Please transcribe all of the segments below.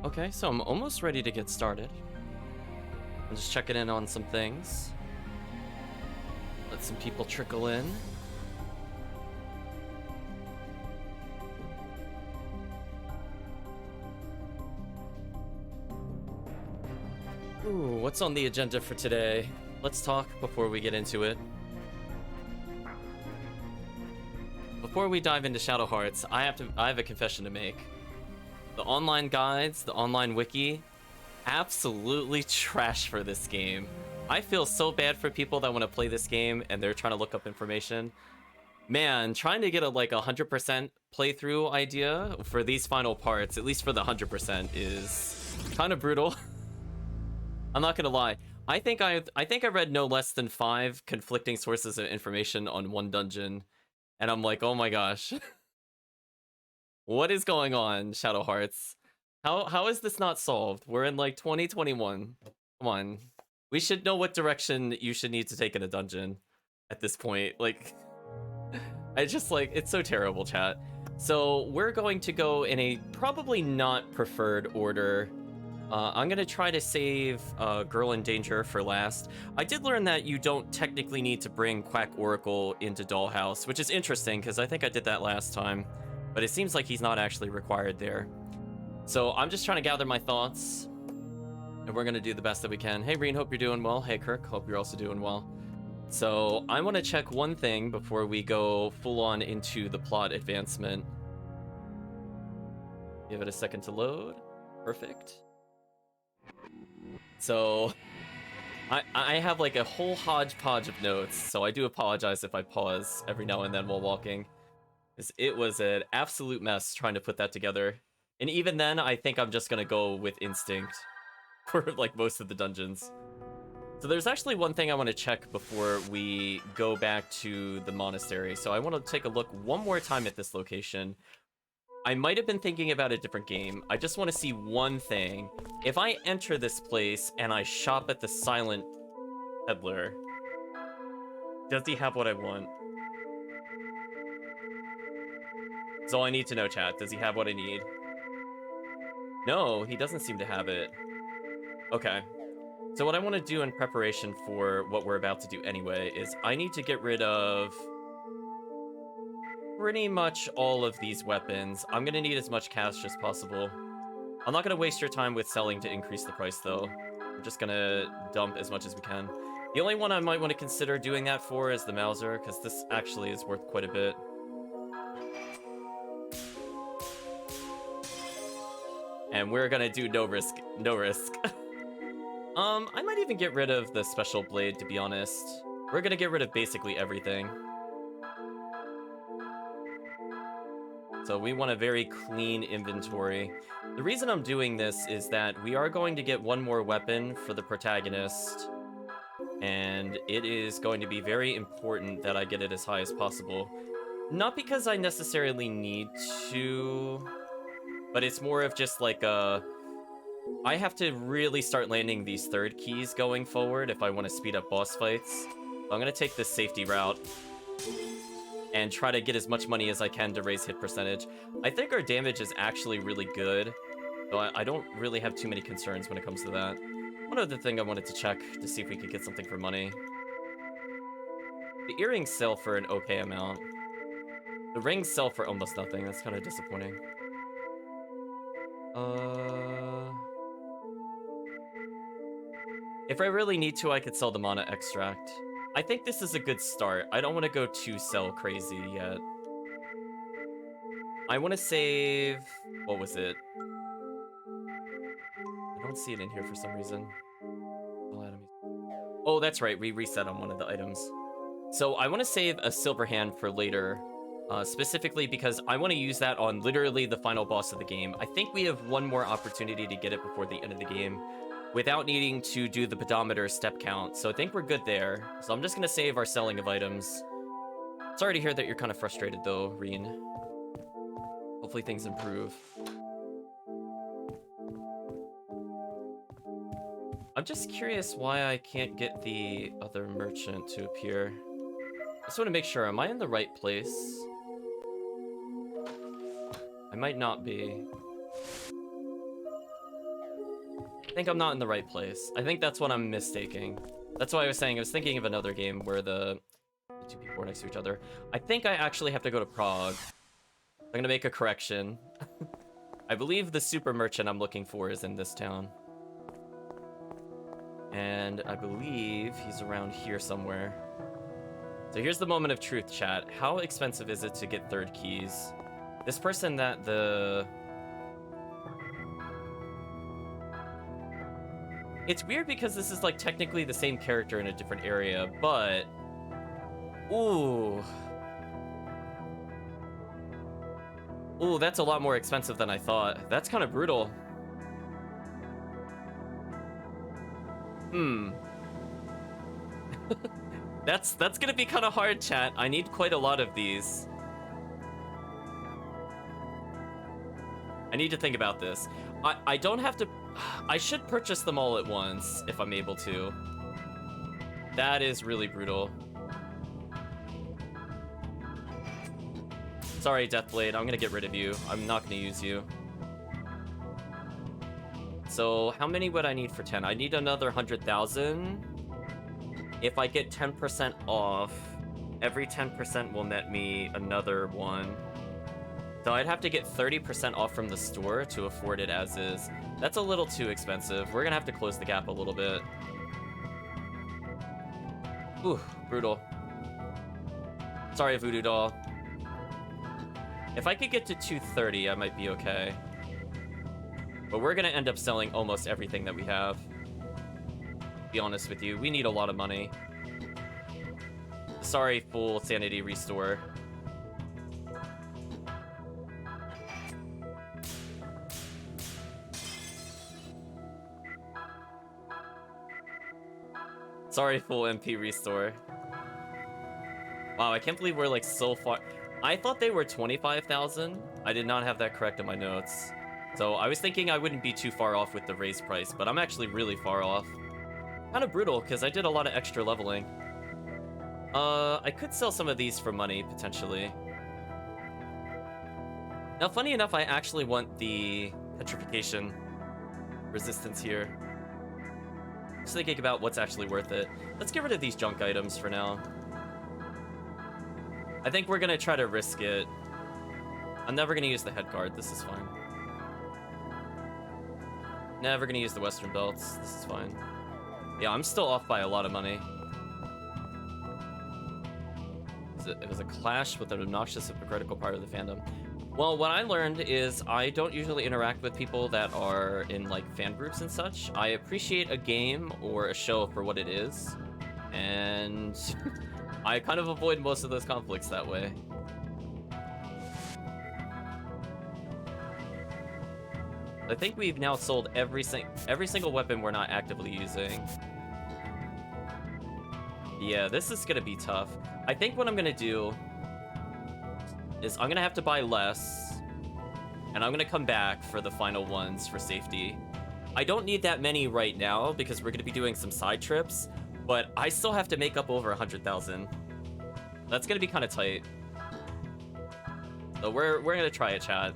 Okay, so I'm almost ready to get started. I'm just checking in on some things. Let some people trickle in. Ooh, what's on the agenda for today? Let's talk before we get into it. Before we dive into Shadow Hearts, I have a confession to make. The online guides, the online wiki, absolutely trash for this game. I feel so bad for people that want to play this game and they're trying to look up information. Man, trying to get a 100% playthrough idea for these final parts, at least for the 100%, is kind of brutal. I'm not gonna lie. I think I read no less than 5 conflicting sources of information on one dungeon, and I'm like, oh my gosh. What is going on, Shadow Hearts? How is this not solved? We're in 2021. Come on. We should know what direction you should need to take in a dungeon at this point. I just it's so terrible, chat. So we're going to go in a probably not preferred order. I'm gonna try to save Girl in Danger for last. I did learn that you don't technically need to bring Quack Oracle into Dollhouse, which is interesting because I think I did that last time, but it seems like he's not actually required there. So I'm just trying to gather my thoughts, and we're gonna do the best that we can. Hey Reen, hope you're doing well. Hey Kirk, hope you're also doing well. So I want to check one thing before we go full on into the plot advancement. Give it a second to load. Perfect. So I have a whole hodgepodge of notes, so I do apologize if I pause every now and then while walking, because it was an absolute mess trying to put that together. And even then, I think I'm just gonna go with instinct for most of the dungeons. So there's actually one thing I want to check before we go back to the monastery. So I want to take a look one more time at this location. I might have been thinking about a different game. I just want to see one thing. If I enter this place and I shop at the Silent Peddler, does he have what I want? That's all I need to know, chat. Does he have what I need? No, he doesn't seem to have it. Okay. So what I want to do in preparation for what we're about to do anyway is I need to get rid of pretty much all of these weapons. I'm going to need as much cash as possible. I'm not going to waste your time with selling to increase the price, though. We're just going to dump as much as we can. The only one I might want to consider doing that for is the Mauser, because this actually is worth quite a bit. And we're going to do no risk. No risk. I might even get rid of the special blade, to be honest. We're going to get rid of basically everything. So we want a very clean inventory. The reason I'm doing this is that we are going to get one more weapon for the protagonist, and it is going to be very important that I get it as high as possible. Not because I necessarily need to, but it's more of just I have to really start landing these third keys going forward if I want to speed up boss fights. I'm going to take this safety route and try to get as much money as I can to raise hit percentage. I think our damage is actually really good, so I don't really have too many concerns when it comes to that. One other thing I wanted to check to see if we could get something for money. The earrings sell for an okay amount. The rings sell for almost nothing. That's kind of disappointing. If I really need to, I could sell the mana extract. I think this is a good start. I don't want to go too sell crazy yet. I want to save... What was it? I don't see it in here for some reason. Oh, that's right. We reset on one of the items. So I want to save a silver hand for later. Specifically because I want to use that on literally the final boss of the game. I think we have one more opportunity to get it before the end of the game without needing to do the pedometer step count. So I think we're good there. So I'm just going to save our selling of items. Sorry to hear that you're kind of frustrated though, Reen. Hopefully things improve. I'm just curious why I can't get the other merchant to appear. I just want to make sure, am I in the right place? I might not be. think I'm not in the right place. I think that's what I'm mistaking. That's why I was saying I was thinking of another game where the two people are next to each other. I think I actually have to go to Prague. I'm gonna make a correction. I believe the super merchant I'm looking for is in this town. And I believe he's around here somewhere. So here's the moment of truth, chat. How expensive is it to get third keys? This person that the... It's weird because this is like technically the same character in a different area, but... Ooh. Ooh, that's a lot more expensive than I thought. That's kind of brutal. That's gonna be kind of hard, chat. I need quite a lot of these. I need to think about this. I don't have to... I should purchase them all at once, if I'm able to. That is really brutal. Sorry, Deathblade, I'm gonna get rid of you. I'm not gonna use you. So, how many would I need for 10? I need another 100,000. If I get 10% off, every 10% will net me another one. So I'd have to get 30% off from the store to afford it as is. That's a little too expensive. We're gonna have to close the gap a little bit. Ooh, brutal. Sorry, Voodoo Doll. If I could get to 230, I might be okay. But we're gonna end up selling almost everything that we have. To be honest with you, we need a lot of money. Sorry, full sanity restore. Sorry, full MP restore. Wow, I can't believe we're like so far. I thought they were 25,000. I did not have that correct in my notes. So I was thinking I wouldn't be too far off with the raise price, but I'm actually really far off. Kind of brutal, because I did a lot of extra leveling. I could sell some of these for money, potentially. Now, funny enough, I actually want the petrification resistance here. Just thinking about what's actually worth it. Let's get rid of these junk items for now. I think we're gonna try to risk it. I'm never gonna use the head guard, this is fine. Never gonna use the western belts, this is fine. Yeah, I'm still off by a lot of money. It was a clash with an obnoxious hypocritical part of the fandom. Well, what I learned is I don't usually interact with people that are in like fan groups and such. I appreciate a game or a show for what it is, and I kind of avoid most of those conflicts that way. I think we've now sold every single weapon we're not actively using. Yeah, this is gonna be tough. I think what I'm gonna do is I'm gonna have to buy less, and I'm gonna come back for the final ones for safety. I don't need that many right now because we're gonna be doing some side trips, but I still have to make up over 100,000. That's gonna be kind of tight. So we're gonna try it, chat.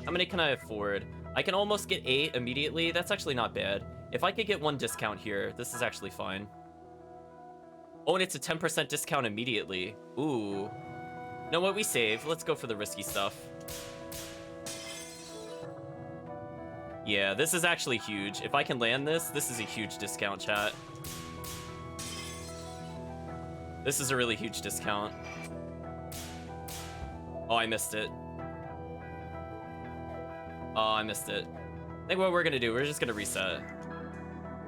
How many can I afford? I can almost get 8 immediately. That's actually not bad. If I could get 1 discount here, this is actually fine. Oh, and it's a 10% discount immediately. Ooh. You know what? We save. Let's go for the risky stuff. Yeah, this is actually huge. If I can land this, this is a huge discount, chat. This is a really huge discount. Oh, I missed it. Oh, I missed it. I think what we're gonna do, we're just gonna reset.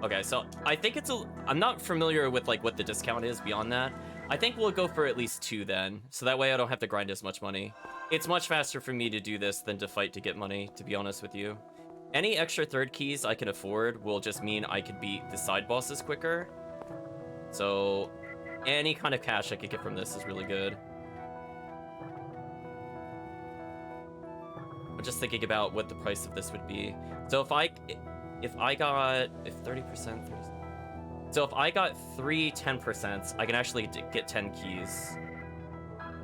Okay, so I think it's a... I'm not familiar with like what the discount is beyond that. I think we'll go for at least 2 then, so that way I don't have to grind as much money. It's much faster for me to do this than to fight to get money, to be honest with you. Any extra third keys I can afford will just mean I could beat the side bosses quicker. So any kind of cash I could get from this is really good. I'm just thinking about what the price of this would be. So if I got 30%, so if I got 3 10%, I can actually get 10 keys.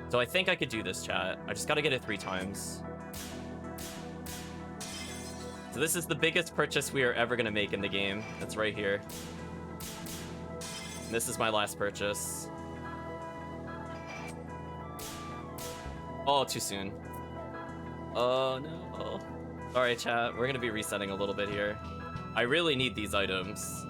So I think I could do this, chat. I just gotta get it 3 times. So this is the biggest purchase we are ever gonna make in the game. That's right here. And this is my last purchase. Oh, too soon. Oh no. Sorry, chat. We're gonna be resetting a little bit here. I really need these items.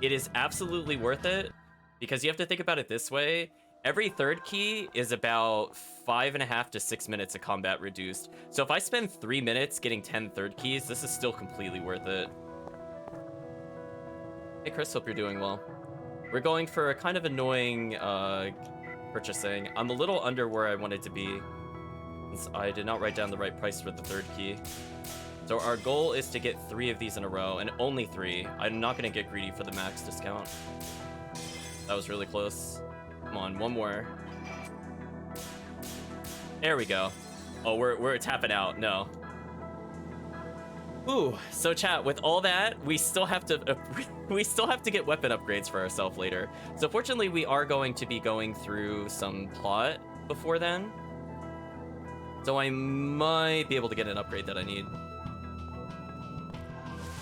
It is absolutely worth it because you have to think about it this way. Every third key is about 5.5 to 6 minutes of combat reduced. So if I spend 3 minutes getting 10 third keys, this is still completely worth it. Hey Chris, hope you're doing well. We're going for a kind of annoying purchasing. I'm a little under where I wanted to be, since I did not write down the right price for the third key. So our goal is to get 3 of these in a row, and only 3. I'm not going to get greedy for the max discount. That was really close. Come on, one more. There we go. Oh, we're tapping out. No. Ooh, so chat, with all that, we still have to get weapon upgrades for ourselves later. So fortunately, we are going to be going through some plot before then. So I might be able to get an upgrade that I need.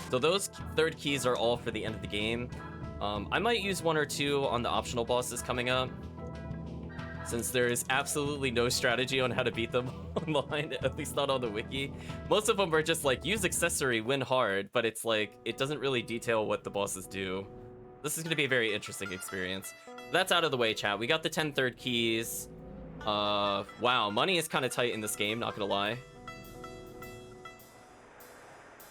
So those third keys are all for the end of the game. I might use 1 or 2 on the optional bosses coming up, since there is absolutely no strategy on how to beat them online, at least not on the wiki. Most of them are just like, use accessory, win hard, but it's like, it doesn't really detail what the bosses do. This is going to be a very interesting experience. That's out of the way, chat. We got the 10 third keys. Wow, money is kind of tight in this game, not gonna lie.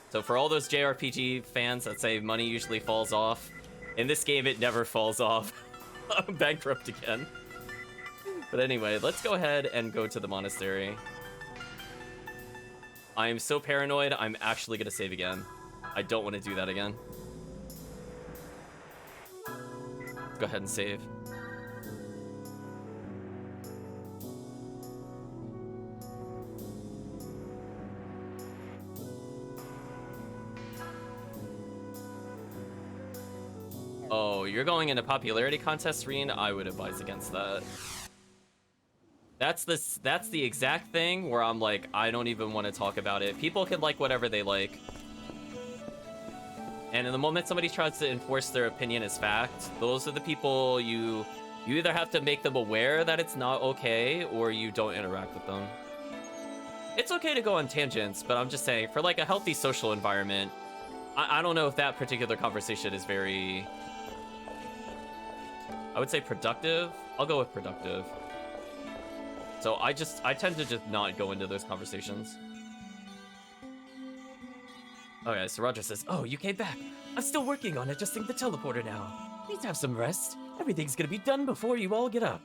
So for all those JRPG fans that say money usually falls off, in this game it never falls off. I'm bankrupt again. But anyway, let's go ahead and go to the monastery. I'm so paranoid, I'm actually gonna save again. I don't want to do that again. Let's go ahead and save. Oh, you're going in a popularity contest, Reen? I would advise against that. That's the exact thing where I'm like, I don't even want to talk about it. People can like whatever they like. And in the moment somebody tries to enforce their opinion as fact, those are the people you either have to make them aware that it's not okay, or you don't interact with them. It's okay to go on tangents, but I'm just saying, for like a healthy social environment, I don't know if that particular conversation is very... I would say productive. I'll go with productive. So I tend to just not go into those conversations. Okay, so Roger says, oh, you came back. I'm still working on adjusting the teleporter now. Need to have some rest. Everything's gonna be done before you all get up.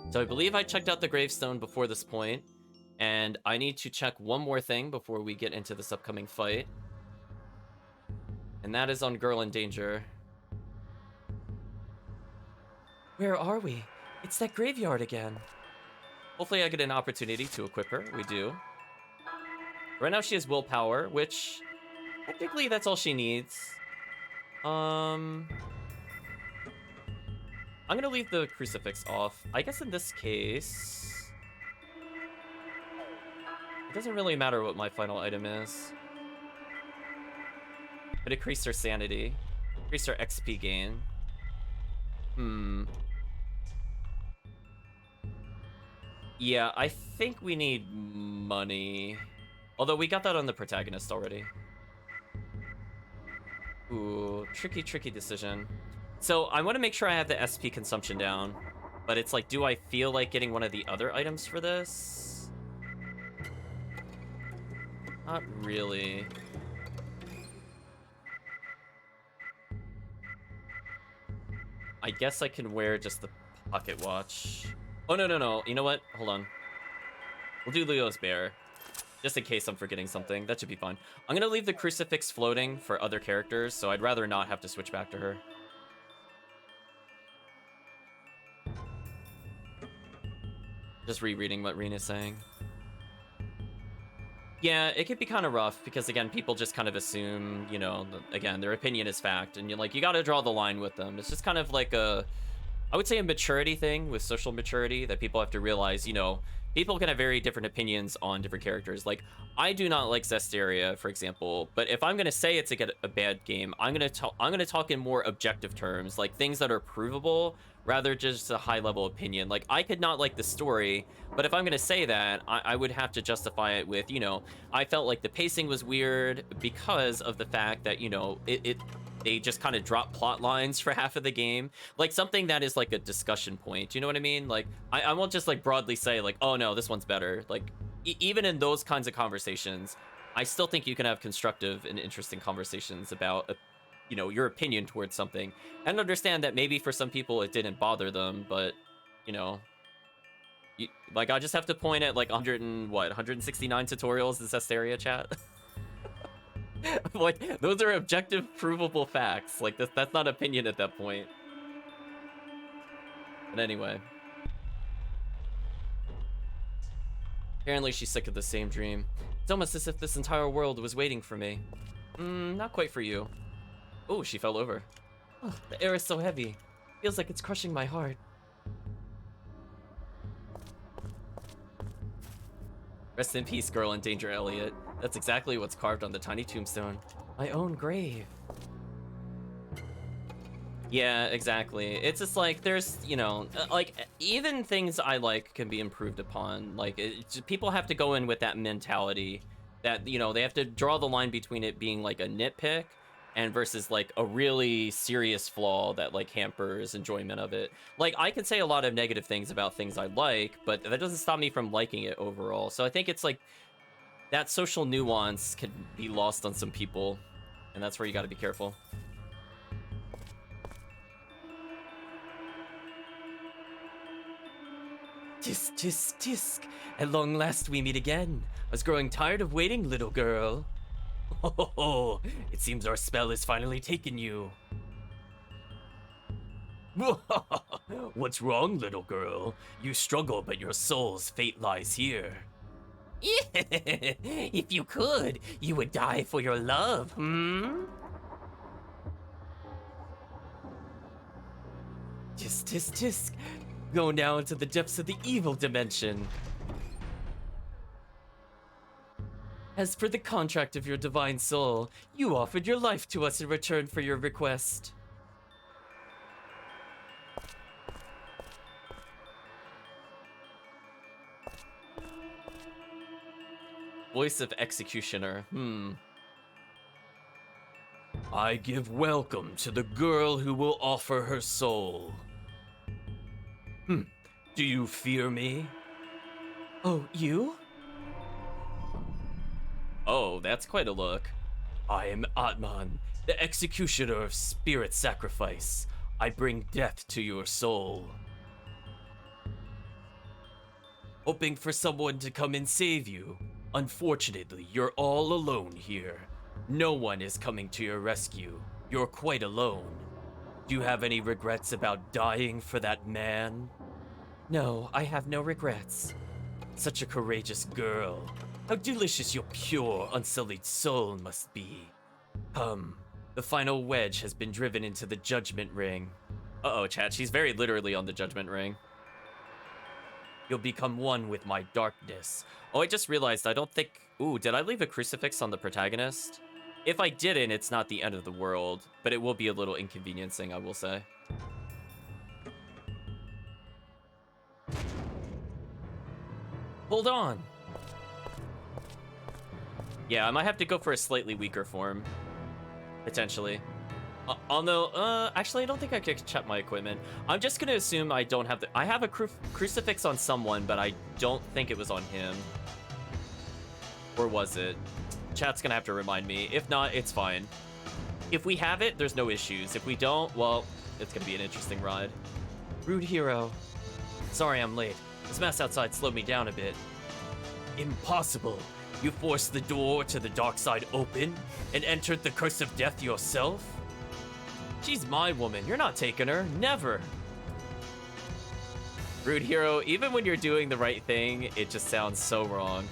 So I believe I checked out the gravestone before this point, and I need to check one more thing before we get into this upcoming fight. And that is on Girl in Danger. Where are we? It's that graveyard again. Hopefully I get an opportunity to equip her. We do. Right now she has willpower, which technically that's all she needs. I'm gonna leave the crucifix off. I guess in this case, it doesn't really matter what my final item is. But increase her sanity, increase her XP gain. Yeah, I think we need money. Although we got that on the protagonist already. Ooh, tricky decision. So I want to make sure I have the SP consumption down. But it's like, do I feel like getting one of the other items for this? Not really. I guess I can wear just the pocket watch. Oh, no. You know what? Hold on. We'll do Leo's bear. Just in case I'm forgetting something. That should be fine. I'm going to leave the crucifix floating for other characters, so I'd rather not have to switch back to her. Just rereading what Reen is saying. Yeah, it could be kind of rough because, again, people just kind of assume, you know, again, their opinion is fact. And you're like, you got to draw the line with them. It's just kind of like a, I would say a maturity thing with social maturity that people have to realize, you know, people can have very different opinions on different characters. Like, I do not like Zestiria, for example, but if I'm gonna say it's a bad game, I'm gonna talk in more objective terms, like things that are provable, rather just a high-level opinion. Like, I could not like the story, but if I'm gonna say that, I would have to justify it with, you know, I felt like the pacing was weird because of the fact that, you know, they just kind of drop plot lines for half of the game. Like, something that is like a discussion point. You know what I mean? Like, I won't just like broadly say like, oh no, this one's better. Like, even in those kinds of conversations, I still think you can have constructive and interesting conversations about, you know, your opinion towards something. And understand that maybe for some people it didn't bother them, but, you know, like, I just have to point at like 169 tutorials in Zestiria chat. Like, those are objective, provable facts. Like, that's not opinion at that point. But anyway. Apparently she's sick of the same dream. It's almost as if this entire world was waiting for me. Not quite for you. Oh, she fell over. Oh, the air is so heavy. Feels like it's crushing my heart. Rest in peace, girl in danger, Elliot. That's exactly what's carved on the tiny tombstone. My own grave. Yeah, exactly. It's just like, there's, you know, like, even things I like can be improved upon. Like, people have to go in with that mentality that, you know, they have to draw the line between it being like a nitpick and versus like a really serious flaw that like hampers enjoyment of it. Like, I can say a lot of negative things about things I like, but that doesn't stop me from liking it overall. So I think it's like that social nuance can be lost on some people, and that's where you got to be careful. Tisk, tisk, tisk. At long last we meet again. I was growing tired of waiting, little girl. Oh, it seems our spell has finally taken you. What's wrong, little girl? You struggle, but your soul's fate lies here. If you could, you would die for your love, Tisk, tisk, tisk. Go now into the depths of the evil dimension. As for the contract of your divine soul, you offered your life to us in return for your request. Voice of Executioner. I give welcome to the girl who will offer her soul. Do you fear me? Oh, you? Oh, that's quite a look. I am Atman, the executioner of spirit sacrifice. I bring death to your soul. Hoping for someone to come and save you. Unfortunately, you're all alone here. No one is coming to your rescue. You're quite alone. Do you have any regrets about dying for that man? No, I have no regrets. Such a courageous girl. How delicious your pure, unsullied soul must be. Come, the final wedge has been driven into the judgment ring. Uh-oh, chat, she's very literally on the judgment ring. You'll become one with my darkness. Oh, I just realized I don't think... Ooh, did I leave a crucifix on the protagonist? If I didn't, it's not the end of the world, but it will be a little inconveniencing, I will say. Hold on. Yeah, I might have to go for a slightly weaker form. Potentially. Although, actually, I don't think I could check my equipment. I'm just gonna assume I don't have the... I have a crucifix on someone, but I don't think it was on him. Or was it? Chat's gonna have to remind me. If not, it's fine. If we have it, there's no issues. If we don't, well, it's gonna be an interesting ride. Rude hero. Sorry I'm late. This mess outside slowed me down a bit. Impossible. You forced the door to the dark side open and entered the curse of death yourself? She's my woman. You're not taking her. Never. Rude hero, even when you're doing the right thing, it just sounds so wrong.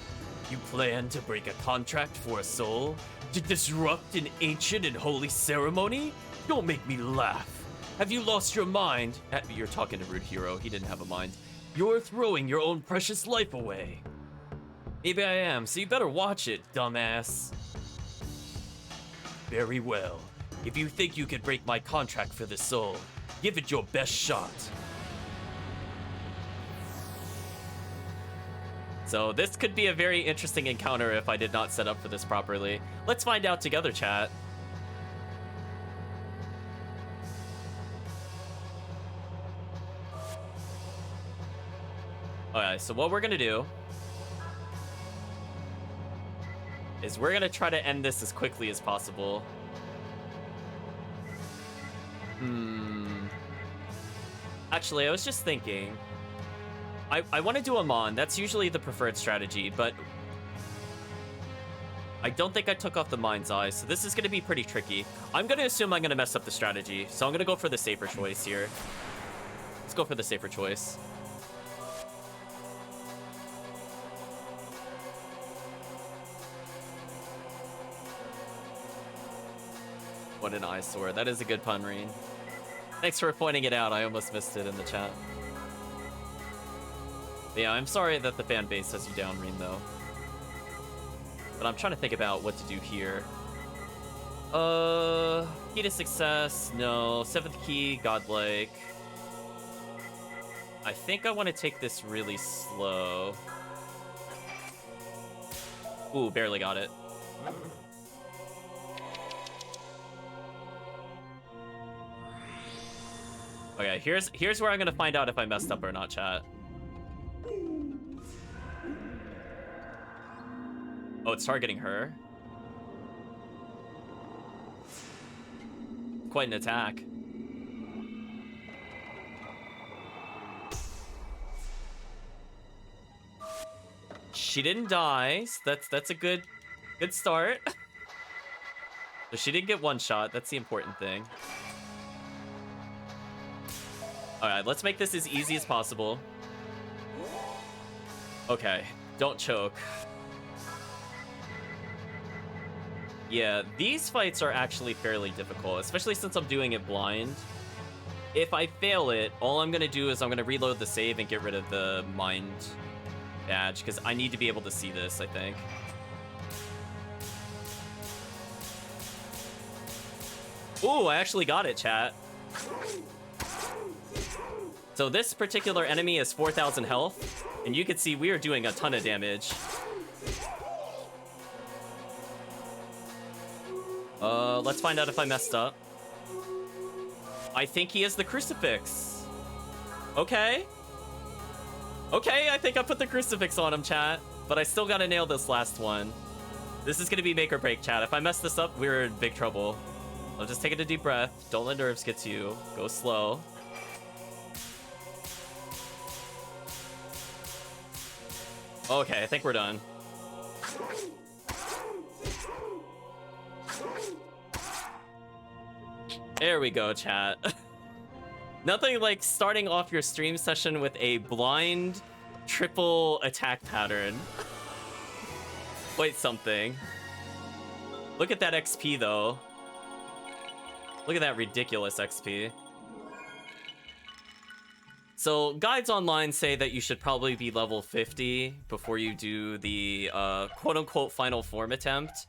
You plan to break a contract for a soul? To disrupt an ancient and holy ceremony? Don't make me laugh. Have you lost your mind? You're talking to Rude hero. He didn't have a mind. You're throwing your own precious life away. Maybe I am, so you better watch it, dumbass. Very well. If you think you can break my contract for the soul, give it your best shot. So this could be a very interesting encounter if I did not set up for this properly. Let's find out together, chat. Alright, so what we're gonna do is we're gonna try to end this as quickly as possible. Actually, I was just thinking, I want to do a Mon. That's usually the preferred strategy, but I don't think I took off the Mind's Eye, so this is going to be pretty tricky. I'm going to assume I'm going to mess up the strategy, so I'm going to go for the safer choice here. Let's go for the safer choice. What an eyesore. That is a good pun, Reen. Thanks for pointing it out. I almost missed it in the chat. Yeah, I'm sorry that the fan base has you down, Reen, though. But I'm trying to think about what to do here. Key to success, no. 7th key, godlike. I think I want to take this really slow. Ooh, barely got it. Okay, here's where I'm gonna find out if I messed up or not, chat. Oh, it's targeting her. Quite an attack. She didn't die, so that's a good start. So she didn't get one shot. That's the important thing. All right, let's make this as easy as possible. Okay, don't choke. Yeah, these fights are actually fairly difficult, especially since I'm doing it blind. If I fail it, all I'm gonna do is I'm gonna reload the save and get rid of the mind badge, because I need to be able to see this, I think. Ooh, I actually got it, chat. So this particular enemy is 4,000 health, and you can see we are doing a ton of damage. Let's find out if I messed up. I think he has the crucifix. Okay. Okay, I think I put the crucifix on him, chat. But I still gotta nail this last one. This is gonna be make or break, chat. If I mess this up, we're in big trouble. I'll just take a deep breath. Don't let nerves get to you. Go slow. Okay, I think we're done. There we go, chat. Nothing like starting off your stream session with a blind triple attack pattern. Quite something. Look at that XP, though. Look at that ridiculous XP. So, guides online say that you should probably be level 50 before you do the quote-unquote final form attempt.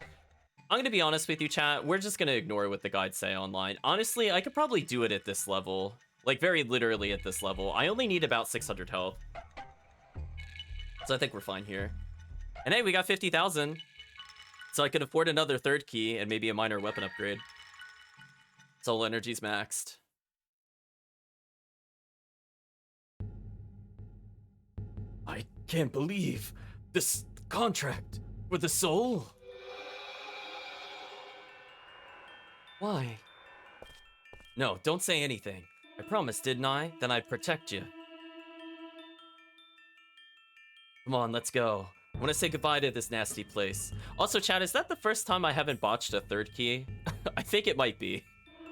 I'm gonna be honest with you, chat. We're just gonna ignore what the guides say online. Honestly, I could probably do it at this level. Like, very literally at this level. I only need about 600 health. So I think we're fine here. And hey, we got 50,000. So I could afford another 3rd key and maybe a minor weapon upgrade. Soul energy's maxed. I can't believe this contract for the soul. Why? No, don't say anything. I promised, didn't I? Then I'd protect you. Come on, let's go. I want to say goodbye to this nasty place. Also, chat, is that the first time I haven't botched a 3rd key? I think it might be.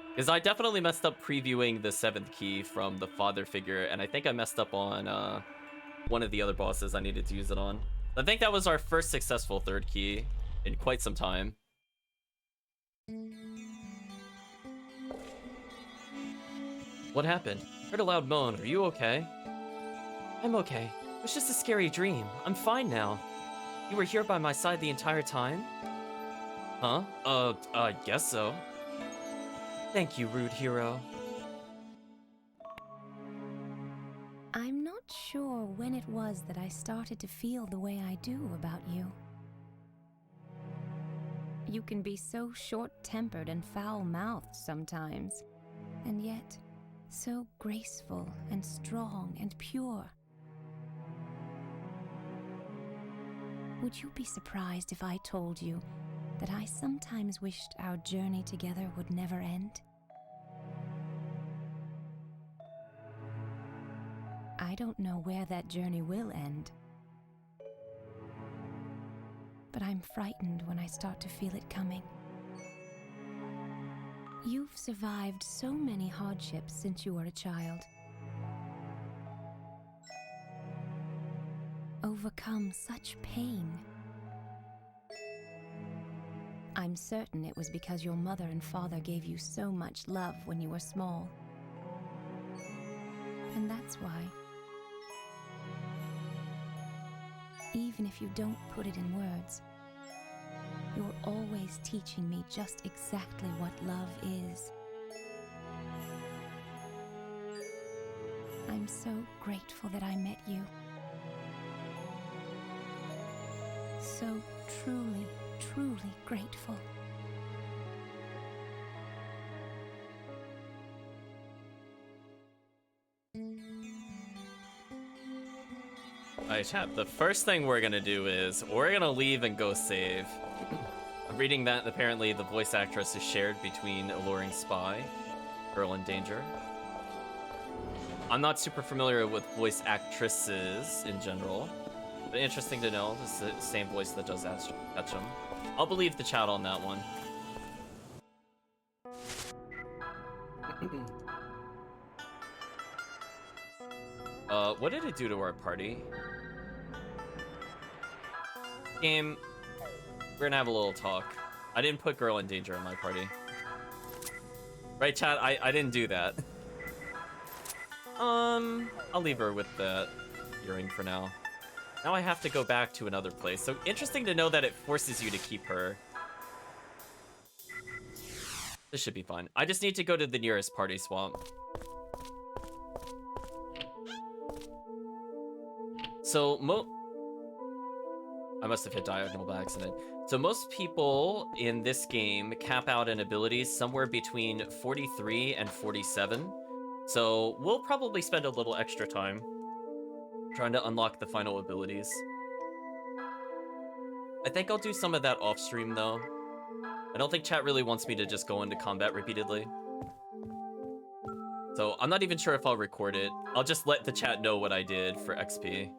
Because I definitely messed up previewing the 7th key from the father figure, and I think I messed up on one of the other bosses I needed to use it on. I think that was our first successful 3rd key in quite some time. What happened? Heard a loud moan. Are you okay? I'm okay. It was just a scary dream. I'm fine now. You were here by my side the entire time? Huh? I guess so. Thank you, rude hero. I'm not sure when it was that I started to feel the way I do about you. You can be so short-tempered and foul-mouthed sometimes, and yet so graceful and strong and pure. Would you be surprised if I told you that I sometimes wished our journey together would never end? I don't know where that journey will end, but I'm frightened when I start to feel it coming. You've survived so many hardships since you were a child. Overcome such pain. I'm certain it was because your mother and father gave you so much love when you were small. And that's why, even if you don't put it in words, you're always teaching me just exactly what love is. I'm so grateful that I met you. So truly, truly grateful. Alright, chat, the first thing we're gonna do is we're gonna leave and go save. I'm reading that apparently the voice actress is shared between Alluring Spy, Girl in Danger. I'm not super familiar with voice actresses in general, but interesting to know this is the same voice that does Etchem. I'll believe the chat on that one. What did it do to our party? Game, we're gonna have a little talk. I didn't put Girl in Danger in my party. Right, chat? I didn't do that. I'll leave her with the earring for now. Now I have to go back to another place. So interesting to know that it forces you to keep her. This should be fun. I just need to go to the nearest party swamp. So, I must have hit diagonal by accident. So most people in this game cap out in abilities somewhere between 43 and 47. So we'll probably spend a little extra time trying to unlock the final abilities. I think I'll do some of that off stream though. I don't think chat really wants me to just go into combat repeatedly. So I'm not even sure if I'll record it. I'll just let the chat know what I did for XP.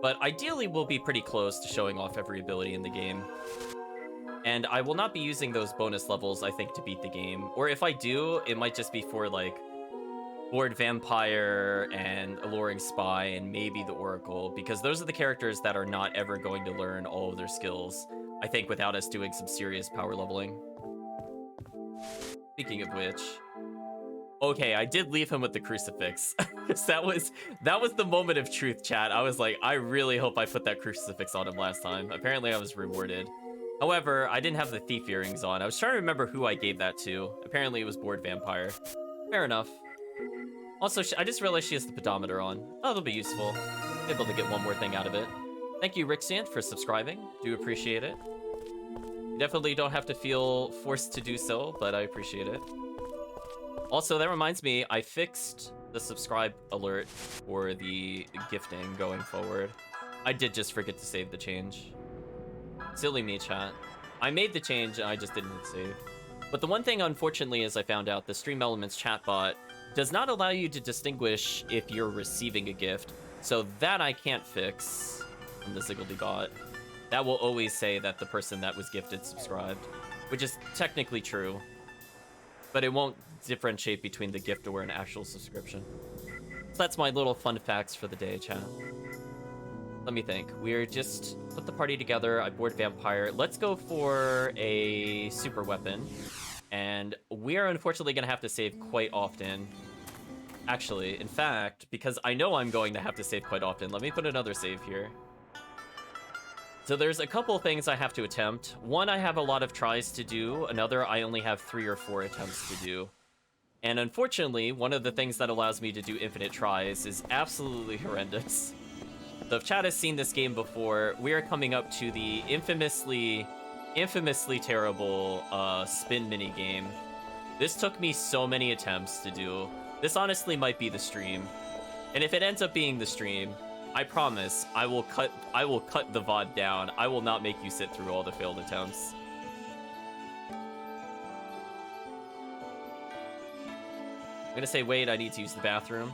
But ideally, we'll be pretty close to showing off every ability in the game. And I will not be using those bonus levels, I think, to beat the game. Or if I do, it might just be for, like, Bored Vampire and Alluring Spy and maybe the Oracle. Because those are the characters that are not ever going to learn all of their skills, I think, without us doing some serious power leveling. Speaking of which... Okay, I did leave him with the crucifix. that was the moment of truth, chat. I was like, I really hope I put that crucifix on him last time. Apparently I was rewarded. However, I didn't have the thief earrings on. I was trying to remember who I gave that to. Apparently it was Bored Vampire. Fair enough. Also, I just realized she has the pedometer on. Oh, that'll be useful. Able to get one more thing out of it. Thank you, Rixiant, for subscribing. Do appreciate it. You definitely don't have to feel forced to do so, but I appreciate it. Also, that reminds me, I fixed the subscribe alert for the gifting going forward. I did just forget to save the change. Silly me, chat. I made the change, and I just didn't hit save. But the one thing, unfortunately, is I found out the Stream Elements chatbot does not allow you to distinguish if you're receiving a gift. So that I can't fix from the Ziggledy-Bot. That will always say that the person that was gifted subscribed, which is technically true. But it won't differentiate between the gift or an actual subscription. So that's my little fun facts for the day, chat. Let me think. We're just put the party together. I bored Vampire. Let's go for a super weapon. And we're unfortunately going to have to save quite often. Actually, in fact, because I know I'm going to have to save quite often, let me put another save here. So there's a couple things I have to attempt. One, I have a lot of tries to do. Another, I only have 3 or 4 attempts to do. And unfortunately, one of the things that allows me to do infinite tries is absolutely horrendous. So if chat has seen this game before, we are coming up to the infamously terrible spin minigame. This took me so many attempts to do. This honestly might be the stream. And if it ends up being the stream, I promise I will cut the VOD down. I will not make you sit through all the failed attempts. I'm gonna say, wait, I need to use the bathroom.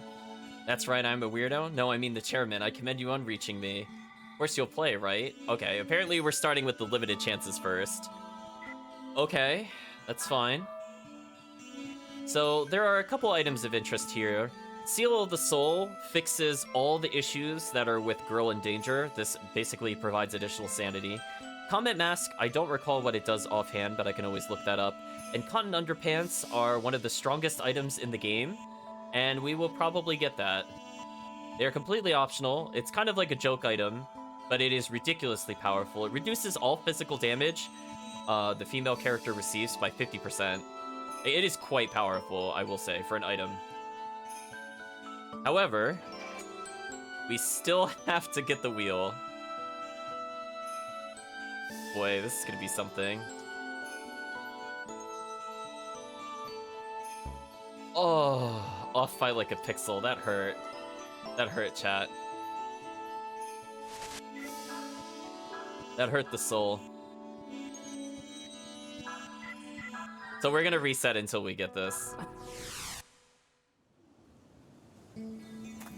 That's right, I'm a weirdo? No, I mean the chairman. I commend you on reaching me. Of course you'll play, right? Okay, apparently we're starting with the limited chances first. Okay, that's fine. So there are a couple items of interest here. Seal of the Soul fixes all the issues that are with Girl in Danger. This basically provides additional sanity. Combat Mask, I don't recall what it does offhand, but I can always look that up. And Cotton Underpants are one of the strongest items in the game, and we will probably get that. They're completely optional. It's kind of like a joke item, but it is ridiculously powerful. It reduces all physical damage the female character receives by 50%. It is quite powerful, I will say, for an item. However, we still have to get the wheel. Boy, this is gonna be something. Oh, off by like a pixel. That hurt. That hurt, chat. That hurt the soul. So we're gonna reset until we get this.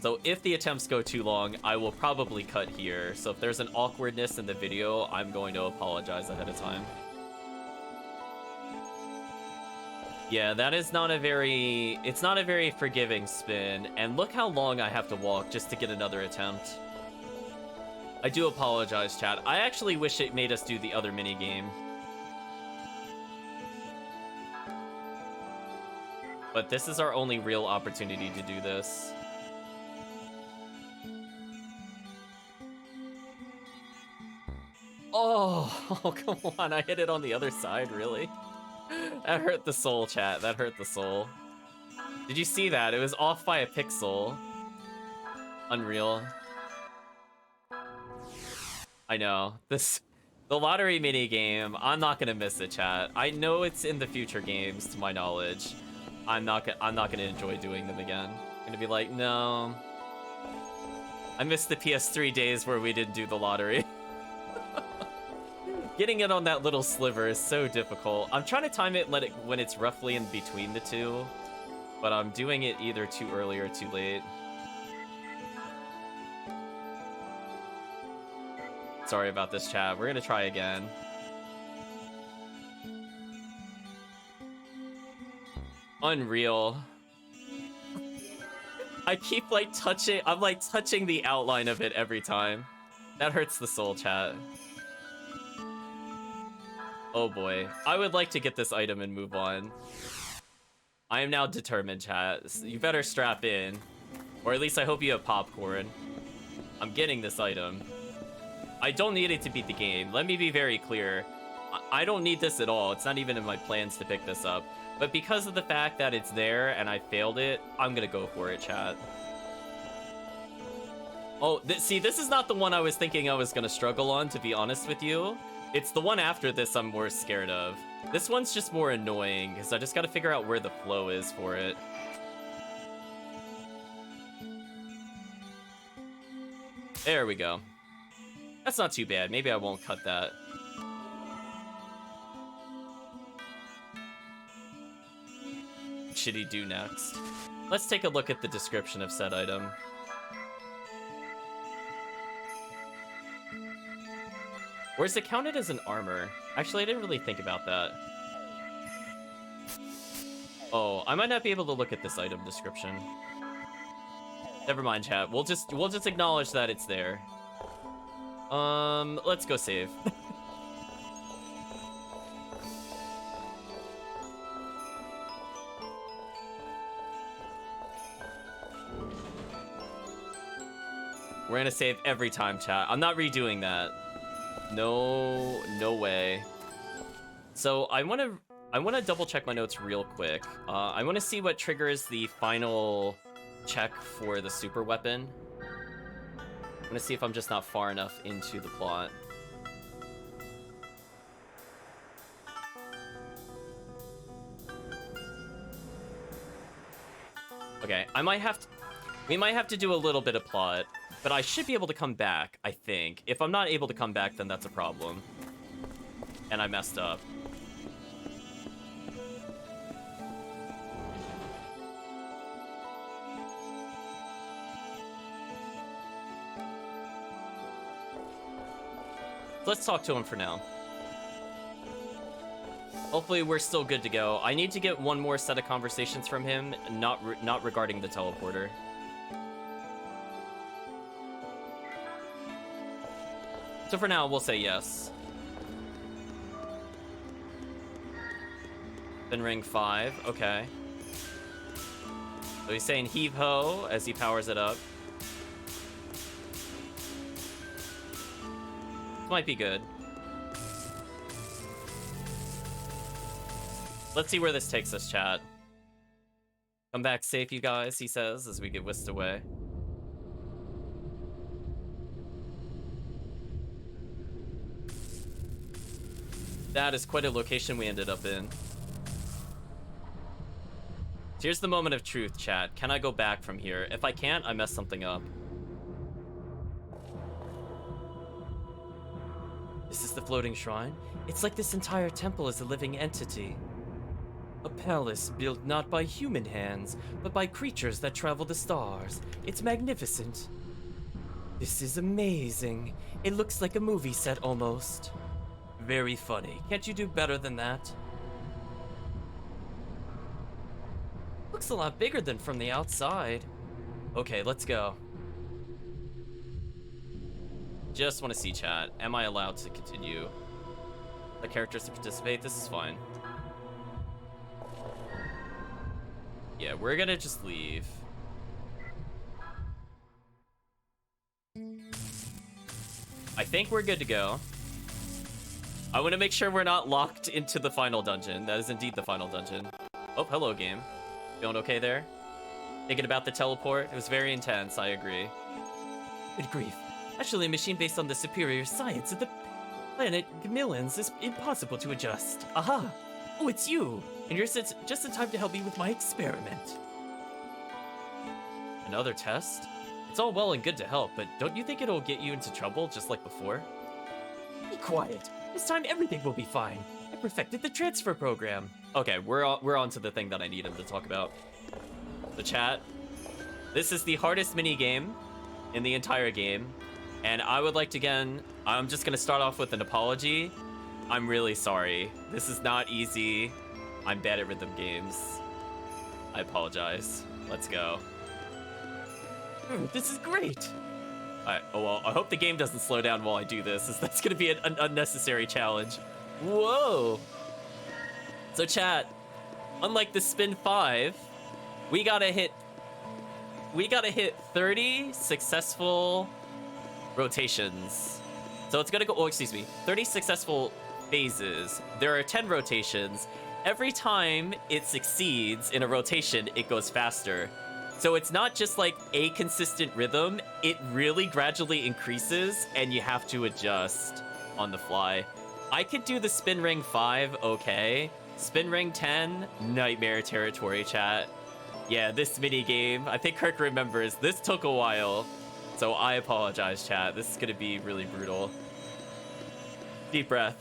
So if the attempts go too long, I will probably cut here. So if there's an awkwardness in the video, I'm going to apologize ahead of time. Yeah, that is not a very... It's not a very forgiving spin. And look how long I have to walk just to get another attempt. I do apologize, chat. I actually wish it made us do the other minigame. But this is our only real opportunity to do this. Oh, come on. I hit it on the other side, really? That hurt the soul, chat. That hurt the soul. Did you see that? It was off by a pixel. Unreal. I know. The lottery minigame, I'm not gonna miss it, chat. I know it's in the future games, to my knowledge. I'm not gonna enjoy doing them again. I'm gonna be like, no. I missed the PS3 days where we didn't do the lottery. Getting it on that little sliver is so difficult. I'm trying to time it when it's roughly in between the two, but I'm doing it either too early or too late. Sorry about this, chat. We're gonna try again. Unreal. I keep like touching, I'm like touching the outline of it every time. That hurts the soul, chat. Oh boy. I would like to get this item and move on. I am now determined, chat. You better strap in. Or at least I hope you have popcorn. I'm getting this item. I don't need it to beat the game. Let me be very clear. I don't need this at all. It's not even in my plans to pick this up. But because of the fact that it's there and I failed it, I'm gonna go for it, chat. Oh, see, this is not the one I was thinking I was gonna struggle on, to be honest with you. It's the one after this I'm more scared of. This one's just more annoying, because I just gotta figure out where the flow is for it. There we go. That's not too bad. Maybe I won't cut that. What should he do next? Let's take a look at the description of said item. Or is it counted as an armor? Actually, I didn't really think about that. Oh, I might not be able to look at this item description. Never mind, chat. We'll just acknowledge that it's there. Let's go save. We're gonna save every time, chat. I'm not redoing that. No way. So I wanna double check my notes real quick. I wanna see what triggers the final check for the super weapon. I'm gonna see if I'm just not far enough into the plot. Okay, we might have to do a little bit of plot, but I should be able to come back, I think. If I'm not able to come back, then that's a problem. And I messed up. Let's talk to him for now. Hopefully we're still good to go. I need to get one more set of conversations from him, not regarding the teleporter. So for now, we'll say yes. Then ring 5, okay. So he's saying heave ho as he powers it up. This might be good. Let's see where this takes us, chat. Come back safe, you guys, he says, as we get whisked away. That is quite a location we ended up in. Here's the moment of truth, chat. Can I go back from here? If I can't, I messed something up. Is this the floating shrine? It's like this entire temple is a living entity. A palace built not by human hands, but by creatures that travel the stars. It's magnificent. This is amazing. It looks like a movie set almost. Very funny. Can't you do better than that? Looks a lot bigger than from the outside. Okay, let's go. Just want to see chat. Am I allowed to continue? The characters to participate? This is fine. Yeah, we're gonna just leave. I think we're good to go. I want to make sure we're not locked into the final dungeon. That is indeed the final dungeon. Oh, hello, game. Feeling okay there? Thinking about the teleport? It was very intense, I agree. Good grief. Actually, a machine based on the superior science of the planet Gamillans is impossible to adjust. Aha! Oh, it's you! And you're just in time to help me with my experiment. Another test? It's all well and good to help, but don't you think it'll get you into trouble just like before? Be quiet. This time everything will be fine. I perfected the transfer program. Okay, we're on to the thing that I need him to talk about. The chat. This is the hardest minigame in the entire game. And I would like to, again, I'm just gonna start off with an apology. I'm really sorry. This is not easy. I'm bad at rhythm games. I apologize. Let's go. This is great. Alright, oh well, I hope the game doesn't slow down while I do this, as that's gonna be an unnecessary challenge. Whoa! So chat, unlike the spin 5, we gotta hit 30 successful rotations. So it's gonna go, 30 successful phases. There are 10 rotations. Every time it succeeds in a rotation, it goes faster. So it's not just like a consistent rhythm, it really gradually increases and you have to adjust on the fly. I could do the spin ring 5, okay. Spin ring 10, nightmare territory, chat. Yeah, this mini game, I think Kirk remembers, this took a while. So I apologize, chat. This is gonna be really brutal. Deep breath.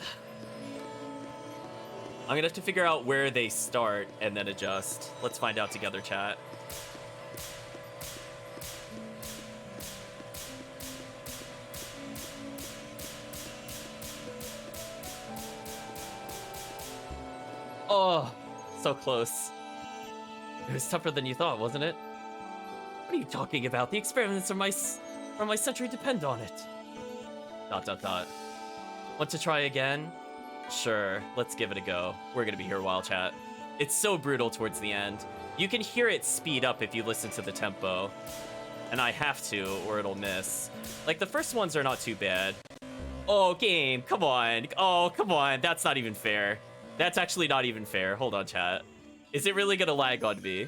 I'm gonna have to figure out where they start and then adjust. Let's find out together, chat. Oh, so close. It was tougher than you thought, wasn't it? What are you talking about? The experiments from my century depend on it. ... Want to try again? Sure, let's give it a go. We're gonna be here a while, chat. It's so brutal towards the end. You can hear it speed up if you listen to the tempo. and I have to, or it'll miss. Like, the first ones are not too bad. Oh, game, come on. Oh, come on. That's not even fair. That's actually not even fair. Hold on, chat. Is it really gonna lag on me?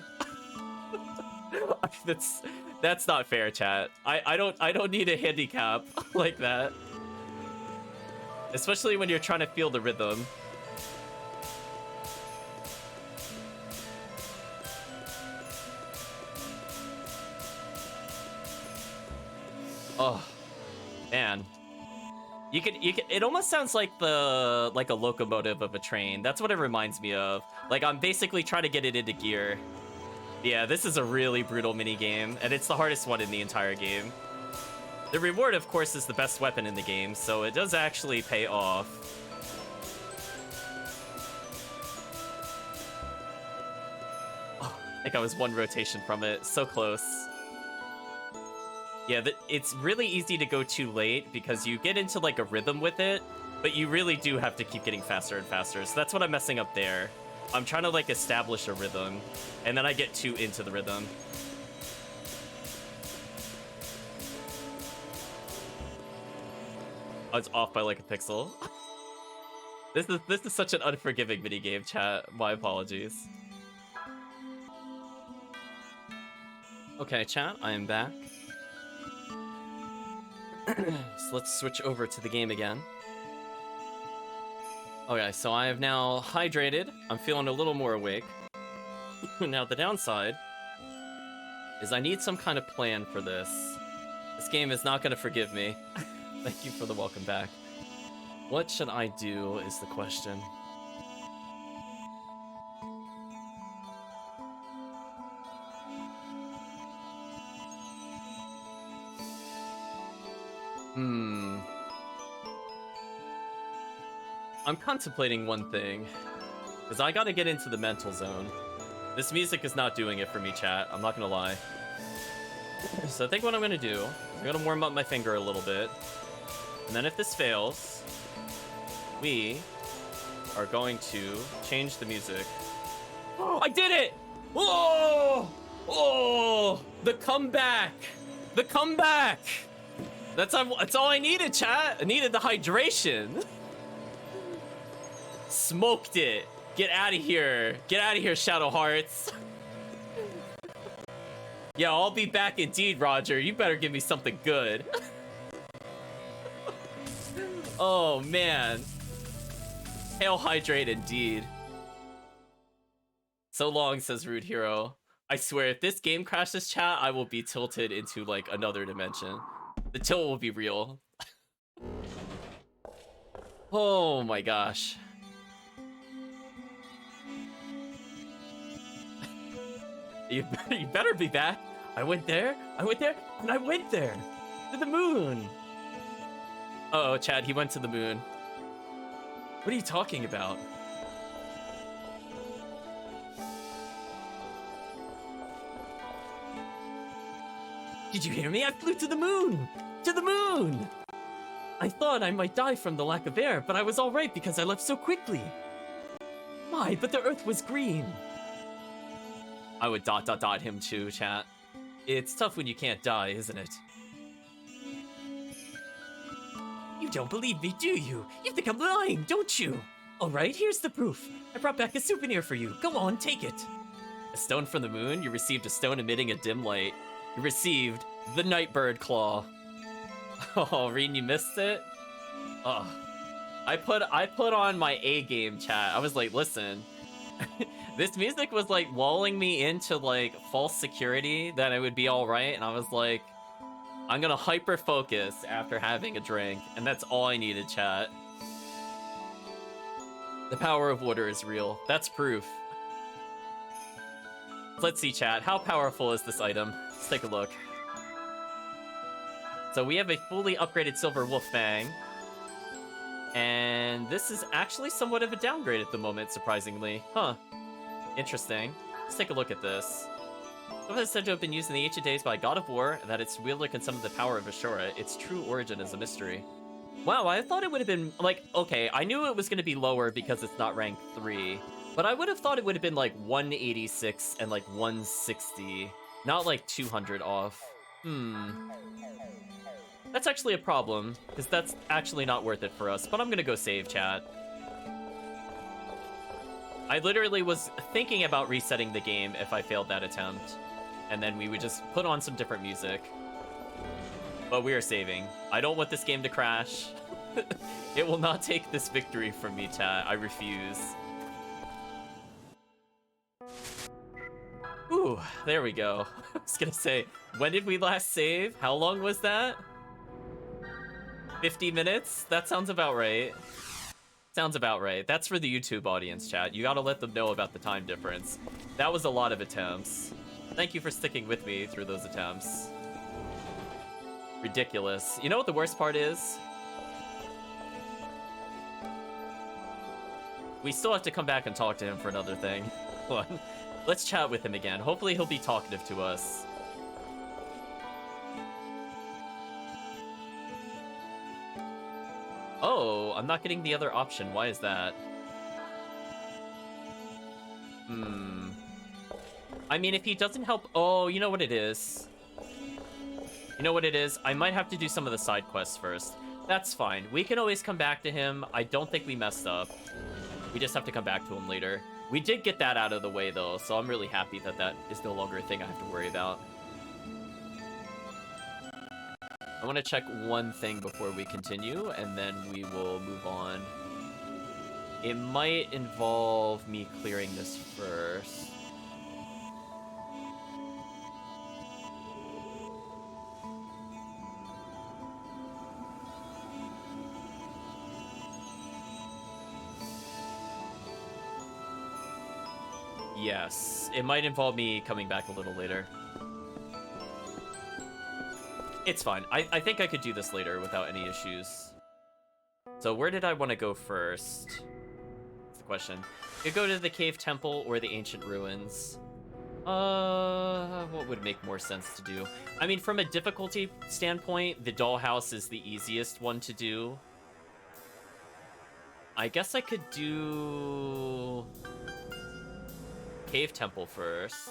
That's not fair, chat. I don't need a handicap like that. Especially when you're trying to feel the rhythm. Oh, man. You could it almost sounds like a locomotive of a train. That's what it reminds me of. Like, I'm basically trying to get it into gear. Yeah, this is a really brutal minigame, and it's the hardest one in the entire game. The reward, of course, is the best weapon in the game, so it does actually pay off. Oh, I think I was one rotation from it. So close. Yeah, it's really easy to go too late because you get into like a rhythm with it, but you really do have to keep getting faster and faster. So that's what I'm messing up there. I'm trying to like establish a rhythm, and then I get too into the rhythm. I was off by like a pixel. This is such an unforgiving minigame, chat. My apologies. Okay, chat, I am back. So let's switch over to the game again. Okay, so I have now hydrated. I'm feeling a little more awake. Now the downside is I need some kind of plan for this. This game is not going to forgive me. Thank you for the welcome back. What should I do is the question. I'm contemplating one thing, because I gotta get into the mental zone. This music is not doing it for me, chat. I'm not gonna lie. So I think what I'm gonna do, I'm gonna warm up my finger a little bit, and then if this fails, we are going to change the music. Oh, I did it! Oh! Oh! The comeback! The comeback! That's all I needed, chat. I needed the hydration. Smoked it. Get out of here. Get out of here, Shadow Hearts. Yeah, I'll be back indeed, Roger. You better give me something good. Oh, man. Hail Hydrate indeed. So long, says Rude Hero. I swear, if this game crashes, chat, I will be tilted into, like, another dimension. The tilt will be real. Oh my gosh. You better be back. I went there, and I went there. To the moon. Uh-oh, Chad, he went to the moon. What are you talking about? Did you hear me? I flew to the moon! To the moon! I thought I might die from the lack of air, but I was alright because I left so quickly. My, but the earth was green. I would ... him too, chat. It's tough when you can't die, isn't it? You don't believe me, do you? You think I'm lying, don't you? Alright, here's the proof. I brought back a souvenir for you. Go on, take it. A stone from the moon? You received a stone emitting a dim light. You received the Nightbird Claw. Oh, Reen, you missed it? Oh. I put on my A game, chat. I was like, listen. This music was like walling me into like false security that it would be alright, and I was like, I'm gonna hyper focus after having a drink, and that's all I needed, chat. The power of water is real. That's proof. Let's see, chat. How powerful is this item? Let's take a look. So we have a fully upgraded Silver Wolf Fang. And this is actually somewhat of a downgrade at the moment, surprisingly. Huh. Interesting. Let's take a look at this. It is said to have been used in the ancient days by God of War, and that its wielder can summon the power of Ashura. Its true origin is a mystery. Wow, I thought it would have been, like, okay, I knew it was going to be lower because it's not rank 3, but I would have thought it would have been, like, 186 and, like, 160, not, like, 200 off. That's actually a problem, because that's actually not worth it for us, but I'm gonna go save, chat. I literally was thinking about resetting the game if I failed that attempt, and then we would just put on some different music. But we are saving. I don't want this game to crash. It will not take this victory from me, chat. I refuse. Ooh, there we go. I was gonna say, when did we last save? How long was that? 50 minutes? That sounds about right. Sounds about right. That's for the YouTube audience, chat. You gotta let them know about the time difference. That was a lot of attempts. Thank you for sticking with me through those attempts. Ridiculous. You know what the worst part is? We still have to come back and talk to him for another thing. Hold on. Let's chat with him again. Hopefully he'll be talkative to us. Oh, I'm not getting the other option. Why is that? I mean, if he doesn't help... Oh, you know what it is? You know what it is? I might have to do some of the side quests first. That's fine. We can always come back to him. I don't think we messed up. We just have to come back to him later. We did get that out of the way, though, so I'm really happy that that is no longer a thing I have to worry about. I want to check one thing before we continue, and then we will move on. It might involve me clearing this first. Yes, it might involve me coming back a little later. It's fine. I think I could do this later without any issues. So where did I want to go first? That's the question. I could go to the cave temple or the ancient ruins. What would make more sense to do? I mean, from a difficulty standpoint, the Dollhouse is the easiest one to do. I guess I could do... Cave temple first.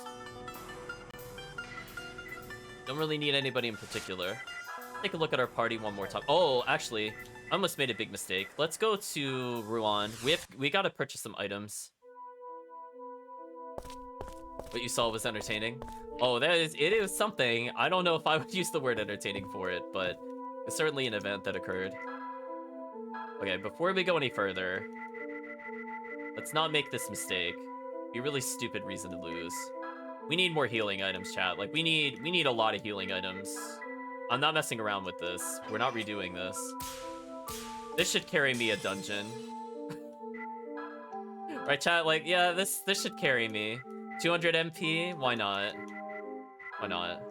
Don't really need anybody in particular. Take a look at our party one more time. Oh, actually, I almost made a big mistake. Let's go to Rouen. We gotta purchase some items. What you saw was entertaining. Oh, it is something. I don't know if I would use the word entertaining for it, but it's certainly an event that occurred. Okay, before we go any further, let's not make this mistake. Be a really stupid reason to lose. We need more healing items, chat. Like, we need a lot of healing items. I'm not messing around with this. We're not redoing this. This should carry me a dungeon. Right, chat? Like, yeah, this should carry me. 200 MP? Why not? Why not?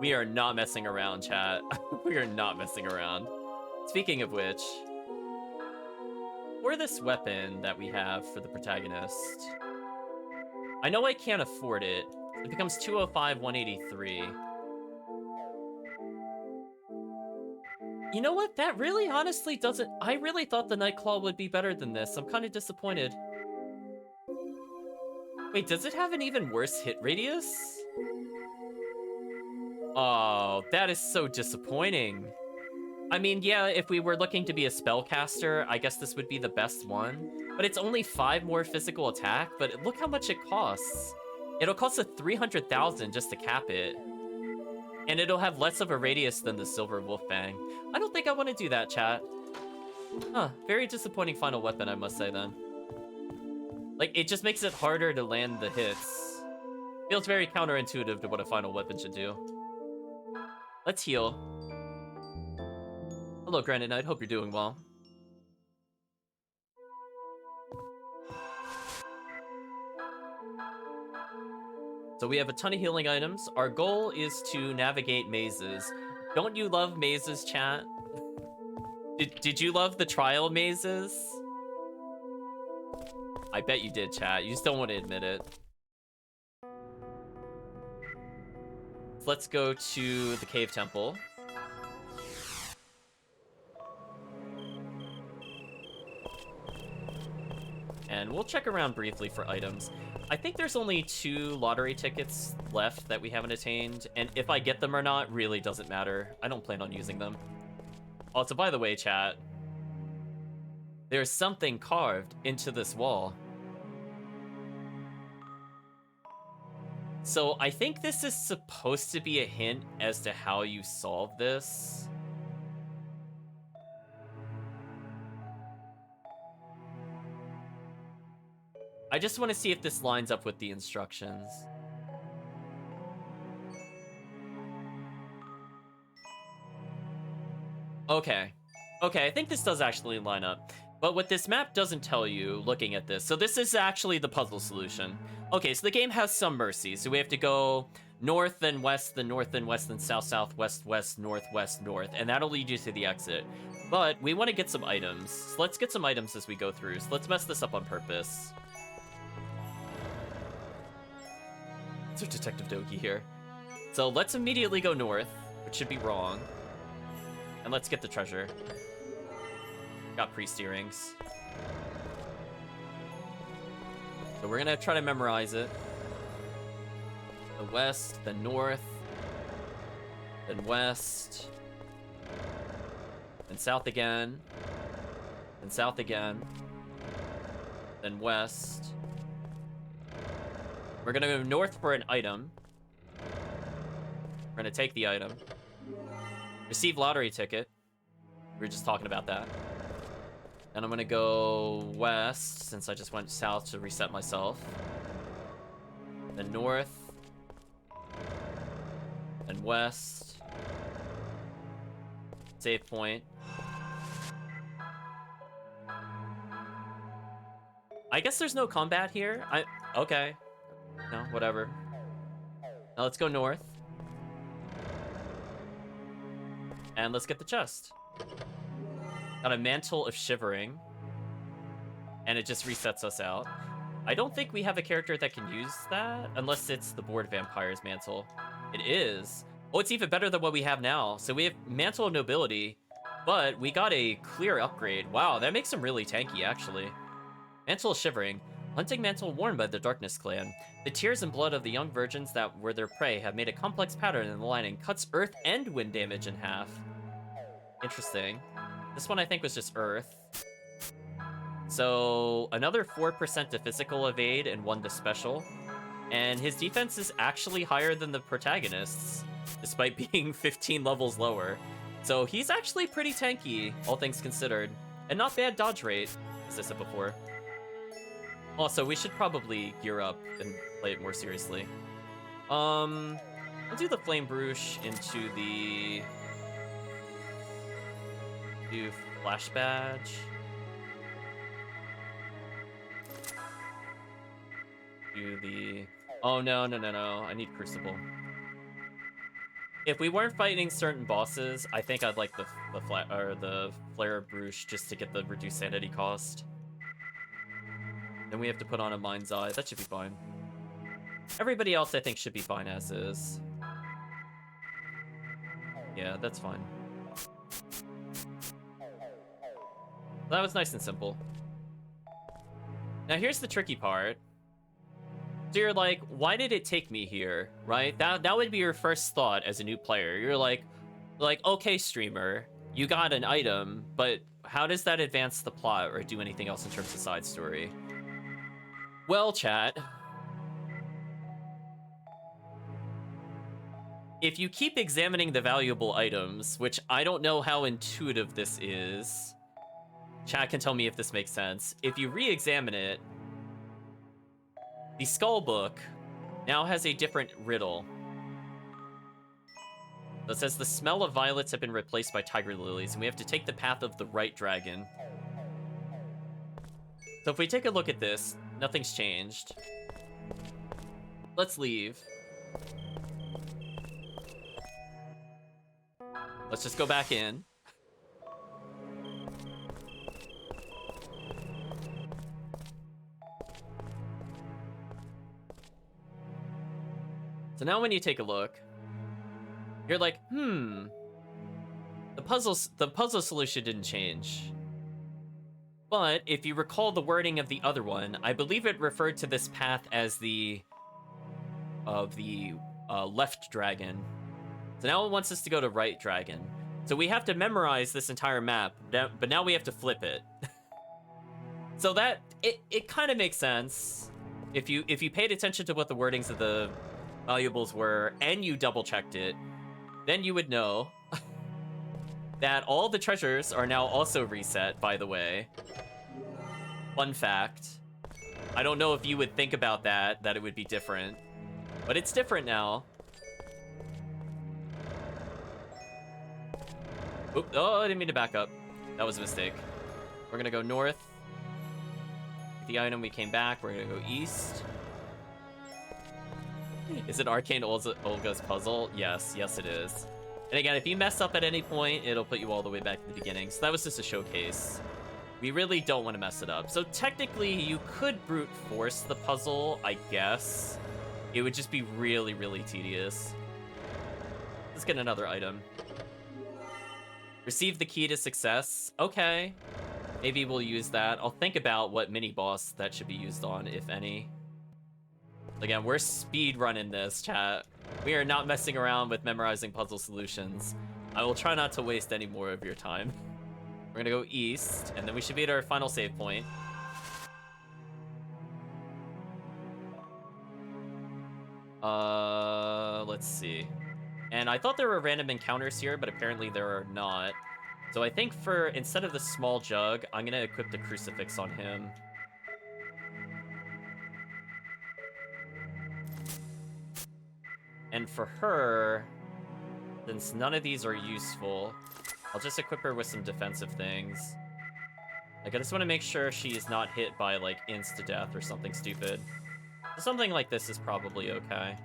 We are not messing around, chat. We are not messing around. Speaking of which, for this weapon that we have for the protagonist, I know I can't afford it. It becomes 205, 183. You know what? That really honestly doesn't... I really thought the Nightclaw would be better than this. I'm kind of disappointed. Wait, does it have an even worse hit radius? Oh, that is so disappointing. I mean, yeah, if we were looking to be a spellcaster, I guess this would be the best one. But it's only 5 more physical attack, but look how much it costs. It'll cost us 300,000 just to cap it. And it'll have less of a radius than the Silver Wolfbang. I don't think I want to do that, chat. Huh, very disappointing final weapon, I must say, then. Like, it just makes it harder to land the hits. Feels very counterintuitive to what a final weapon should do. Let's heal. Hello, Granite Knight. Hope you're doing well. So we have a ton of healing items. Our goal is to navigate mazes. Don't you love mazes, chat? Did you love the trial mazes? I bet you did, chat. You just don't want to admit it. Let's go to the cave temple. we'll check around briefly for items. I think there's only 2 lottery tickets left that we haven't attained, and if I get them or not really doesn't matter. I don't plan on using them. Also, by the way, chat, there's something carved into this wall. So I think this is supposed to be a hint as to how you solve this. I just want to see if this lines up with the instructions. Okay. Okay, I think this does actually line up. But what this map doesn't tell you, looking at this, so this is actually the puzzle solution. Okay, so the game has some mercy. So we have to go north, then west, then north, then west, then south, south, west, west, north, west, north. And that'll lead you to the exit. But we want to get some items. So let's get some items as we go through. So let's mess this up on purpose. So Detective Doki here. So let's immediately go north, which should be wrong. And let's get the treasure. Got priest earrings. So we're gonna try to memorize it. The west, then north, then west, then south again, then south again, then west. We're gonna go north for an item. We're gonna take the item. Receive lottery ticket. We were just talking about that. And I'm gonna go west, since I just went south to reset myself. Then north. Then west. Save point. I guess there's no combat here. Okay. No, whatever. Now let's go north. And let's get the chest. Got a Mantle of Shivering. And it just resets us out. I don't think we have a character that can use that, unless it's the Bored Vampire's Mantle. It is. Oh, it's even better than what we have now. So we have Mantle of Nobility, but we got a clear upgrade. Wow, that makes him really tanky, actually. Mantle of Shivering. Hunting mantle worn by the Darkness Clan. The tears and blood of the young virgins that were their prey have made a complex pattern in the lining. Cuts earth and wind damage in half. Interesting. This one I think was just earth. So another 4% to physical evade and 1 to special. And his defense is actually higher than the protagonist's, despite being 15 levels lower. So he's actually pretty tanky, all things considered. And not bad dodge rate, as I said before. Also, we should probably gear up and play it more seriously. I'll do the Flame Bruche into the... do Flash Badge. Do the... Oh, no. I need Crucible. If we weren't fighting certain bosses, I think I'd like the Flare Bruche just to get the reduced sanity cost. Then we have to put on a Mind's Eye. That should be fine. Everybody else, I think, should be fine as is. Yeah, that's fine. That was nice and simple. Now, here's the tricky part. So you're like, why did it take me here, right? That would be your first thought as a new player. You're like, okay, streamer, you got an item, but how does that advance the plot or do anything else in terms of side story? Well, chat, if you keep examining the valuable items, which I don't know how intuitive this is, chat can tell me if this makes sense. If you re-examine it, the Skull Book now has a different riddle. That says the smell of violets have been replaced by tiger lilies, and we have to take the path of the right dragon. So if we take a look at this, nothing's changed. Let's leave. Let's just go back in. So now when you take a look, you're like, the puzzle solution didn't change. But if you recall the wording of the other one, I believe it referred to this path as the left dragon. So now it wants us to go to right dragon. So we have to memorize this entire map, but now we have to flip it. So that it kind of makes sense if you paid attention to what the wordings of the valuables were and you double checked it, then you would know that all the treasures are now also reset, by the way. Fun fact. I don't know if you would think about that it would be different, but it's different now. Oop, oh, I didn't mean to back up. That was a mistake. We're gonna go north. The item, we came back. We're gonna go east. Is it Arcane Olga's puzzle? Yes, it is. And again, if you mess up at any point, it'll put you all the way back to the beginning. So that was just a showcase. We really don't want to mess it up. So technically, you could brute force the puzzle, I guess. It would just be really, really tedious. Let's get another item. Receive the key to success. Okay. Maybe we'll use that. I'll think about what mini-boss that should be used on, if any. Again, we're speed running this, chat. We are not messing around with memorizing puzzle solutions. I will try not to waste any more of your time. We're gonna go east, and then we should be at our final save point. Let's see. And I thought there were random encounters here, but apparently there are not. So I think instead of the small jug, I'm gonna equip the crucifix on him. And for her, since none of these are useful, I'll just equip her with some defensive things. Like, I just want to make sure she's not hit by, like, insta-death or something stupid. Something like this is probably okay.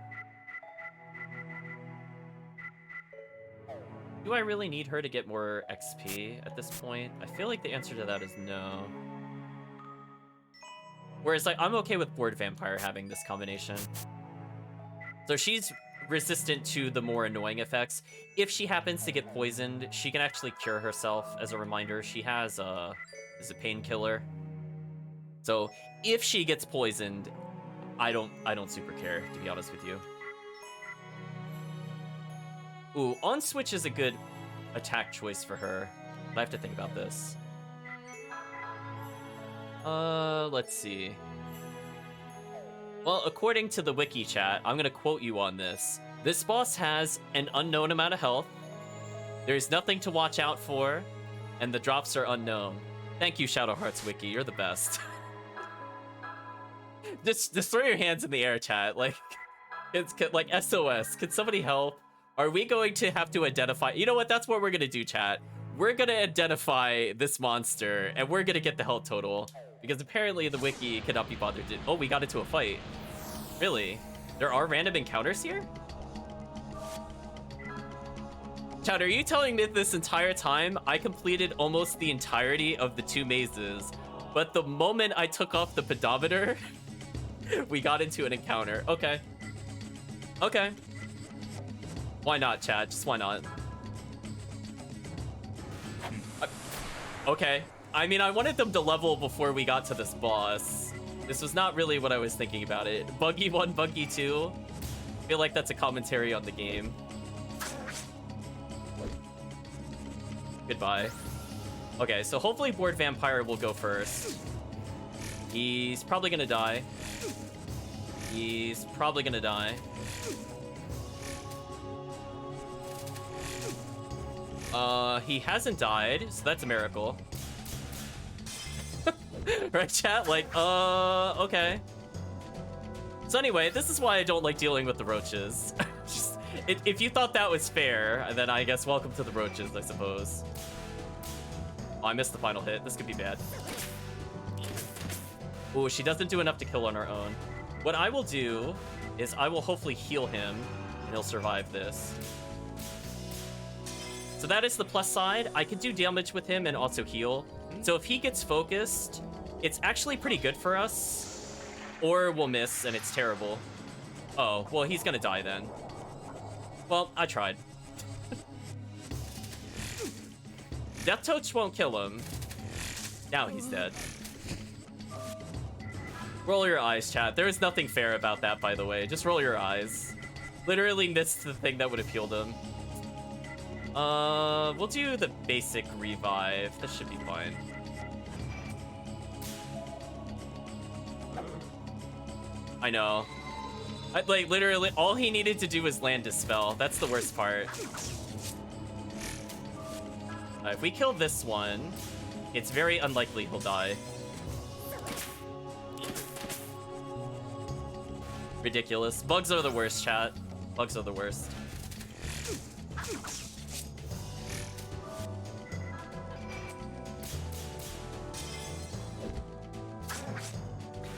Do I really need her to get more XP at this point? I feel like the answer to that is no. Whereas, like, I'm okay with Board Vampire having this combination. So she's resistant to the more annoying effects. If she happens to get poisoned, she can actually cure herself. As a reminder, she has a painkiller. So if she gets poisoned, I don't super care, to be honest with you. Ooh, on switch is a good attack choice for her. I have to think about this. Let's see. Well, according to the wiki chat, I'm gonna quote you on this. This boss has an unknown amount of health. There's nothing to watch out for, and the drops are unknown. Thank you, Shadow Hearts wiki. You're the best. just throw your hands in the air, chat. Like, it's like SOS. Can somebody help? Are we going to have to identify? You know what? That's what we're gonna do, chat. We're gonna identify this monster, and we're gonna get the health total. Because apparently the wiki cannot be bothered to... Oh, we got into a fight. Really? There are random encounters here? Chat, are you telling me this entire time I completed almost the entirety of the 2 mazes, but the moment I took off the pedometer, we got into an encounter? Okay. Okay. Why not, chat? Just why not? Okay. I mean, I wanted them to level before we got to this boss. This was not really what I was thinking about it. Buggy 1, Buggy 2. I feel like that's a commentary on the game. Goodbye. Okay, so hopefully Board Vampire will go first. He's probably gonna die. He's probably gonna die. He hasn't died, so that's a miracle. Right, chat? Like, okay. So anyway, this is why I don't like dealing with the roaches. Just, if you thought that was fair, then I guess welcome to the roaches, I suppose. Oh, I missed the final hit. This could be bad. Ooh, she doesn't do enough to kill on her own. What I will do is I will hopefully heal him, and he'll survive this. So that is the plus side. I can do damage with him and also heal. So if he gets focused, it's actually pretty good for us. Or we'll miss, and it's terrible. Oh, well, he's gonna die then. Well, I tried. Death Touch won't kill him. Now he's dead. Roll your eyes, chat. There is nothing fair about that, by the way. Just roll your eyes. Literally missed the thing that would have healed him. We'll do the basic revive. This should be fine. I know. Like, literally, all he needed to do was land Dispel. That's the worst part. If we kill this one, it's very unlikely he'll die. Ridiculous. Bugs are the worst, chat. Bugs are the worst.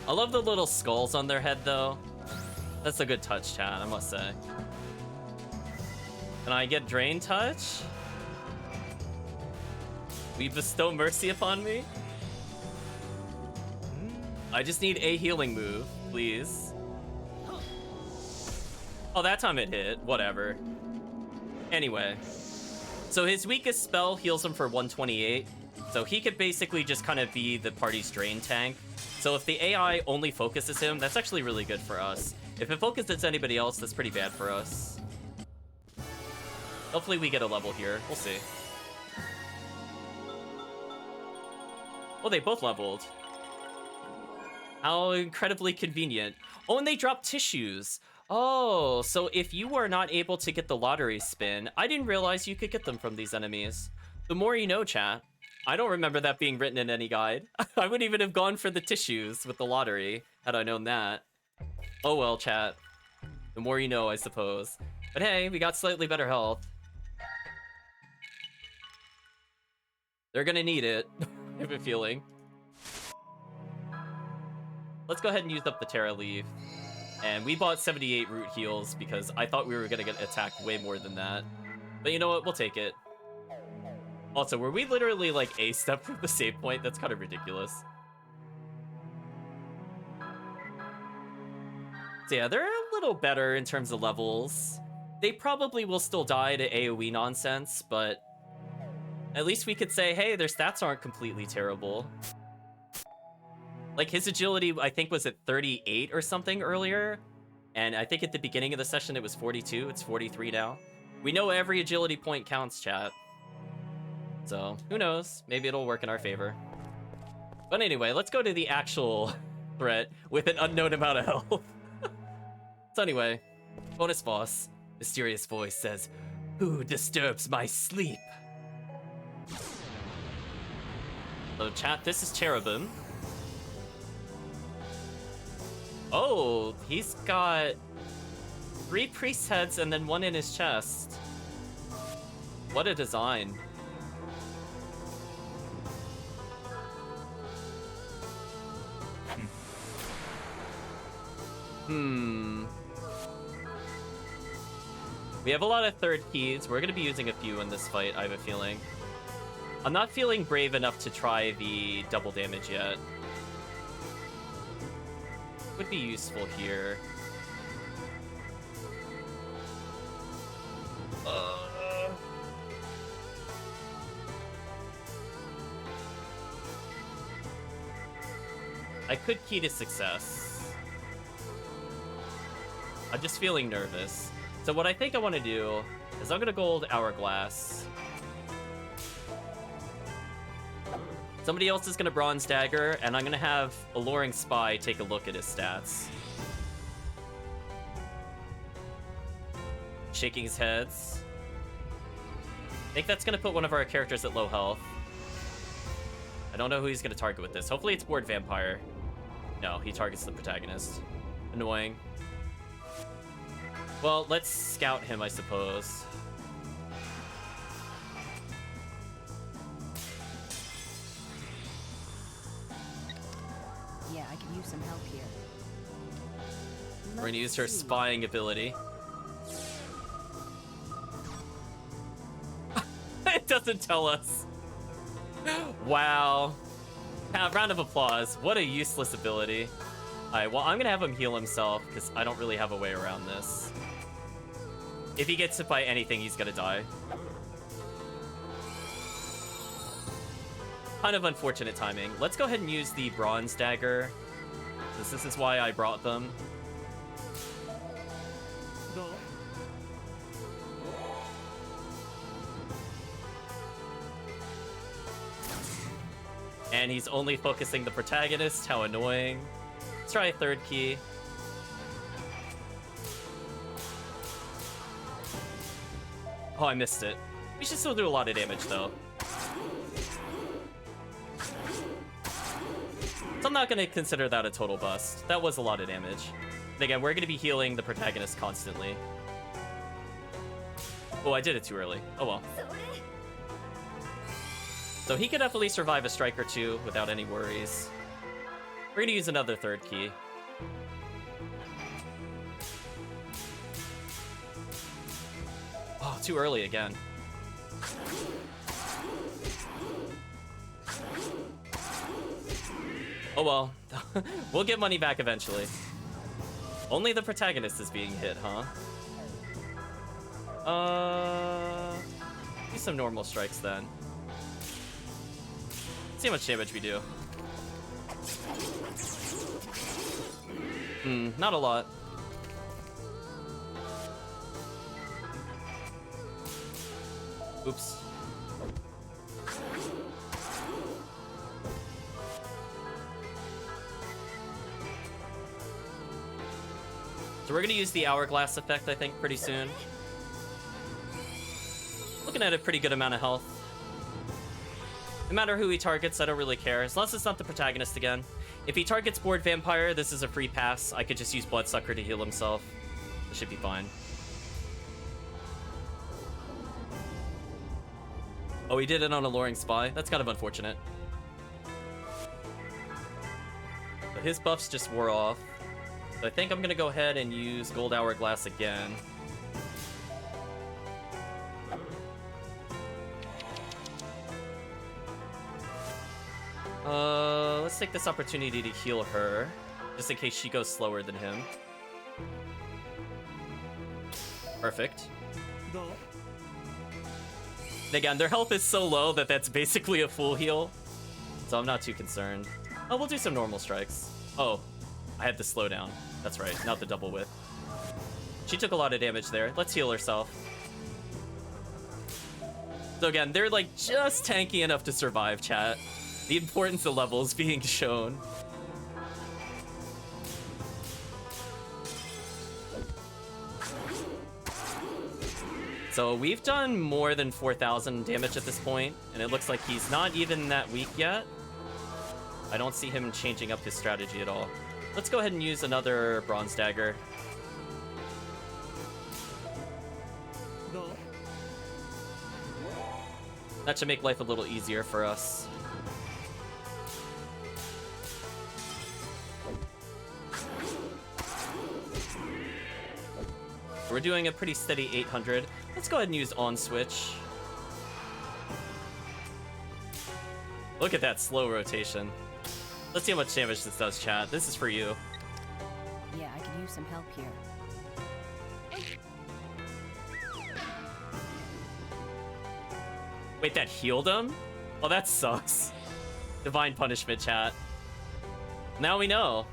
I love the little skulls on their head, though. That's a good touch, chat, I must say. Can I get Drain Touch? We bestow mercy upon me? I just need a healing move, please. Oh, that time it hit. Whatever. Anyway. So his weakest spell heals him for 128. So he could basically just kind of be the party's drain tank. So if the AI only focuses him, that's actually really good for us. If it focuses anybody else, that's pretty bad for us. Hopefully we get a level here. We'll see. Oh, they both leveled. How incredibly convenient. Oh, and they dropped tissues. Oh, so if you are not able to get the lottery spin, I didn't realize you could get them from these enemies. The more you know, chat. I don't remember that being written in any guide. I would even have gone for the tissues with the lottery had I known that. Oh well, chat. The more you know, I suppose. But hey, we got slightly better health. They're gonna need it, I have a feeling. Let's go ahead and use up the Terra Leaf. And we bought 78 root heals because I thought we were gonna get attacked way more than that. But you know what, we'll take it. Also, were we literally like a step from the save point? That's kind of ridiculous. So yeah, they're a little better in terms of levels. They probably will still die to AoE nonsense, but at least we could say, hey, their stats aren't completely terrible. Like, his agility, I think, was at 38 or something earlier. And I think at the beginning of the session, it was 42. It's 43 now. We know every agility point counts, chat. So, who knows? Maybe it'll work in our favor. But anyway, let's go to the actual threat with an unknown amount of health. So anyway, bonus boss. Mysterious voice says, "Who disturbs my sleep?" So chat, this is Cherubim. Oh, he's got 3 priest heads and then 1 in his chest. What a design. We have a lot of third keys. We're going to be using a few in this fight, I have a feeling. I'm not feeling brave enough to try the double damage yet. Would be useful here. I could key to success. I'm just feeling nervous. So what I think I want to do is I'm going to gold Hourglass. Somebody else is going to Bronze Dagger, and I'm going to have Alluring Spy take a look at his stats. Shaking his heads. I think that's going to put one of our characters at low health. I don't know who he's going to target with this. Hopefully it's Board Vampire. No, he targets the protagonist. Annoying. Well, let's scout him, I suppose. Yeah, I could use some help here. We're gonna use her spying ability. It doesn't tell us. Wow. Round of applause. What a useless ability. Alright, well, I'm gonna have him heal himself because I don't really have a way around this. If he gets hit by anything, he's gonna die. Kind of unfortunate timing. Let's go ahead and use the bronze dagger. This is why I brought them. And he's only focusing the protagonist. How annoying. Let's try a third key. Oh, I missed it. We should still do a lot of damage, though. So I'm not going to consider that a total bust. That was a lot of damage. And again, we're going to be healing the protagonist constantly. Oh, I did it too early. Oh well. So he could definitely survive a strike or two without any worries. We're going to use another third key. Oh, too early again. Oh well. We'll get money back eventually. Only the protagonist is being hit, huh? Do some normal strikes then. See how much damage we do. Not a lot. Oops. So we're gonna use the hourglass effect, I think, pretty soon. Looking at a pretty good amount of health. No matter who he targets, I don't really care, as long as it's not the protagonist again. If he targets Bored Vampire, this is a free pass. I could just use Bloodsucker to heal himself. It should be fine. Oh, he did it on Alluring Spy? That's kind of unfortunate. But his buffs just wore off. So I think I'm gonna go ahead and use Gold Hourglass again. Let's take this opportunity to heal her, just in case she goes slower than him. Perfect. And again, their health is so low that that's basically a full heal, so I'm not too concerned. Oh, we'll do some normal strikes. Oh, I had the slowdown. That's right, not the double whip. She took a lot of damage there. Let's heal herself. So again, they're like just tanky enough to survive, chat. The importance of levels being shown. So we've done more than 4,000 damage at this point, and it looks like he's not even that weak yet. I don't see him changing up his strategy at all. Let's go ahead and use another bronze dagger. That should make life a little easier for us. We're doing a pretty steady 800. Let's go ahead and use on switch. Look at that slow rotation. Let's see how much damage this does, chat. This is for you. Yeah, I could use some help here. Wait, that healed him? Oh, that sucks. Divine punishment, chat. Now we know.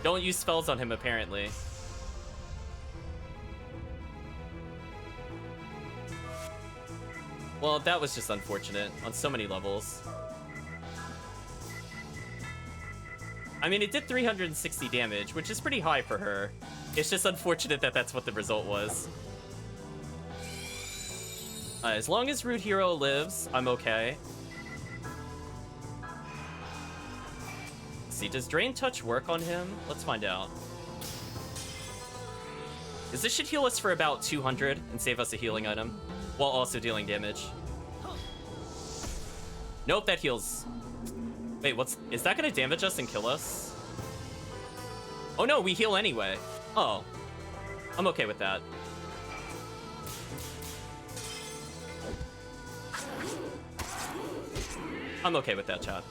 Don't use spells on him, apparently. Well, that was just unfortunate on so many levels. I mean, it did 360 damage, which is pretty high for her. It's just unfortunate that that's what the result was. As long as Root Hero lives, I'm okay. Let's see, does Drain Touch work on him? Let's find out. Because this should heal us for about 200 and save us a healing item, while also dealing damage. Nope, that heals. Wait, is that gonna damage us and kill us? Oh no, we heal anyway. Oh, I'm okay with that. I'm okay with that, chat.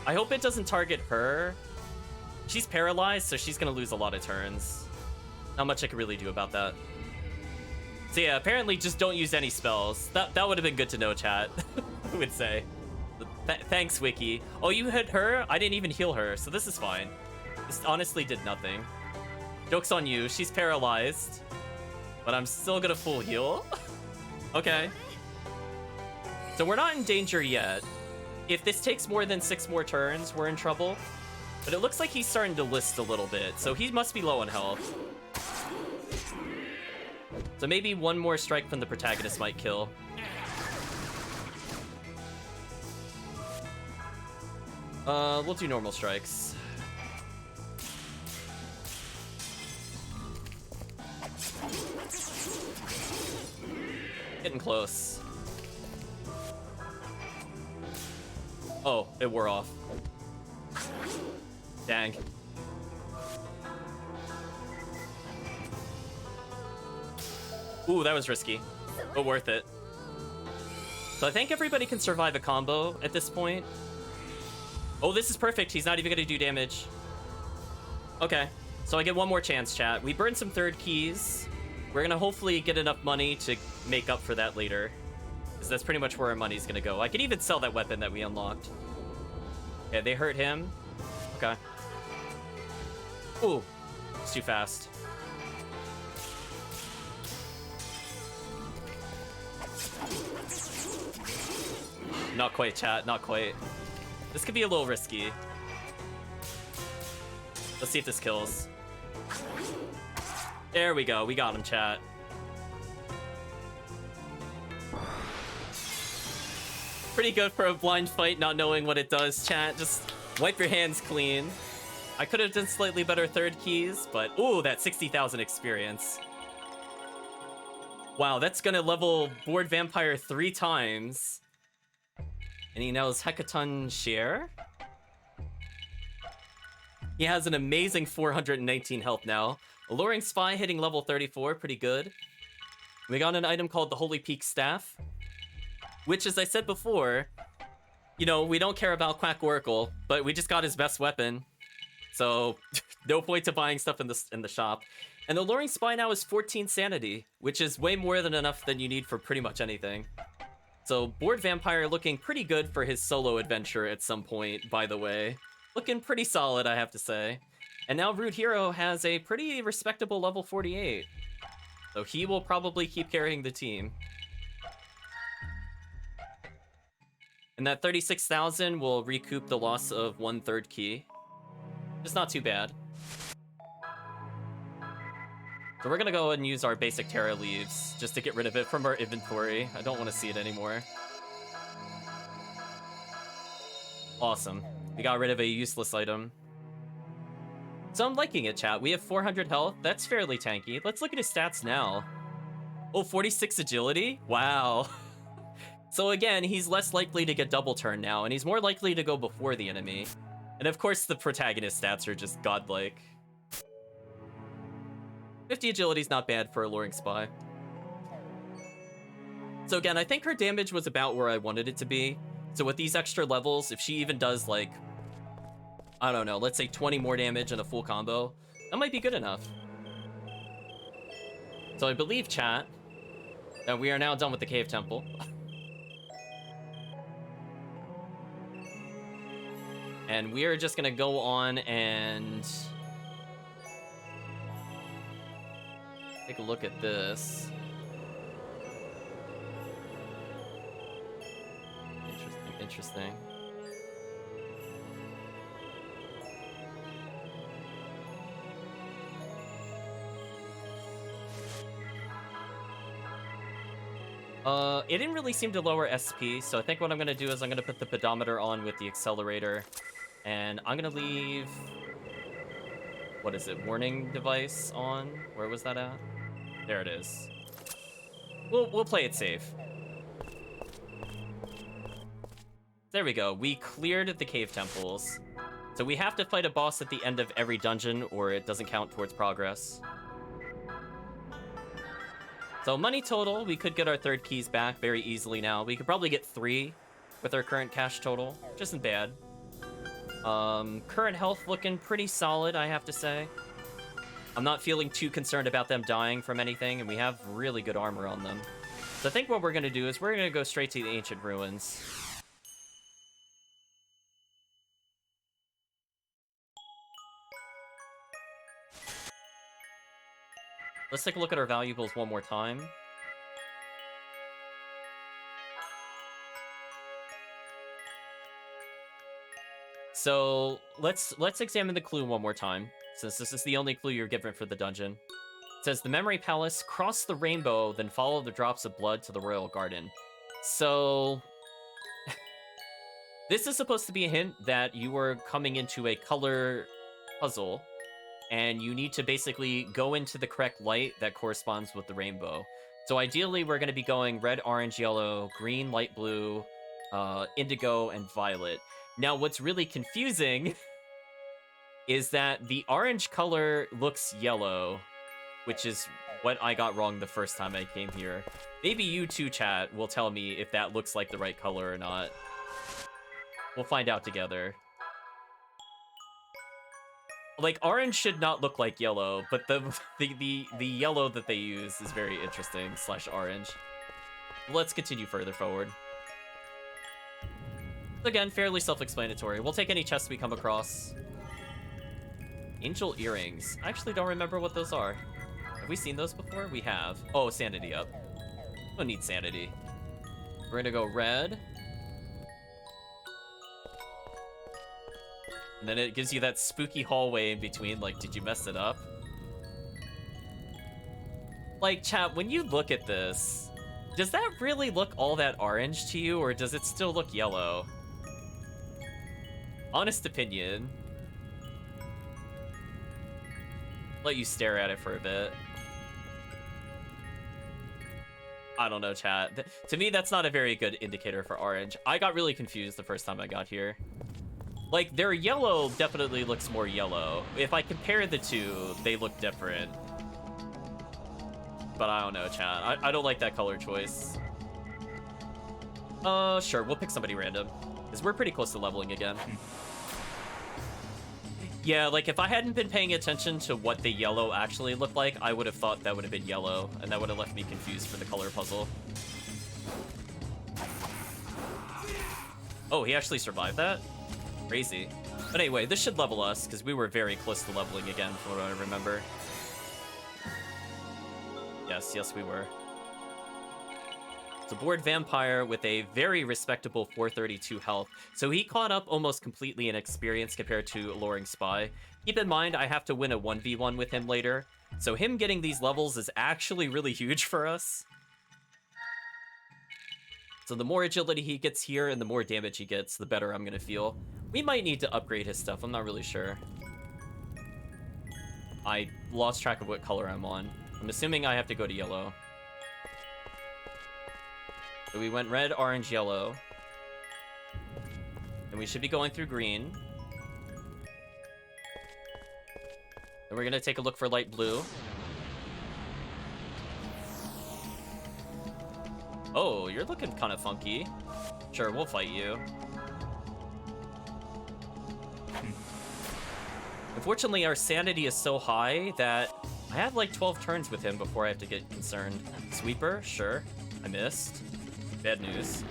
I hope it doesn't target her. She's paralyzed, so she's gonna lose a lot of turns. Not much I can really do about that. So yeah, apparently just don't use any spells. That would have been good to know, chat. I would say. Thanks, Wiki. Oh, you hit her? I didn't even heal her, so this is fine. This honestly did nothing. Joke's on you. She's paralyzed. But I'm still gonna full heal. Okay. So we're not in danger yet. If this takes more than 6 more turns, we're in trouble. But it looks like he's starting to list a little bit, so he must be low on health. So maybe one more strike from the protagonist might kill. We'll do normal strikes. Getting close. Oh, it wore off. Dang. Ooh, that was risky, but worth it. So I think everybody can survive a combo at this point. Oh, this is perfect. He's not even going to do damage. Okay, so I get one more chance, chat. We burned some third keys. We're going to hopefully get enough money to make up for that later, because that's pretty much where our money's going to go. I could even sell that weapon that we unlocked. Okay, they hurt him. Okay. Ooh, it's too fast. Not quite, chat. Not quite. This could be a little risky. Let's see if this kills. There we go. We got him, chat. Pretty good for a blind fight, not knowing what it does, chat. Just wipe your hands clean. I could have done slightly better third keys, but ooh, that 60,000 experience. Wow, that's gonna level Board Vampire 3 times. And he knows Hecaton Share. He has an amazing 419 health now. Alluring Spy hitting level 34, pretty good. We got an item called the Holy Peak Staff, which, as I said before, you know, we don't care about Quack Oracle, but we just got his best weapon. So, no point to buying stuff in the shop. And the Alluring Spy now is 14 sanity, which is way more than enough than you need for pretty much anything. So, Board Vampire looking pretty good for his solo adventure at some point, by the way. Looking pretty solid, I have to say. And now Rude Hero has a pretty respectable level 48. So he will probably keep carrying the team. And that 36,000 will recoup the loss of 1/3 key. It's not too bad. So we're gonna go and use our basic Terra Leaves just to get rid of it from our inventory. I don't want to see it anymore. Awesome. We got rid of a useless item. So I'm liking it, chat. We have 400 health. That's fairly tanky. Let's look at his stats now. Oh, 46 agility? Wow. So again, he's less likely to get double turn now, and he's more likely to go before the enemy. And of course, the protagonist stats are just godlike. 50 agility is not bad for Alluring Spy. So again, I think her damage was about where I wanted it to be. So with these extra levels, if she even does, like, I don't know, let's say 20 more damage in a full combo, that might be good enough. So I believe, chat, that we are now done with the Cave Temple. And we are just gonna go on and take a look at this. Interesting. It didn't really seem to lower SP, so I think what I'm gonna do is I'm gonna put the pedometer on with the accelerator, and I'm gonna leave, what is it, warning device on? Where was that at? There it is. We'll play it safe. There we go. We cleared the cave temples. So we have to fight a boss at the end of every dungeon, or it doesn't count towards progress. So money total, we could get our third keys back very easily now. We could probably get 3 with our current cash total, which isn't bad. Current health looking pretty solid, I have to say. I'm not feeling too concerned about them dying from anything, and we have really good armor on them. So I think what we're going to do is we're going to go straight to the Ancient Ruins. Let's take a look at our valuables one more time. So let's examine the clue one more time, since this is the only clue you're given for the dungeon. It says the Memory Palace, cross the rainbow, then follow the drops of blood to the Royal Garden. So this is supposed to be a hint that you are coming into a color puzzle, and you need to basically go into the correct light that corresponds with the rainbow. So ideally, we're going to be going red, orange, yellow, green, light blue, indigo, and violet. Now, what's really confusing is that the orange color looks yellow, which is what I got wrong the first time I came here. Maybe you too, chat, will tell me if that looks like the right color or not. We'll find out together. Like, orange should not look like yellow, but the yellow that they use is very interesting, / orange. Let's continue further forward. Again, fairly self-explanatory. We'll take any chests we come across. Angel earrings. I actually don't remember what those are. Have we seen those before? We have. Oh, sanity up. Don't need sanity. We're gonna go red. And then it gives you that spooky hallway in between, like, did you mess it up? Like, chat, when you look at this, does that really look all that orange to you, or does it still look yellow? Honest opinion. Let you stare at it for a bit. I don't know, chat. To me, that's not a very good indicator for orange. I got really confused the first time I got here. Like, their yellow definitely looks more yellow. If I compare the two, they look different. But I don't know, chat. I don't like that color choice. Sure, we'll pick somebody random. Because we're pretty close to leveling again. Yeah, like, if I hadn't been paying attention to what the yellow actually looked like, I would have thought that would have been yellow, and that would have left me confused for the color puzzle. Oh, he actually survived that? Crazy. But anyway, this should level us, because we were very close to leveling again, from what I remember. Yes, we were. It's a bored vampire with a very respectable 432 health, so he caught up almost completely in experience compared to Alluring Spy. Keep in mind, I have to win a 1v1 with him later, so him getting these levels is actually really huge for us. So the more agility he gets here and the more damage he gets, the better I'm gonna feel. We might need to upgrade his stuff, I'm not really sure. I lost track of what color I'm on. I'm assuming I have to go to yellow. So we went red, orange, yellow. And we should be going through green. And we're gonna take a look for light blue. Oh, you're looking kind of funky. Sure, we'll fight you. Unfortunately, our sanity is so high that I have like 12 turns with him before I have to get concerned. Sweeper, sure. I missed. Bad news.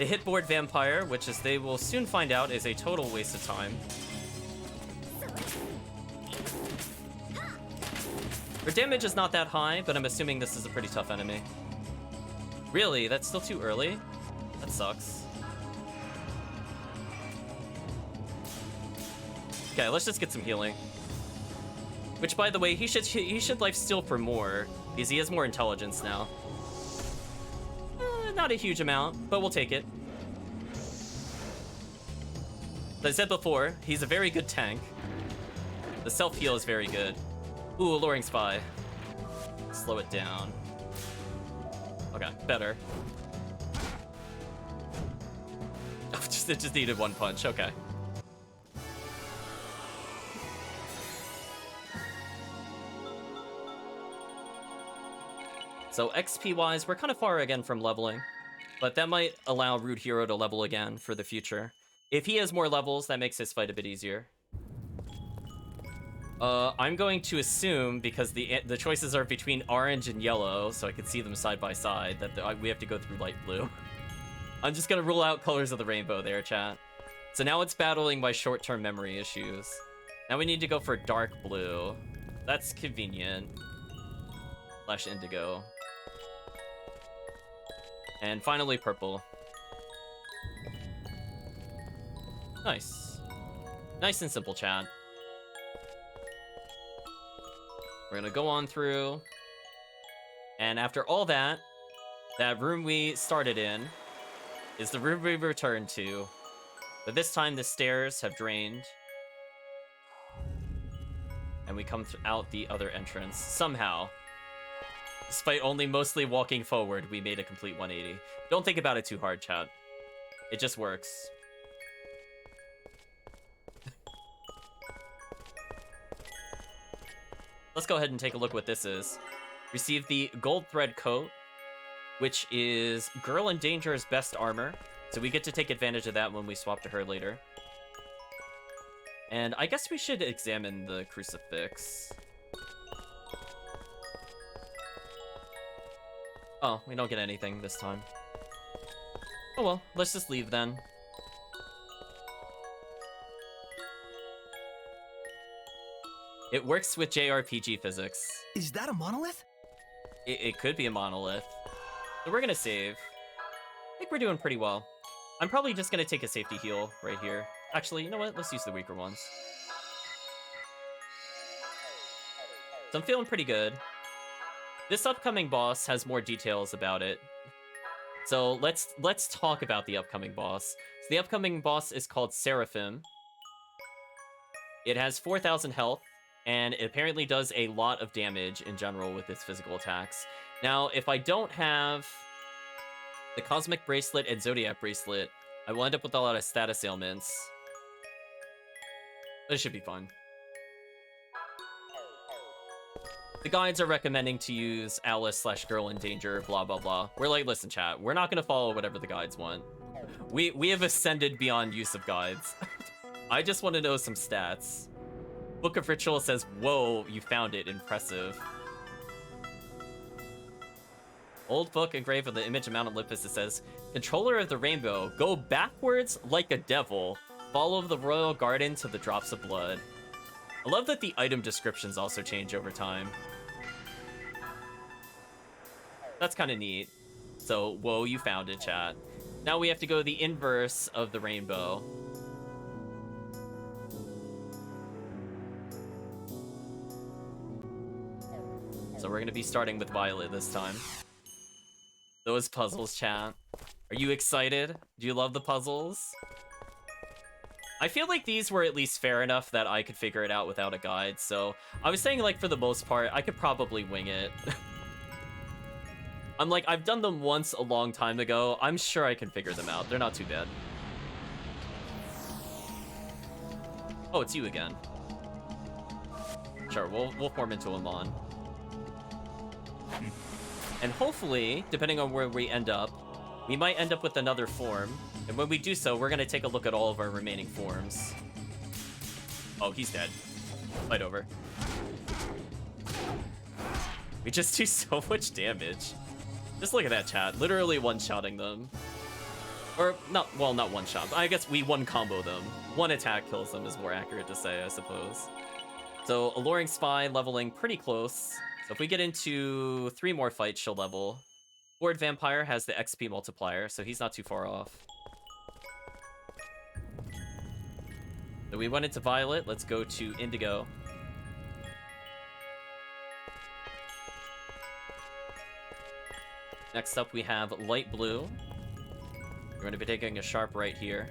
A hitboard vampire, which as they will soon find out is a total waste of time. Her damage is not that high, but I'm assuming this is a pretty tough enemy. Really? That's still too early? That sucks. Okay, let's just get some healing. Which, by the way, he should lifesteal for more, because he has more intelligence now. Not a huge amount, but we'll take it. As I said before, he's a very good tank. The self-heal is very good. Ooh, Alluring Spy. Slow it down. Okay, better. It just needed one punch, okay. So XP-wise, we're kind of far again from leveling, but that might allow Rude Hero to level again for the future. If he has more levels, that makes his fight a bit easier. I'm going to assume, because the choices are between orange and yellow, so I can see them side by side, that we have to go through light blue. I'm just gonna rule out colors of the rainbow there, chat. So now it's battling my short-term memory issues. Now we need to go for dark blue. That's convenient. Slash indigo. And finally purple. Nice. Nice and simple, chat. We're gonna go on through. And after all that, that room we started in is the room we returned to. But this time the stairs have drained. And we come out the other entrance. Somehow. Despite only mostly walking forward, we made a complete 180. Don't think about it too hard, chat. It just works. Let's go ahead and take a look what this is. Receive the gold thread coat, which is Girl in Danger's best armor. So we get to take advantage of that when we swap to her later. And I guess we should examine the crucifix. Oh, we don't get anything this time. Oh well, let's just leave then. It works with JRPG physics. Is that a monolith? It could be a monolith. So we're gonna save. I think we're doing pretty well. I'm probably just gonna take a safety heal right here. Actually, you know what? Let's use the weaker ones. So I'm feeling pretty good. This upcoming boss has more details about it. So let's talk about the upcoming boss. So the upcoming boss is called Seraphim. It has 4,000 health, and it apparently does a lot of damage in general with its physical attacks. Now, if I don't have the Cosmic Bracelet and Zodiac Bracelet, I will end up with a lot of status ailments. But it should be fun. The guides are recommending to use Alice / Girl in Danger, blah, blah, blah. We're like, listen, chat, we're not going to follow whatever the guides want. We have ascended beyond use of guides. I just want to know some stats. Book of Ritual says, whoa, you found it. Impressive. Old book engraved with the image of Mount Olympus. It says, Controller of the Rainbow, go backwards like a devil. Follow the royal garden to the drops of blood. I love that the item descriptions also change over time. That's kind of neat. So, whoa, you found it, chat. Now we have to go the inverse of the rainbow. So we're going to be starting with Violet this time. Those puzzles, chat. Are you excited? Do you love the puzzles? I feel like these were at least fair enough that I could figure it out without a guide, so I was saying, like, for the most part, I could probably wing it. I'm like, I've done them once a long time ago. I'm sure I can figure them out. They're not too bad. Oh, it's you again. Sure, we'll form into a Mon. And hopefully, depending on where we end up, we might end up with another form. And when we do so, we're going to take a look at all of our remaining forms. Oh, he's dead. Fight over. We just do so much damage. Just look at that, chat. Literally one-shotting them. Or, not one-shot. I guess we one-combo them. One attack kills them is more accurate to say, I suppose. So, Alluring Spy leveling pretty close. So if we get into 3 more fights, she'll level. Horde Vampire has the XP multiplier, so he's not too far off. So we went into Violet. Let's go to Indigo. Next up, we have Light Blue. We're going to be taking a sharp right here.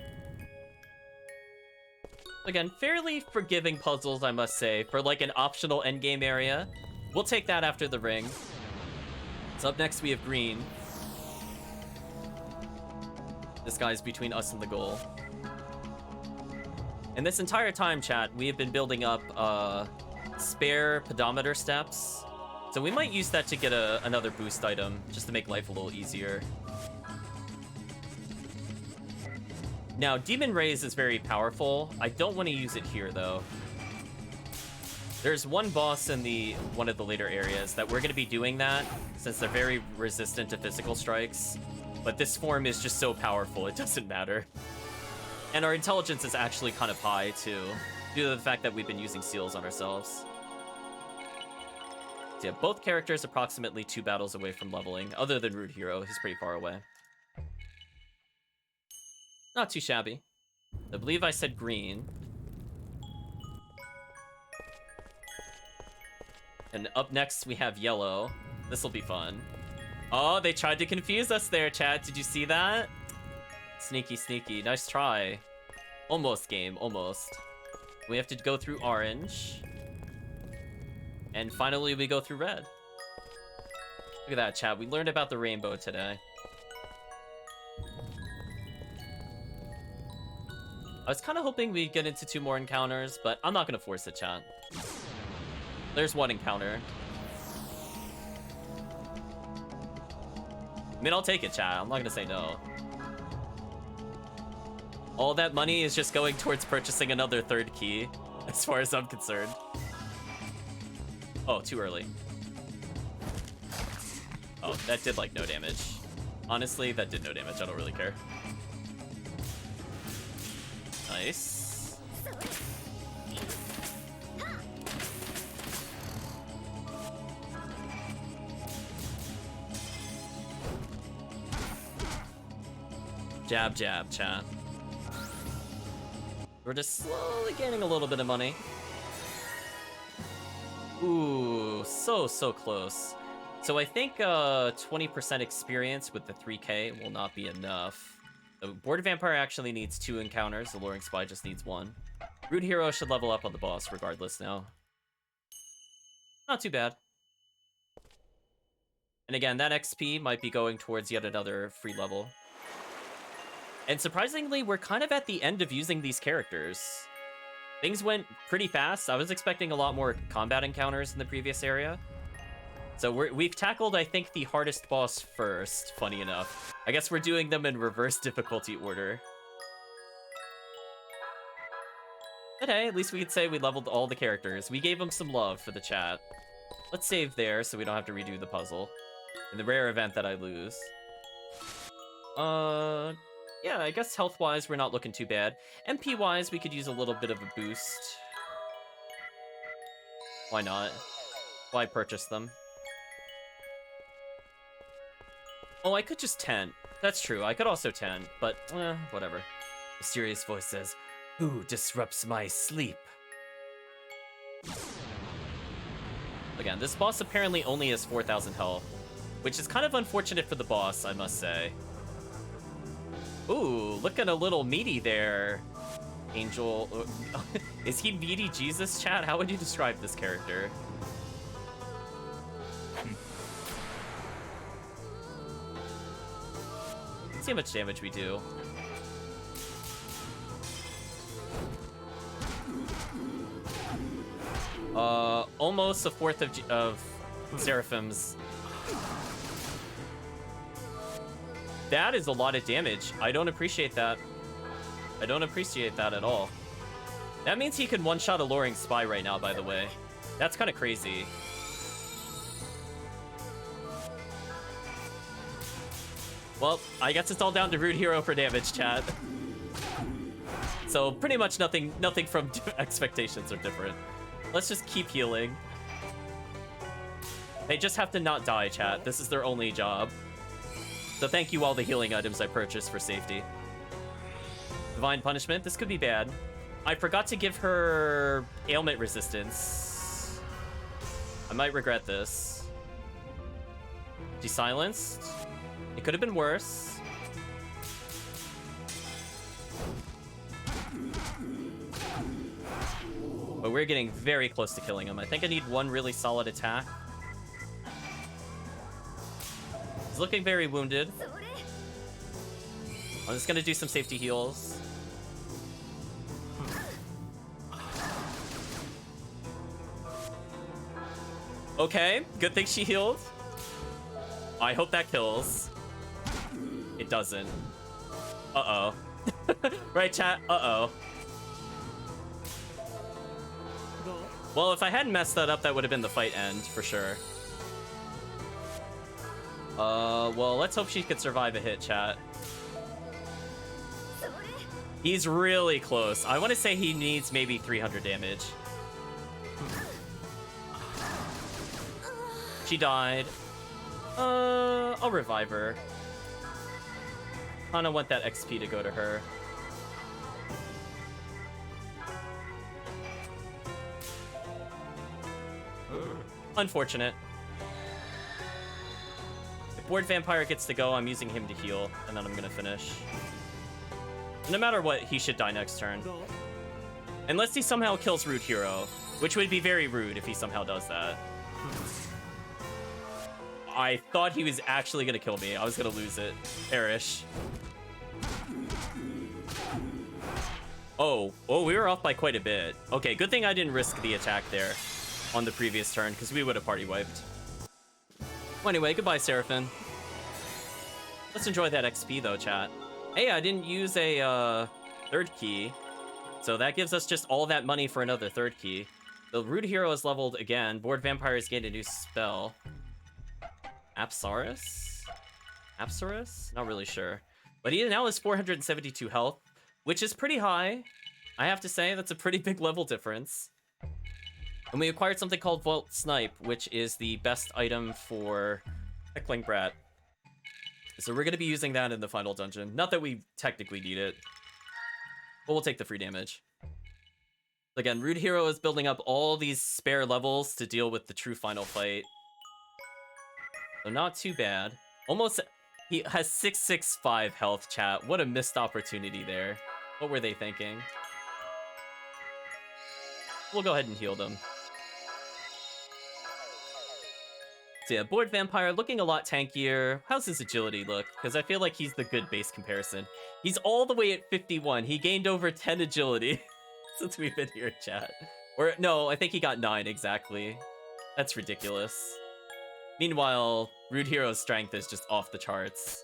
Again, fairly forgiving puzzles, I must say, for like an optional endgame area. We'll take that after the ring. So up next, we have Green. This guy's between us and the goal. And this entire time, chat, we have been building up spare pedometer steps. So we might use that to get another boost item, just to make life a little easier. Now, Demon Rays is very powerful. I don't want to use it here, though. There's one boss in one of the later areas that we're going to be doing that, since they're very resistant to physical strikes. But this form is just so powerful, it doesn't matter. And our intelligence is actually kind of high, too. due to the fact that we've been using seals on ourselves. So yeah, both characters approximately 2 battles away from leveling, other than Rude Hero, he's pretty far away. Not too shabby. I believe I said green. And up next we have yellow. This will be fun. Oh, they tried to confuse us there, chat. Did you see that? Sneaky, sneaky. Nice try. Almost, game. Almost. We have to go through orange. And finally we go through red. Look at that, chat. We learned about the rainbow today. I was kind of hoping we'd get into 2 more encounters, but I'm not going to force it, chat. There's 1 encounter. I mean, I'll take it, chat. I'm not going to say no. All that money is just going towards purchasing another 3rd key, as far as I'm concerned. Oh, too early. Oh, that did, like, no damage. Honestly, that did no damage. I don't really care. Nice. Jab, jab, chat. We're just slowly gaining a little bit of money. Ooh, so close. So I think 20% experience with the 3K will not be enough. The Board Vampire actually needs 2 encounters. The Luring Spy just needs 1. Rude Hero should level up on the boss regardless now. Not too bad. And again, that XP might be going towards yet another free level. And surprisingly, we're kind of at the end of using these characters. Things went pretty fast. I was expecting a lot more combat encounters in the previous area. So we've tackled, I think, the hardest boss first, funny enough. I guess we're doing them in reverse difficulty order. But hey, at least we could say we leveled all the characters. We gave them some love for the chat. Let's save there so we don't have to redo the puzzle. In the rare event that I lose. Yeah, I guess health-wise, we're not looking too bad. MP-wise, we could use a little bit of a boost. Why not? Why purchase them? Oh, I could just tent. That's true, I could also tent, but, whatever. Mysterious voice says, "Who disrupts my sleep?" Again, this boss apparently only has 4,000 health, which is kind of unfortunate for the boss, I must say. Ooh, looking a little meaty there, Angel. Is he meaty Jesus, chat? How would you describe this character? Let's see how much damage we do. Almost a fourth of Seraphim's. That is a lot of damage. I don't appreciate that. I don't appreciate that at all. That means he can one-shot a Luring Spy right now, by the way. That's kind of crazy. Well, I guess it's all down to Rude Hero for damage, chat. So pretty much nothing from expectations are different. Let's just keep healing. They just have to not die, chat. This is their only job. So thank you all the healing items I purchased for safety. Divine Punishment, this could be bad. I forgot to give her ailment resistance. I might regret this. She's silenced. It could have been worse. But we're getting very close to killing him. I think I need 1 really solid attack. He's looking very wounded. I'm just gonna do some safety heals. Okay, good thing she healed. I hope that kills. It doesn't. Uh-oh. Right, chat? Uh-oh. Well, if I hadn't messed that up, that would have been the fight end, for sure. Well, let's hope she could survive a hit, chat. He's really close. I want to say he needs maybe 300 damage. She died. I'll revive her. Kinda want that XP to go to her. Unfortunate. If Board Vampire gets to go, I'm using him to heal, and then I'm gonna finish. No matter what, he should die next turn. Unless he somehow kills Rude Hero, which would be very rude if he somehow does that. I thought he was actually gonna kill me. I was gonna lose it. Perish. Oh, we were off by quite a bit. Okay, good thing I didn't risk the attack there on the previous turn, because we would have party wiped. Well, anyway, goodbye, Seraphim. Let's enjoy that XP, though, chat. Hey, I didn't use a third key, so that gives us just all that money for another third key. The Rude Hero is leveled again. Board Vampire has gained a new spell. Apsaurus? Not really sure. But he now has 472 health, which is pretty high. I have to say, that's a pretty big level difference. And we acquired something called Volt Snipe, which is the best item for Heckling Brat. So we're going to be using that in the final dungeon. Not that we technically need it, but we'll take the free damage. Again, Rude Hero is building up all these spare levels to deal with the true final fight. So not too bad. Almost, he has 665 health, chat. What a missed opportunity there. What were they thinking? We'll go ahead and heal them. So yeah, Board Vampire looking a lot tankier. How's his agility look? Because I feel like he's the good base comparison. He's all the way at 51. He gained over 10 agility since we've been here, chat. Or no, I think he got 9 exactly. That's ridiculous. Meanwhile, Rude Hero's strength is just off the charts.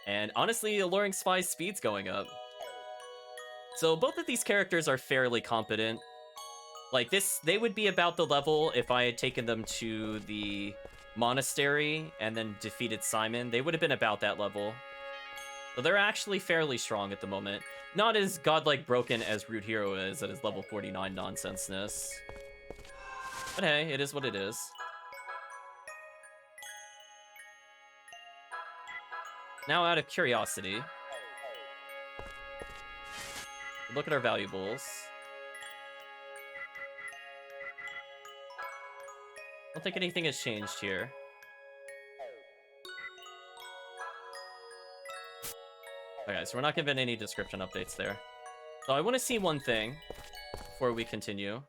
And honestly, Alluring Spy's speed's going up. So both of these characters are fairly competent. Like this, they would be about the level if I had taken them to the Monastery and then defeated Simon. They would have been about that level. So they're actually fairly strong at the moment. Not as godlike broken as Rude Hero is at his level 49 nonsenseness. But hey, it is what it is. Now, out of curiosity, look at our valuables. I don't think anything has changed here. Okay, so we're not given any description updates there. So I want to see one thing before we continue.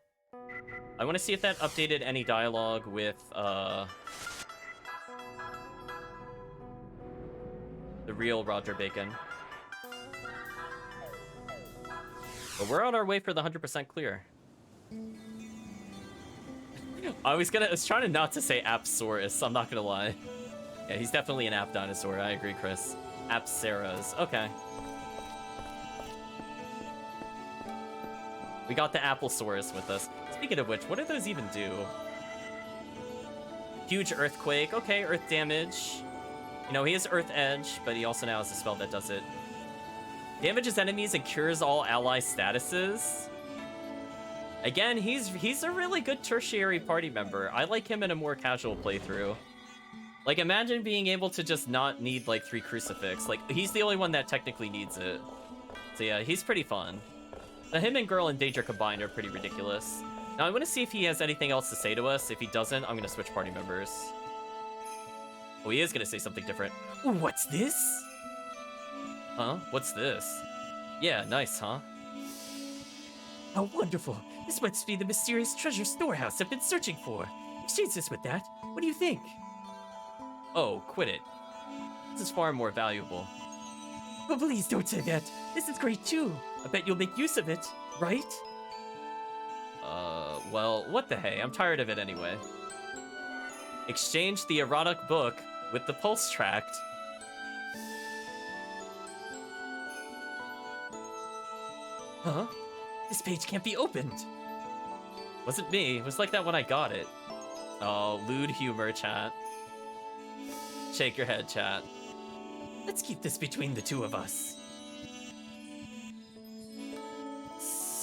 I want to see if that updated any dialogue with, the real Roger Bacon. But we're on our way for the 100% clear. I was trying to not to say Apsaurus, I'm not gonna lie. Yeah, he's definitely an app dinosaur, I agree, Chris. Apsaras, okay. We got the Applesaurus with us. Speaking of which, what do those even do? Huge earthquake, okay, earth damage. You know, he has Earth Edge, but he also now has a spell that does it. Damages enemies and cures all ally statuses. Again, he's a really good tertiary party member. I like him in a more casual playthrough. Like, imagine being able to just not need, like, 3 crucifix. Like, he's the only one that technically needs it. So yeah, he's pretty fun. Now, him and Girl in Danger combined are pretty ridiculous. Now, I want to see if he has anything else to say to us. If he doesn't, I'm going to switch party members. Oh, he is going to say something different. Ooh, what's this? Huh? What's this? Yeah, nice, huh? How wonderful. This must be the mysterious treasure Storehouse I've been searching for. Exchange this with that. What do you think? Oh, quit it. This is far more valuable. Oh, please don't say that. This is great too. I bet you'll make use of it, right? Well, what the hey? I'm tired of it anyway. Exchange the erotic book with the pulse tract. Huh? This page can't be opened. Wasn't me. It was like that when I got it. Oh, lewd humor, chat. Shake your head, chat. Let's keep this between the two of us.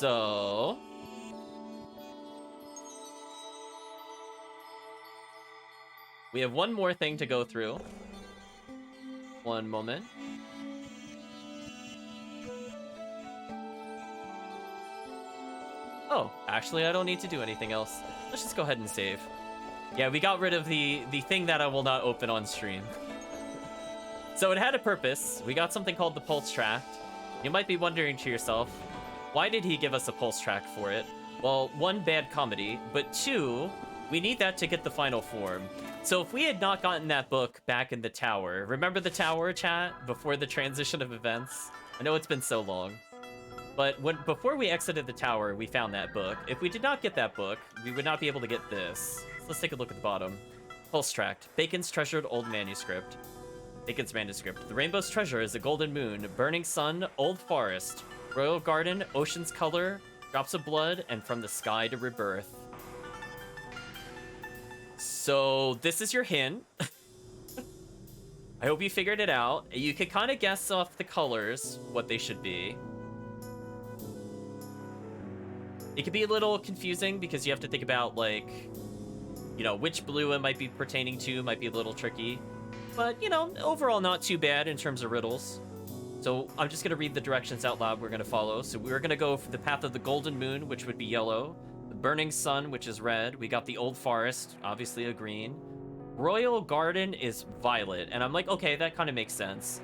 So... we have one more thing to go through. One moment. Oh, actually, I don't need to do anything else. Let's just go ahead and save. Yeah, we got rid of the thing that I will not open on stream. So it had a purpose. We got something called the Pulse Tract. You might be wondering to yourself, why did he give us a Pulse Tract for it? Well, one, bad comedy, but two, we need that to get the final form. So if we had not gotten that book back in the tower, remember the tower, chat, before the transition of events? I know it's been so long. But before we exited the tower, we found that book. If we did not get that book, we would not be able to get this. So let's take a look at the bottom. Pulse Tract. Bacon's treasured old manuscript. Bacon's manuscript. The rainbow's treasure is a golden moon, burning sun, old forest, royal garden, ocean's color, drops of blood, and from the sky to rebirth. So this is your hint. I hope you figured it out. You can kind of guess off the colors what they should be. It can be a little confusing because you have to think about, like, you know, which blue it might be pertaining to might be a little tricky. But, you know, overall not too bad in terms of riddles. So I'm just going to read the directions out loud we're going to follow. So we're going to go for the path of the golden moon, which would be yellow. The burning sun, which is red. We got the old forest, obviously a green. Royal garden is violet. And I'm like, okay, that kind of makes sense.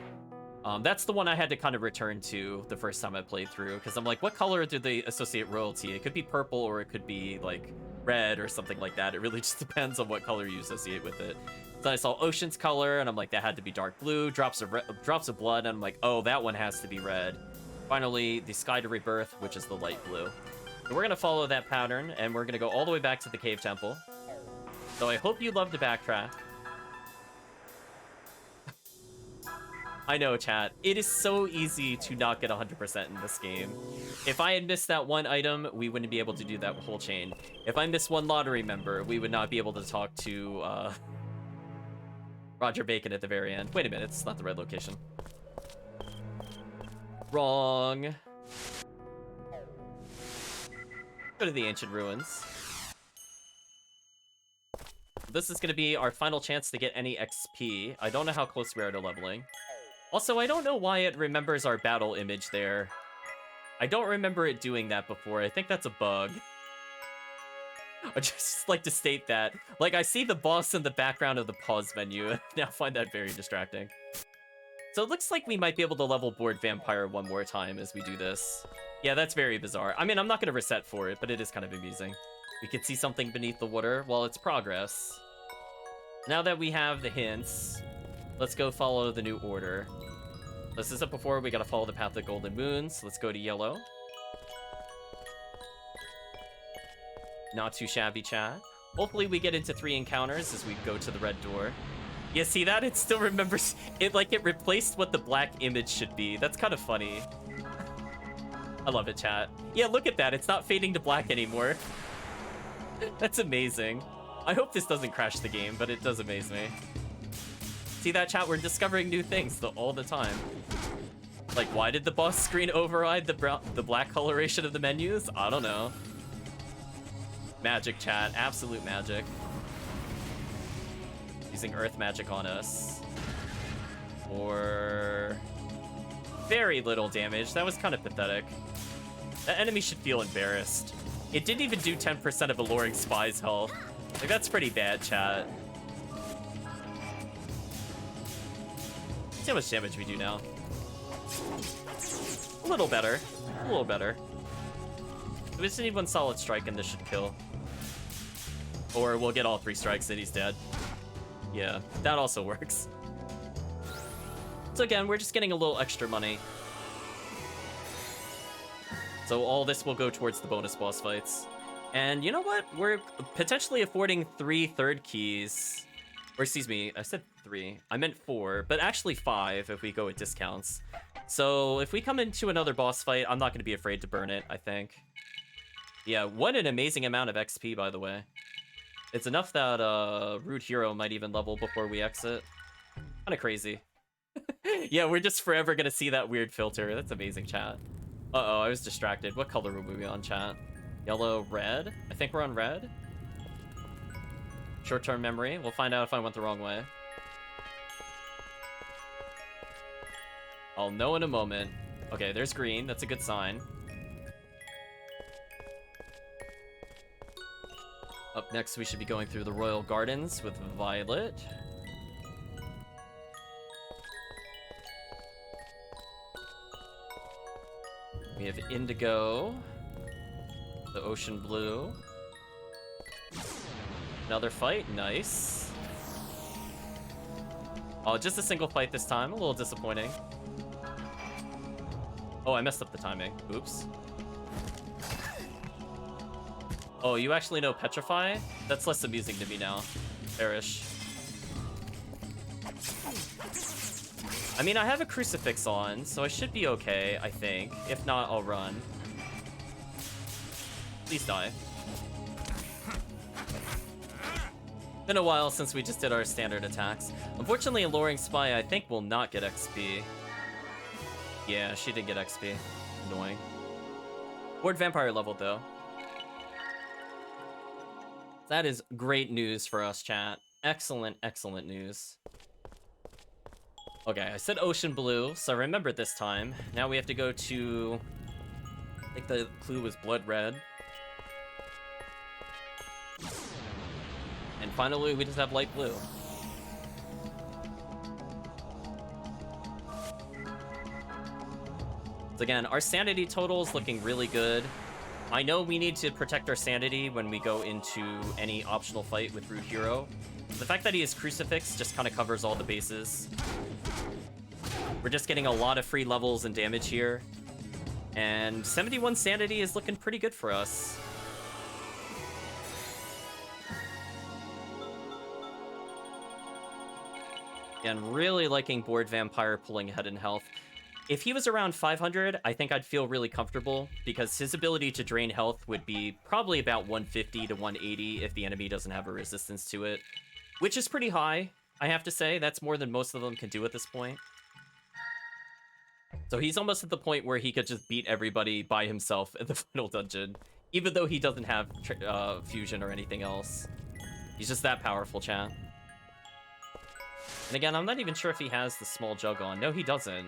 That's the one I had to kind of return to the first time I played through, because I'm like, what color do they associate royalty? It could be purple or it could be like red or something like that. It really just depends on what color you associate with it. So I saw ocean's color and I'm like, that had to be dark blue. Drops of blood, and I'm like, oh, that one has to be red. Finally, the sky to rebirth, which is the light blue. So we're gonna follow that pattern and we're gonna go all the way back to the cave temple. So I hope you love to backtrack. I know, chat. It is so easy to not get 100% in this game. If I had missed that one item, we wouldn't be able to do that whole chain. If I missed one lottery member, we would not be able to talk to Roger Bacon at the very end. Wait a minute, it's not the right location. Wrong. Go to the ancient ruins. This is going to be our final chance to get any XP. I don't know how close we are to leveling. Also, I don't know why it remembers our battle image there. I don't remember it doing that before. I think that's a bug. I'd just like to state that. Like, I see the boss in the background of the pause menu, and now find that very distracting. So it looks like we might be able to level board Vampire one more time as we do this. Yeah, that's very bizarre. I mean, I'm not going to reset for it, but it is kind of amusing. We can see something beneath the water while it's progress. Now that we have the hints, let's go follow the new order. This is up before, we gotta follow the path of the golden moons. Let's go to yellow. Not too shabby, chat. Hopefully we get into 3 encounters as we go to the red door. Yeah, see that? It still remembers it, like it replaced what the black image should be. That's kind of funny. I love it, chat. Yeah, look at that. It's not fading to black anymore. That's amazing. I hope this doesn't crash the game, but it does amaze me. See that, chat? We're discovering new things all the time. Like, why did the boss screen override the black coloration of the menus? I don't know. Magic, chat. Absolute magic. Using earth magic on us. Or very little damage. That was kind of pathetic. That enemy should feel embarrassed. It didn't even do 10% of Alluring Spy's health. Like, that's pretty bad, chat. See how much damage we do now. A little better. A little better. We just need one solid strike and this should kill. Or we'll get all 3 strikes and he's dead. Yeah, that also works. So again, we're just getting a little extra money. So all this will go towards the bonus boss fights. And you know what? We're potentially affording 3 third keys. Or excuse me, I said 3. I meant 4, but actually 5 if we go with discounts. So if we come into another boss fight, I'm not going to be afraid to burn it, I think. Yeah, what an amazing amount of XP, by the way. It's enough that Rude Hero might even level before we exit. Kind of crazy. Yeah, we're just forever going to see that weird filter. That's amazing, chat. Uh-oh, I was distracted. What color were we on, chat? Yellow, red? I think we're on red. Short-term memory. We'll find out if I went the wrong way. I'll know in a moment. Okay, there's green. That's a good sign. Up next, we should be going through the Royal Gardens with Violet. We have Indigo. The Ocean Blue. Another fight. Nice. Oh, just a single fight this time. A little disappointing. Oh, I messed up the timing. Oops. Oh, you actually know Petrify? That's less amusing to me now. Perish. I mean, I have a Crucifix on, so I should be okay, I think. If not, I'll run. Please die. Been a while since we just did our standard attacks. Unfortunately, Alluring Spy, I think, will not get XP. Yeah, she did get XP. Annoying. Ward Vampire leveled, though. That is great news for us, chat. Excellent, excellent news. Okay, I said Ocean Blue, so I remembered this time. Now we have to go to... I think the clue was Blood Red. And finally, we just have Light Blue. So again, our sanity total is looking really good. I know we need to protect our sanity when we go into any optional fight with Rude Hero. The fact that he has Crucifix just kind of covers all the bases. We're just getting a lot of free levels and damage here. And 71 sanity is looking pretty good for us. And really liking Board Vampire pulling ahead in health. If he was around 500, I think I'd feel really comfortable, because his ability to drain health would be probably about 150 to 180 if the enemy doesn't have a resistance to it. Which is pretty high, I have to say. That's more than most of them can do at this point. So he's almost at the point where he could just beat everybody by himself in the final dungeon, even though he doesn't have fusion or anything else. He's just that powerful, chat. And again, I'm not even sure if he has the small jug on. No, he doesn't.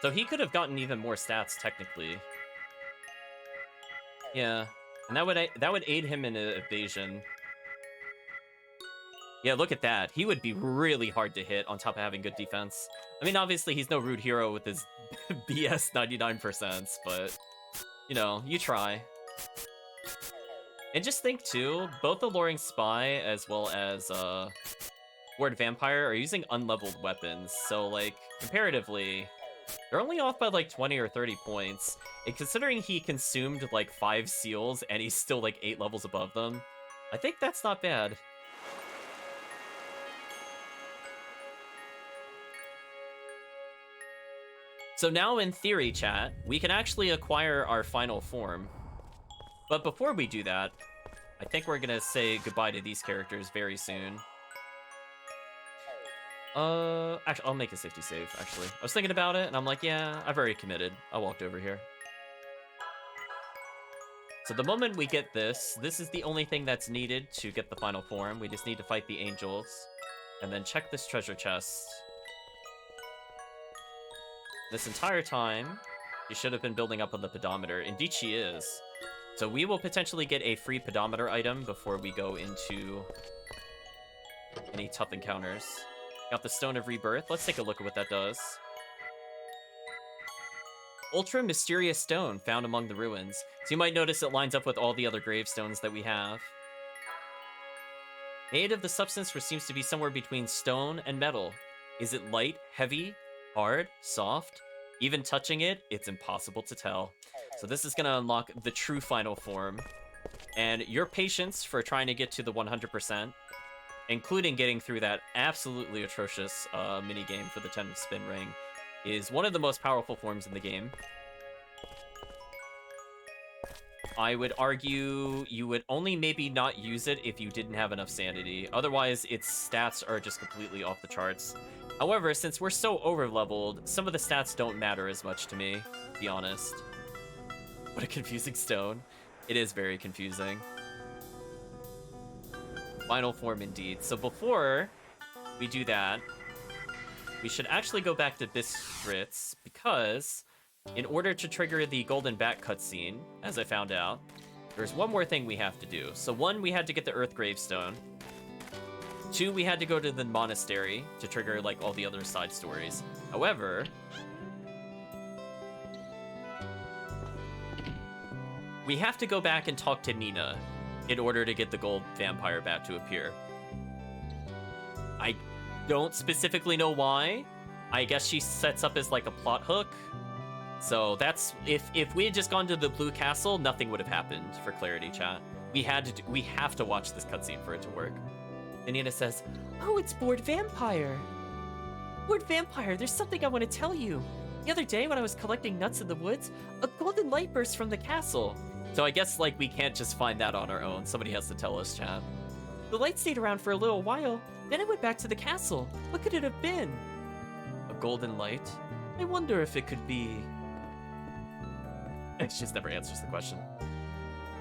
So he could have gotten even more stats, technically. Yeah, and that would aid him in evasion. Yeah, look at that. He would be really hard to hit on top of having good defense. I mean, obviously, he's no Rude Hero with his BS 99%, but, you know, you try. And just think, too, both Alluring Spy as well as Ward Vampire are using unleveled weapons, so, like, comparatively... They're only off by like 20 or 30 points. And considering he consumed like 5 seals and he's still like 8 levels above them, I think that's not bad. So now in theory, chat, we can actually acquire our final form. But before we do that, I think we're gonna say goodbye to these characters very soon. Actually, I'll make a safety save, actually. I was thinking about it, and I'm like, yeah, I've already committed. I walked over here. So the moment we get this is the only thing that's needed to get the final form. We just need to fight the angels, and then check this treasure chest. This entire time, she should have been building up on the pedometer. Indeed she is. So we will potentially get a free pedometer item before we go into any tough encounters. Got the Stone of Rebirth. Let's take a look at what that does. Ultra mysterious stone found among the ruins. So you might notice it lines up with all the other gravestones that we have. Made of the substance which seems to be somewhere between stone and metal. Is it light, heavy, hard, soft? Even touching it, it's impossible to tell. So this is going to unlock the true final form. And your patience for trying to get to the 100%, including getting through that absolutely atrocious minigame for the 10 spin ring, is one of the most powerful forms in the game. I would argue you would only maybe not use it if you didn't have enough sanity. Otherwise, its stats are just completely off the charts. However, since we're so over-leveled, some of the stats don't matter as much to me, to be honest. What a confusing stone. It is very confusing. Final form indeed. So before we do that, we should actually go back to Bistritz, because in order to trigger the Golden Bat cutscene, as I found out, there's one more thing we have to do. So 1, we had to get the Earth Gravestone. 2, we had to go to the Monastery to trigger, like, all the other side stories. However, we have to go back and talk to Nina in order to get the gold vampire bat to appear. I don't specifically know why. I guess she sets up as, like, a plot hook. So that's, if we had just gone to the Blue Castle, nothing would have happened, for clarity, chat. We have to watch this cutscene for it to work. And Nina says, "Oh, it's Bored Vampire. Bored Vampire, there's something I want to tell you. The other day when I was collecting nuts in the woods, a golden light burst from the castle." So I guess, like, we can't just find that on our own. Somebody has to tell us, chat. "The light stayed around for a little while, then it went back to the castle. What could it have been?" "A golden light? I wonder if it could be..." And she just never answers the question.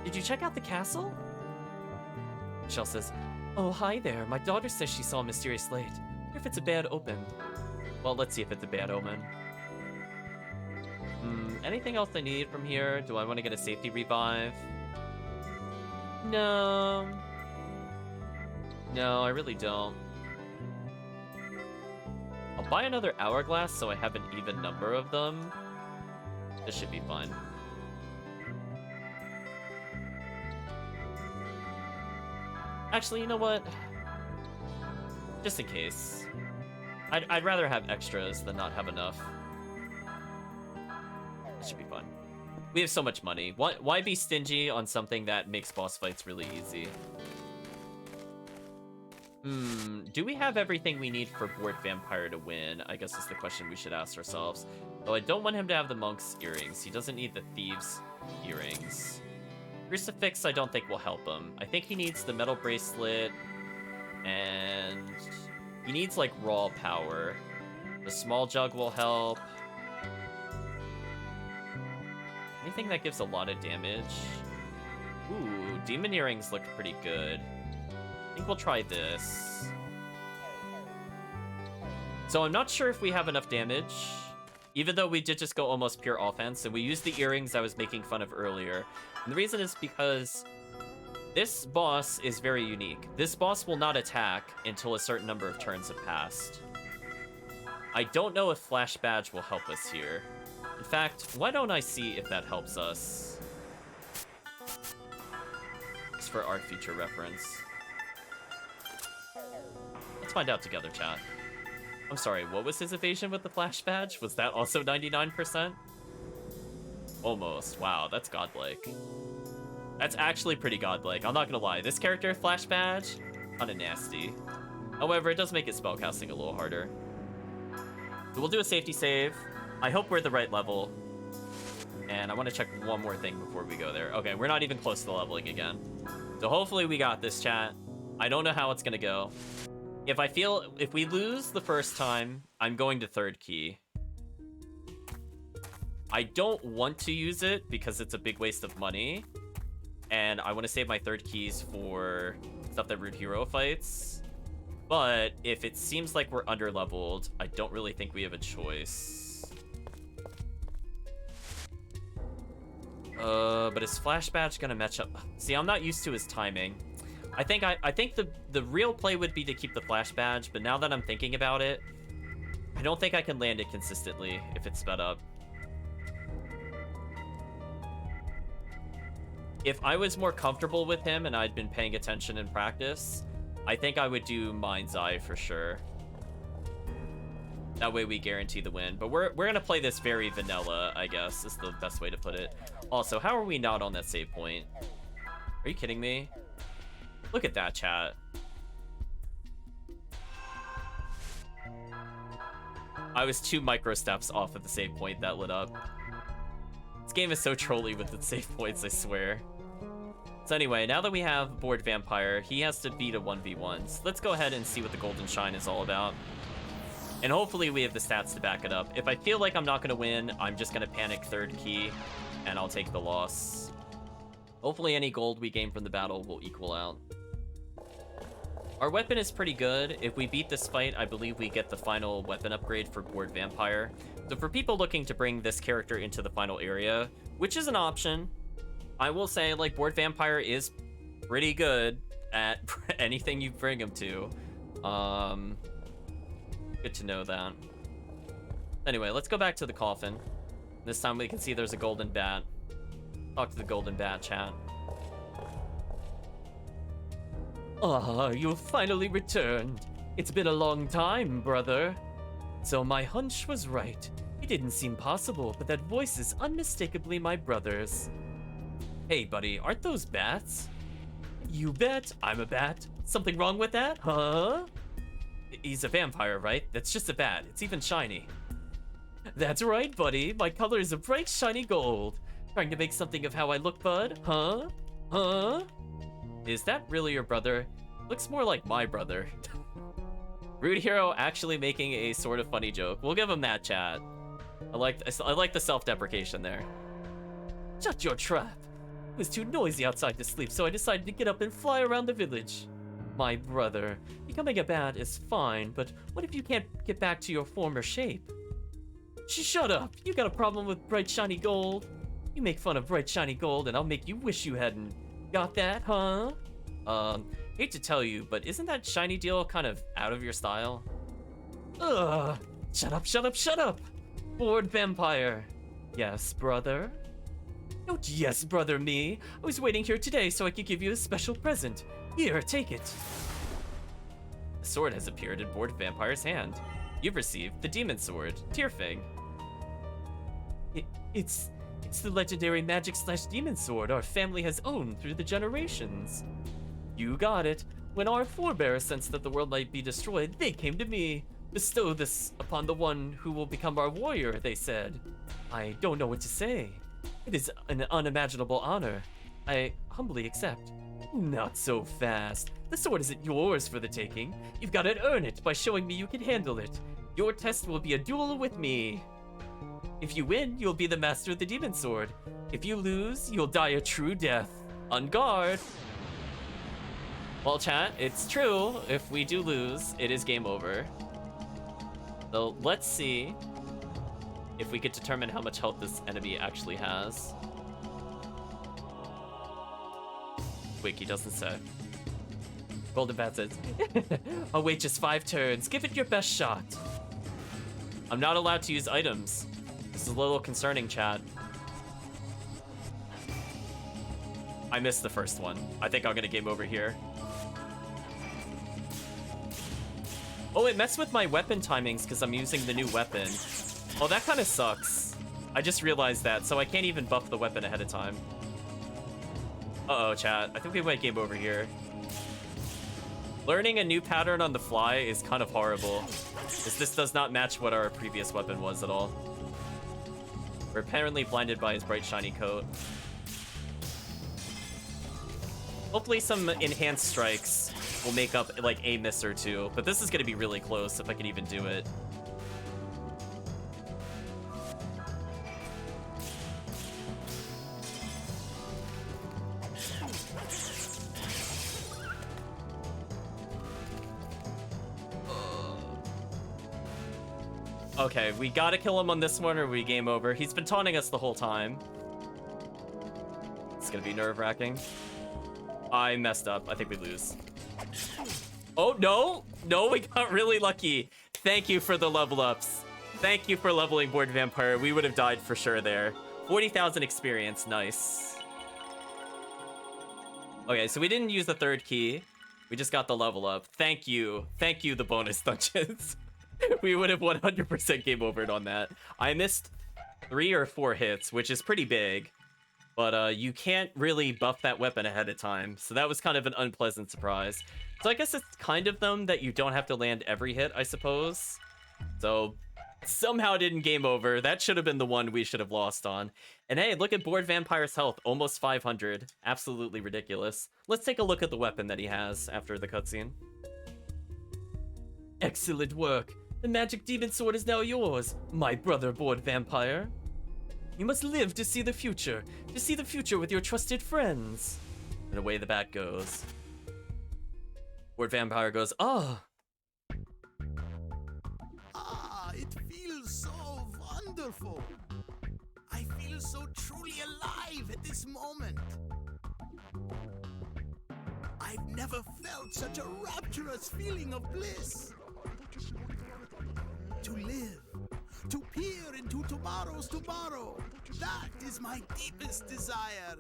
"Did you check out the castle?" Michelle says, "Oh, hi there. My daughter says she saw a mysterious light. I wonder if it's a bad omen." Well, let's see if it's a bad omen. Anything else I need from here? Do I want to get a safety revive? No. No, I really don't. I'll buy another hourglass so I have an even number of them. This should be fine. Actually, you know what? Just in case. I'd rather have extras than not have enough. It should be fun. We have so much money. Why be stingy on something that makes boss fights really easy? Do we have everything we need for Bored Vampire to win? I guess is the question we should ask ourselves. Though I don't want him to have the monk's earrings. He doesn't need the thieves' earrings. Crucifix I don't think will help him. I think he needs the metal bracelet, and he needs, like, raw power. The small jug will help. Anything that gives a lot of damage. Ooh, demon earrings look pretty good. I think we'll try this. So I'm not sure if we have enough damage, even though we did just go almost pure offense, and we used the earrings I was making fun of earlier. And the reason is because this boss is very unique. This boss will not attack until a certain number of turns have passed. I don't know if Flash Badge will help us here. In fact, why don't I see if that helps us? Just for our future reference. Let's find out together, chat. I'm sorry, what was his evasion with the Flash Badge? Was that also 99%? Almost. Wow, that's godlike. That's actually pretty godlike. I'm not gonna lie. This character, Flash Badge, kinda nasty. However, it does make his spellcasting a little harder. So we'll do a safety save. I hope we're at the right level. And I want to check one more thing before we go there. Okay, we're not even close to leveling again. So hopefully we got this, chat. I don't know how it's gonna go. If we lose the first time, I'm going to third key. I don't want to use it because it's a big waste of money. And I want to save my third keys for stuff that Rude Hero fights. But if it seems like we're under-leveled, I don't really think we have a choice. But is Flash Badge gonna match up? See, I'm not used to his timing. I think the real play would be to keep the Flash Badge, but now that I'm thinking about it, I don't think I can land it consistently if it's sped up. If I was more comfortable with him and I'd been paying attention in practice, I think I would do Mind's Eye for sure. That way we guarantee the win. But we're gonna play this very vanilla, I guess, is the best way to put it. Also, how are we not on that save point? Are you kidding me? Look at that, chat. I was 2 micro steps off of the save point that lit up. This game is so trolly with its save points, I swear. So anyway, now that we have Bored Vampire, he has to beat a 1v1. So let's go ahead and see what the Golden Shine is all about. And hopefully we have the stats to back it up. If I feel like I'm not going to win, I'm just going to panic third key, and I'll take the loss. Hopefully any gold we gain from the battle will equal out. Our weapon is pretty good. If we beat this fight, I believe we get the final weapon upgrade for Board Vampire. So for people looking to bring this character into the final area, which is an option, I will say, like, Board Vampire is pretty good at anything you bring him to. Good to know that. Anyway, let's go back to the coffin. This time we can see there's a golden bat. Talk to the golden bat, chat. Ah, you've finally returned. It's been a long time, brother. So my hunch was right. It didn't seem possible, but that voice is unmistakably my brother's. Hey, buddy, aren't those bats? You bet, I'm a bat. Something wrong with that, huh? He's a vampire, right? That's just a bat. It's even shiny. That's right, buddy. My color is a bright, shiny gold. Trying to make something of how I look, bud? Huh? Huh? Is that really your brother? Looks more like my brother. Rude Hero actually making a sort of funny joke. We'll give him that, chat. I like the self-deprecation there. Shut your trap. It was too noisy outside to sleep, so I decided to get up and fly around the village. My brother, becoming a bat is fine, but what if you can't get back to your former shape? Shut up. You got a problem with bright shiny gold? You make fun of bright shiny gold and I'll make you wish you hadn't. Got that, huh? Hate to tell you, but isn't that shiny deal kind of out of your style? Ugh, shut up, shut up, shut up! Bored vampire. Yes, brother? Don't yes, brother me. I was waiting here today so I could give you a special present. Here, take it. The sword has appeared in Bored Vampire's hand. You've received the Demon Sword, Tearfang. It's the legendary magic/demon sword our family has owned through the generations. You got it. When our forebears sensed that the world might be destroyed, they came to me. Bestow this upon the one who will become our warrior, they said. I don't know what to say. It is an unimaginable honor. I humbly accept. Not so fast. The sword isn't yours for the taking. You've got to earn it by showing me you can handle it. Your test will be a duel with me. If you win, you'll be the master of the demon sword. If you lose, you'll die a true death. On guard. Well, chat, it's true. If we do lose, it is game over. So let's see if we could determine how much health this enemy actually has. Wiki doesn't say. Golden Bat says, I'll wait just 5 turns. Give it your best shot. I'm not allowed to use items. This is a little concerning, chat. I missed the first one. I think I'm gonna game over here. Oh, it messed with my weapon timings because I'm using the new weapon. Oh, that kind of sucks. I just realized that, so I can't even buff the weapon ahead of time. Uh-oh, chat. I think we might game over here. Learning a new pattern on the fly is kind of horrible, as this does not match what our previous weapon was at all. We're apparently blinded by his bright shiny coat. Hopefully some enhanced strikes will make up like a miss or two, but this is going to be really close if I can even do it. Okay, we gotta kill him on this one or we game over. He's been taunting us the whole time. It's gonna be nerve-wracking. I messed up. I think we lose. Oh, no! No, we got really lucky. Thank you for the level ups. Thank you for leveling Board Vampire. We would have died for sure there. 40,000 experience. Nice. Okay, so we didn't use the third key. We just got the level up. Thank you. Thank you, the bonus dungeons. We would have 100% game overed on that. I missed 3 or 4 hits, which is pretty big. But you can't really buff that weapon ahead of time. So that was kind of an unpleasant surprise. So I guess it's kind of them that you don't have to land every hit, I suppose. So somehow didn't game over. That should have been the one we should have lost on. And hey, look at Board Vampire's health. Almost 500. Absolutely ridiculous. Let's take a look at the weapon that he has after the cutscene. Excellent work. The magic demon sword is now yours, my brother-board vampire. You must live to see the future with your trusted friends. And away the bat goes. Board vampire goes, ah. Ah, it feels so wonderful. I feel so truly alive at this moment. I've never felt such a rapturous feeling of bliss. To live, to peer into tomorrow's tomorrow, that is my deepest desire.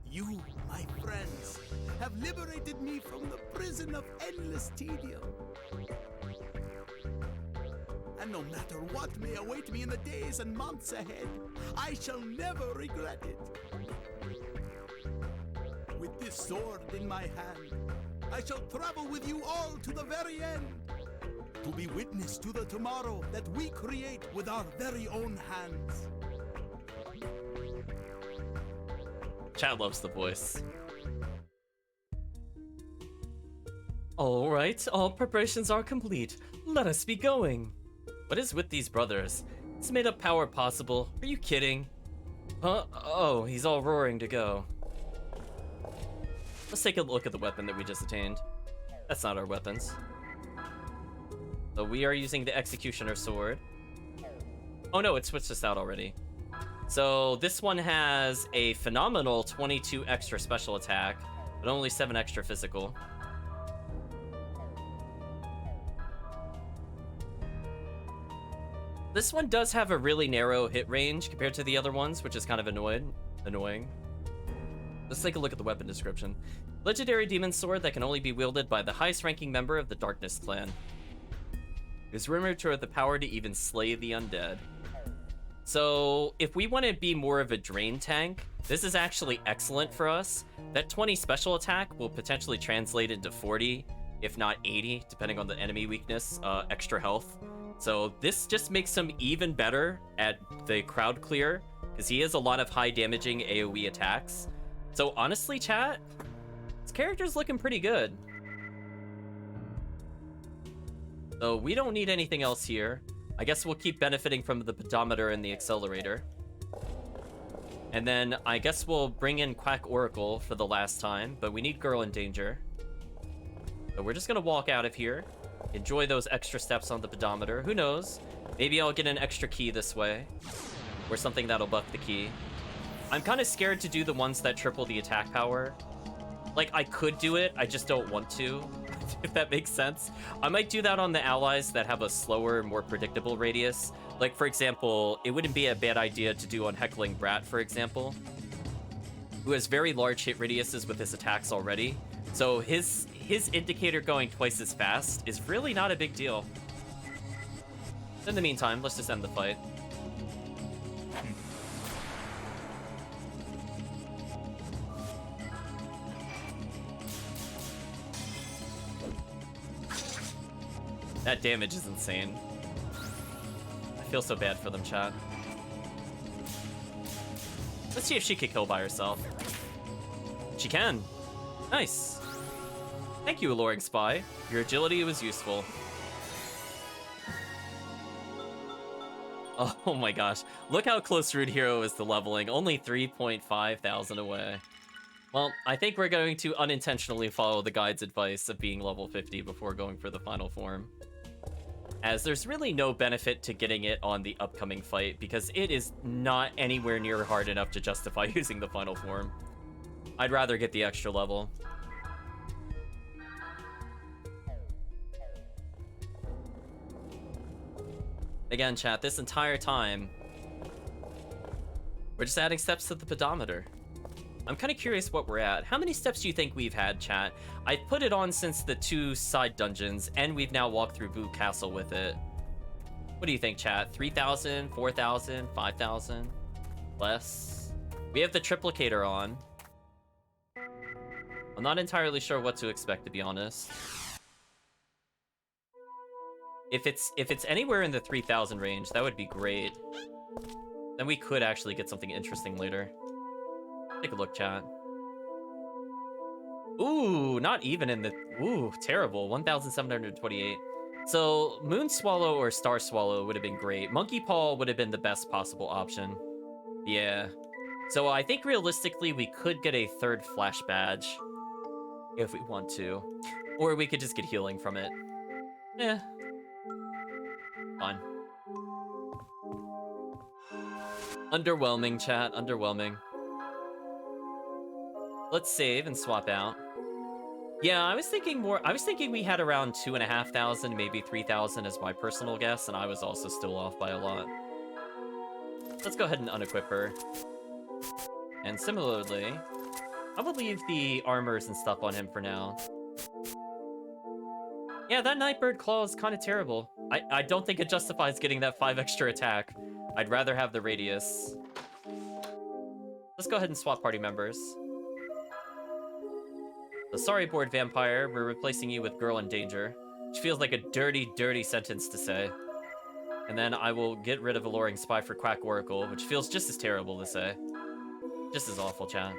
You, my friends, have liberated me from the prison of endless tedium. And no matter what may await me in the days and months ahead, I shall never regret it. With this sword in my hand, I shall travel with you all to the very end, to be witness to the tomorrow that we create with our very own hands. Chat loves the voice. All right, all preparations are complete. Let us be going. What is with these brothers? It's made up power possible. Are you kidding? Huh? Oh, he's all roaring to go. Let's take a look at the weapon that we just attained. That's not our weapons. So we are using the Executioner Sword. Oh no, it switched us out already. So this one has a phenomenal 22 extra special attack, but only 7 extra physical. This one does have a really narrow hit range compared to the other ones, which is kind of annoying. Let's take a look at the weapon description. Legendary demon sword that can only be wielded by the highest ranking member of the Darkness clan. It is rumored to have the power to even slay the undead. So if we want to be more of a drain tank, this is actually excellent for us. That 20 special attack will potentially translate into 40, if not 80, depending on the enemy weakness, extra health. So this just makes him even better at the crowd clear, because he has a lot of high damaging AoE attacks. So honestly, chat, this character's looking pretty good. So we don't need anything else here. I guess we'll keep benefiting from the pedometer and the accelerator. And then I guess we'll bring in Quack Oracle for the last time, but we need Girl in Danger. So we're just gonna walk out of here. Enjoy those extra steps on the pedometer. Who knows? Maybe I'll get an extra key this way. Or something that'll buff the key. I'm kind of scared to do the ones that triple the attack power. Like, I could do it, I just don't want to, if that makes sense. I might do that on the allies that have a slower, more predictable radius. Like, for example, it wouldn't be a bad idea to do on Heckling Brat, for example, who has very large hit radiuses with his attacks already. So his indicator going twice as fast is really not a big deal. In the meantime, let's just end the fight. That damage is insane. I feel so bad for them, chat. Let's see if she could kill by herself. She can. Nice. Thank you, Alluring Spy. Your agility was useful. Oh my gosh. Look how close Rude Hero is to leveling. Only 3.5 thousand away. Well, I think we're going to unintentionally follow the guide's advice of being level 50 before going for the final form, as there's really no benefit to getting it on the upcoming fight because it is not anywhere near hard enough to justify using the final form. I'd rather get the extra level. Again, chat, this entire time, we're just adding steps to the pedometer. I'm kind of curious what we're at. How many steps do you think we've had, chat? I put it on since the 2 side dungeons, and we've now walked through Boo Castle with it. What do you think, chat? 3,000, 4,000, 5,000? Less? We have the triplicator on. I'm not entirely sure what to expect, to be honest. If it's anywhere in the 3,000 range, that would be great. Then we could actually get something interesting later. Take a look, chat. Ooh, not even in the... Ooh, terrible. 1,728. So, Moon Swallow or Star Swallow would have been great. Monkey Paw would have been the best possible option. Yeah. So I think realistically we could get a third Flash Badge if we want to. Or we could just get healing from it. Eh. Fine. Underwhelming, chat. Underwhelming. Let's save and swap out. Yeah, I was thinking we had around 2,500, maybe 3,000 as my personal guess, and I was also still off by a lot. Let's go ahead and unequip her. And similarly, I will leave the armors and stuff on him for now. Yeah, that Nightbird Claw is kind of terrible. I don't think it justifies getting that 5 extra attack. I'd rather have the radius. Let's go ahead and swap party members. So sorry, Bored Vampire, we're replacing you with Girl in Danger, which feels like a dirty, dirty sentence to say. And then I will get rid of Alluring Spy for Quack Oracle, which feels just as terrible to say. Just as awful, chat.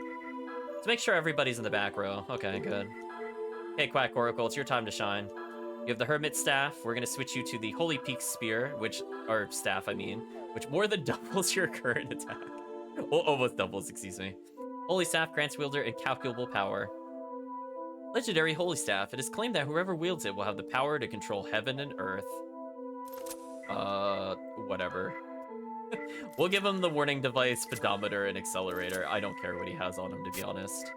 To make sure everybody's in the back row. Okay, good. Hey, Quack Oracle, it's your time to shine. You have the Hermit Staff. We're going to switch you to the Holy Peak Spear, or Staff, I mean, which more than doubles your current attack. Well, almost doubles, excuse me. Holy Staff grants wielder incalculable power. Legendary Holy Staff. It is claimed that whoever wields it will have the power to control heaven and earth. Whatever. We'll give him the warning device, pedometer, and accelerator. I don't care what he has on him, to be honest.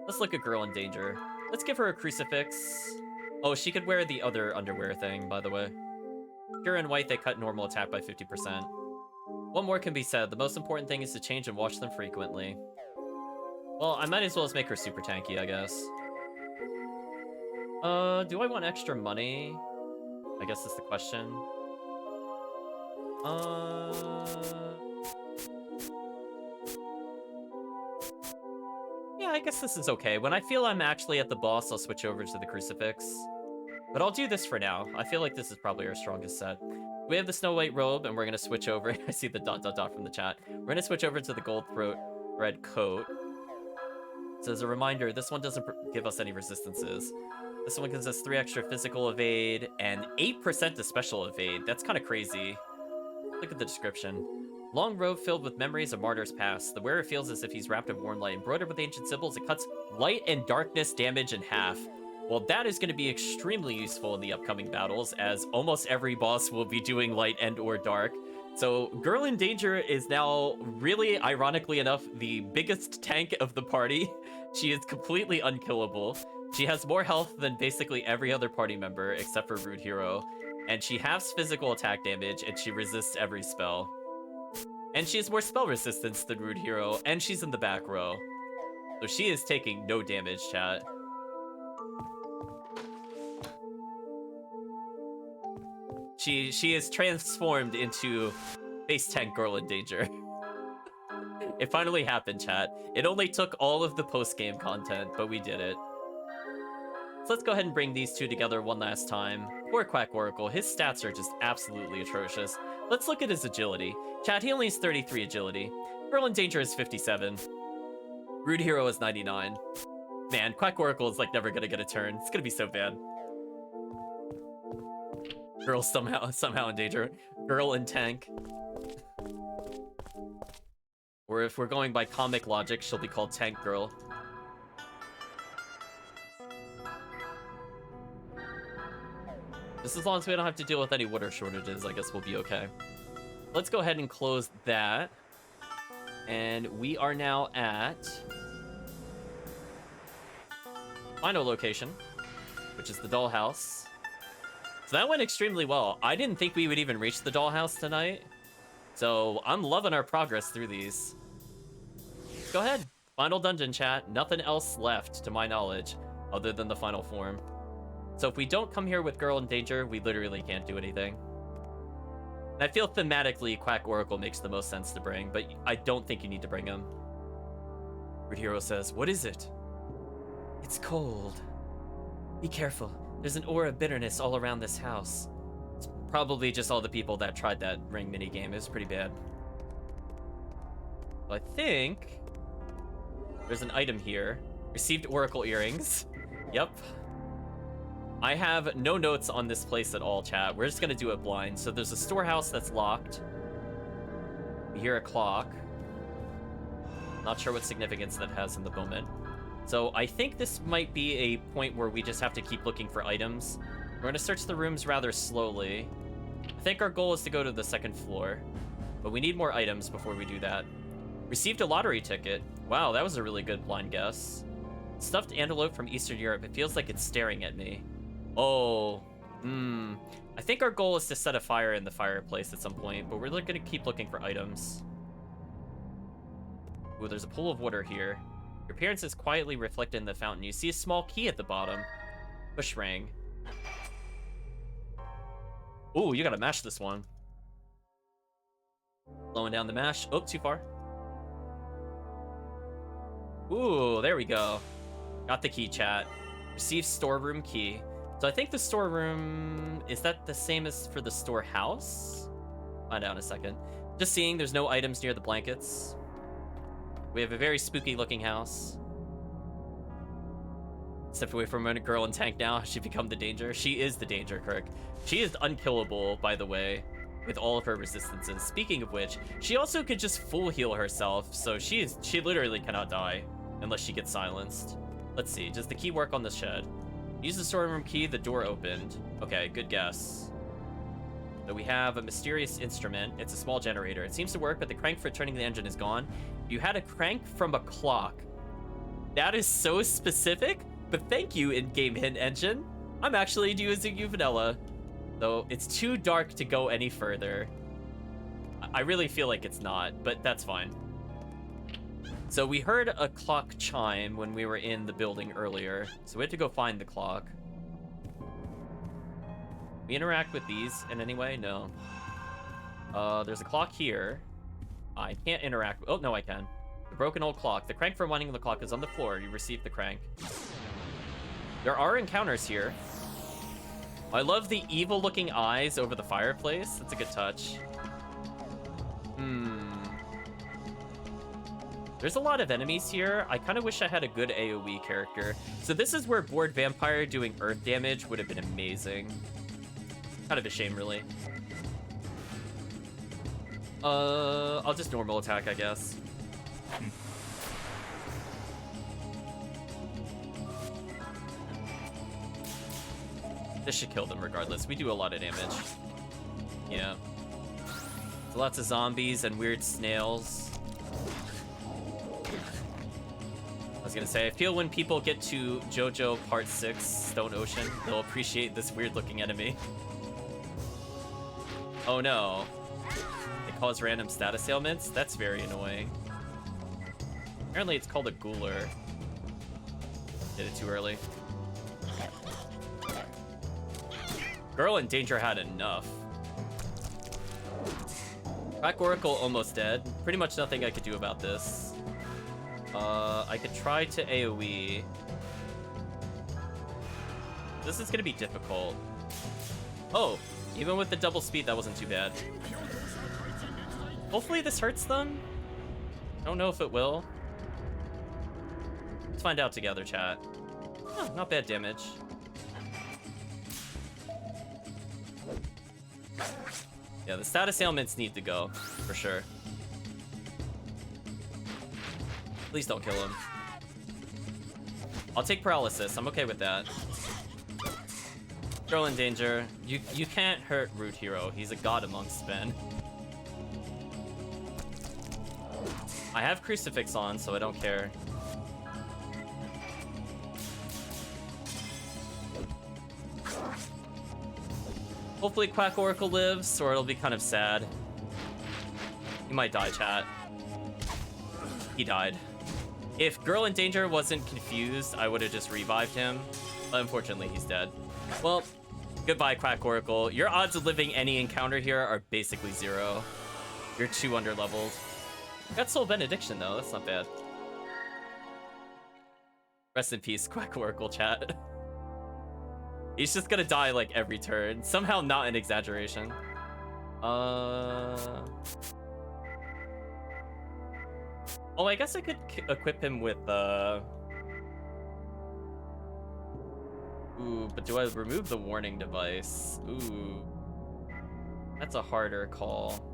Let's look at Girl in Danger. Let's give her a crucifix. Oh, she could wear the other underwear thing, by the way. Pure and white, they cut normal attack by 50%. One more can be said. The most important thing is to change and wash them frequently. Well, I might as well just make her super tanky, I guess. Do I want extra money? I guess that's the question. Yeah, I guess this is okay. When I feel I'm actually at the boss, I'll switch over to the crucifix. But I'll do this for now. I feel like this is probably our strongest set. We have the Snow White robe, and we're gonna switch over. I see the ... from the chat. We're gonna switch over to the gold throat red coat. So as a reminder, this one doesn't give us any resistances. This one gives us 3 extra physical evade and 8% to special evade. That's kind of crazy. Look at the description. Long robe filled with memories of martyrs past. The wearer feels as if he's wrapped in warm light. Embroidered with ancient symbols, it cuts light and darkness damage in half. Well, that is going to be extremely useful in the upcoming battles, as almost every boss will be doing light and or dark. So Girl in Danger is now, really ironically enough, the biggest tank of the party. She is completely unkillable. She has more health than basically every other party member except for Rude Hero. And she halves physical attack damage, and she resists every spell. And she has more spell resistance than Rude Hero, and she's in the back row. So she is taking no damage, chat. She is transformed into base tank Girl in Danger. It finally happened, chat. It only took all of the post-game content, but we did it. So let's go ahead and bring these two together one last time. Poor Quack Oracle, his stats are just absolutely atrocious. Let's look at his agility. Chat, he only has 33 agility. Girl in Danger is 57. Rude Hero is 99. Man, Quack Oracle is like never gonna get a turn. It's gonna be so bad. Girl somehow in danger. Girl in tank. Or if we're going by comic logic, she'll be called Tank Girl. Just as long as we don't have to deal with any water shortages, I guess we'll be okay. Let's go ahead and close that. And we are now at final location, which is the Dollhouse. So that went extremely well. I didn't think we would even reach the Dollhouse tonight. So I'm loving our progress through these. Go ahead. Final dungeon, chat. Nothing else left, to my knowledge, other than the final form. So if we don't come here with Girl in Danger, we literally can't do anything. And I feel thematically Quack Oracle makes the most sense to bring, but I don't think you need to bring him. Rude Hero says, "What is it?" "It's cold. Be careful. There's an aura of bitterness all around this house." It's probably just all the people that tried that ring minigame. It was pretty bad. So I think there's an item here. Received Oracle Earrings. Yep. I have no notes on this place at all, chat. We're just gonna do it blind. So there's a storehouse that's locked. We hear a clock. Not sure what significance that has in the moment. So I think this might be a point where we just have to keep looking for items. We're gonna search the rooms rather slowly. I think our goal is to go to the second floor, but we need more items before we do that. Received a lottery ticket. Wow, that was a really good blind guess. Stuffed antelope from Eastern Europe. It feels like it's staring at me. Oh, I think our goal is to set a fire in the fireplace at some point, but we're gonna keep looking for items. Ooh, there's a pool of water here. Your appearance is quietly reflected in the fountain. You see a small key at the bottom. Push ring. Ooh, you gotta mash this one. Slowing down the mash. Oh, too far. Ooh, there we go. Got the key, chat. Receive storeroom key. So I think the storeroom, is that the same as for the storehouse? Find out in a second. Just seeing, there's no items near the blankets. We have a very spooky looking house. Step away from a girl in tank now. She become the danger. She is the danger, Kirk. She is unkillable, by the way, with all of her resistances. Speaking of which, she also could just full heal herself, so she literally cannot die unless she gets silenced. Let's see, does the key work on the shed? Use the storeroom key, the door opened. Okay, good guess. So we have a mysterious instrument. It's a small generator. It seems to work, but the crank for turning the engine is gone. You had a crank from a clock. That is so specific, but thank you, in-game hint engine. I'm actually using you vanilla, though it's too dark to go any further. I really feel like it's not, but that's fine. So we heard a clock chime when we were in the building earlier, so we have to go find the clock. We interact with these in any way? No. There's a clock here. I can't interact. Oh, no, I can. The broken old clock. The crank for winding the clock is on the floor. You received the crank. There are encounters here. I love the evil-looking eyes over the fireplace. That's a good touch. There's a lot of enemies here. I kind of wish I had a good AoE character. So this is where Bored Vampire doing earth damage would have been amazing. Kind of a shame, really. I'll just normal attack, I guess. This should kill them regardless. We do a lot of damage. Yeah. Lots of zombies and weird snails. I was gonna say, I feel when people get to JoJo Part 6, Stone Ocean, they'll appreciate this weird-looking enemy. Oh no. They cause random status ailments? That's very annoying. Apparently it's called a ghouler. Did it too early. Girl in danger had enough. Crack Oracle almost dead. Pretty much nothing I could do about this. I could try to AoE. This is gonna be difficult. Oh, even with the double speed, that wasn't too bad. Hopefully this hurts them. I don't know if it will. Let's find out together, chat. Oh, not bad damage. Yeah, the status ailments need to go, for sure. Please don't kill him. I'll take paralysis. I'm okay with that. Girl in danger. You can't hurt Root Hero. He's a god amongst men. I have Crucifix on, so I don't care. Hopefully Quack Oracle lives, or it'll be kind of sad. He might die, chat. He died. If Girl in Danger wasn't confused, I would have just revived him. But unfortunately, he's dead. Well, goodbye, Quack Oracle. Your odds of living any encounter here are basically 0. You're too underleveled. Got Soul Benediction, though. That's not bad. Rest in peace, Quack Oracle, chat. He's just gonna die, like, every turn. Somehow not an exaggeration. Oh, I guess I could equip him with, Ooh, but do I remove the warning device? Ooh. That's a harder call.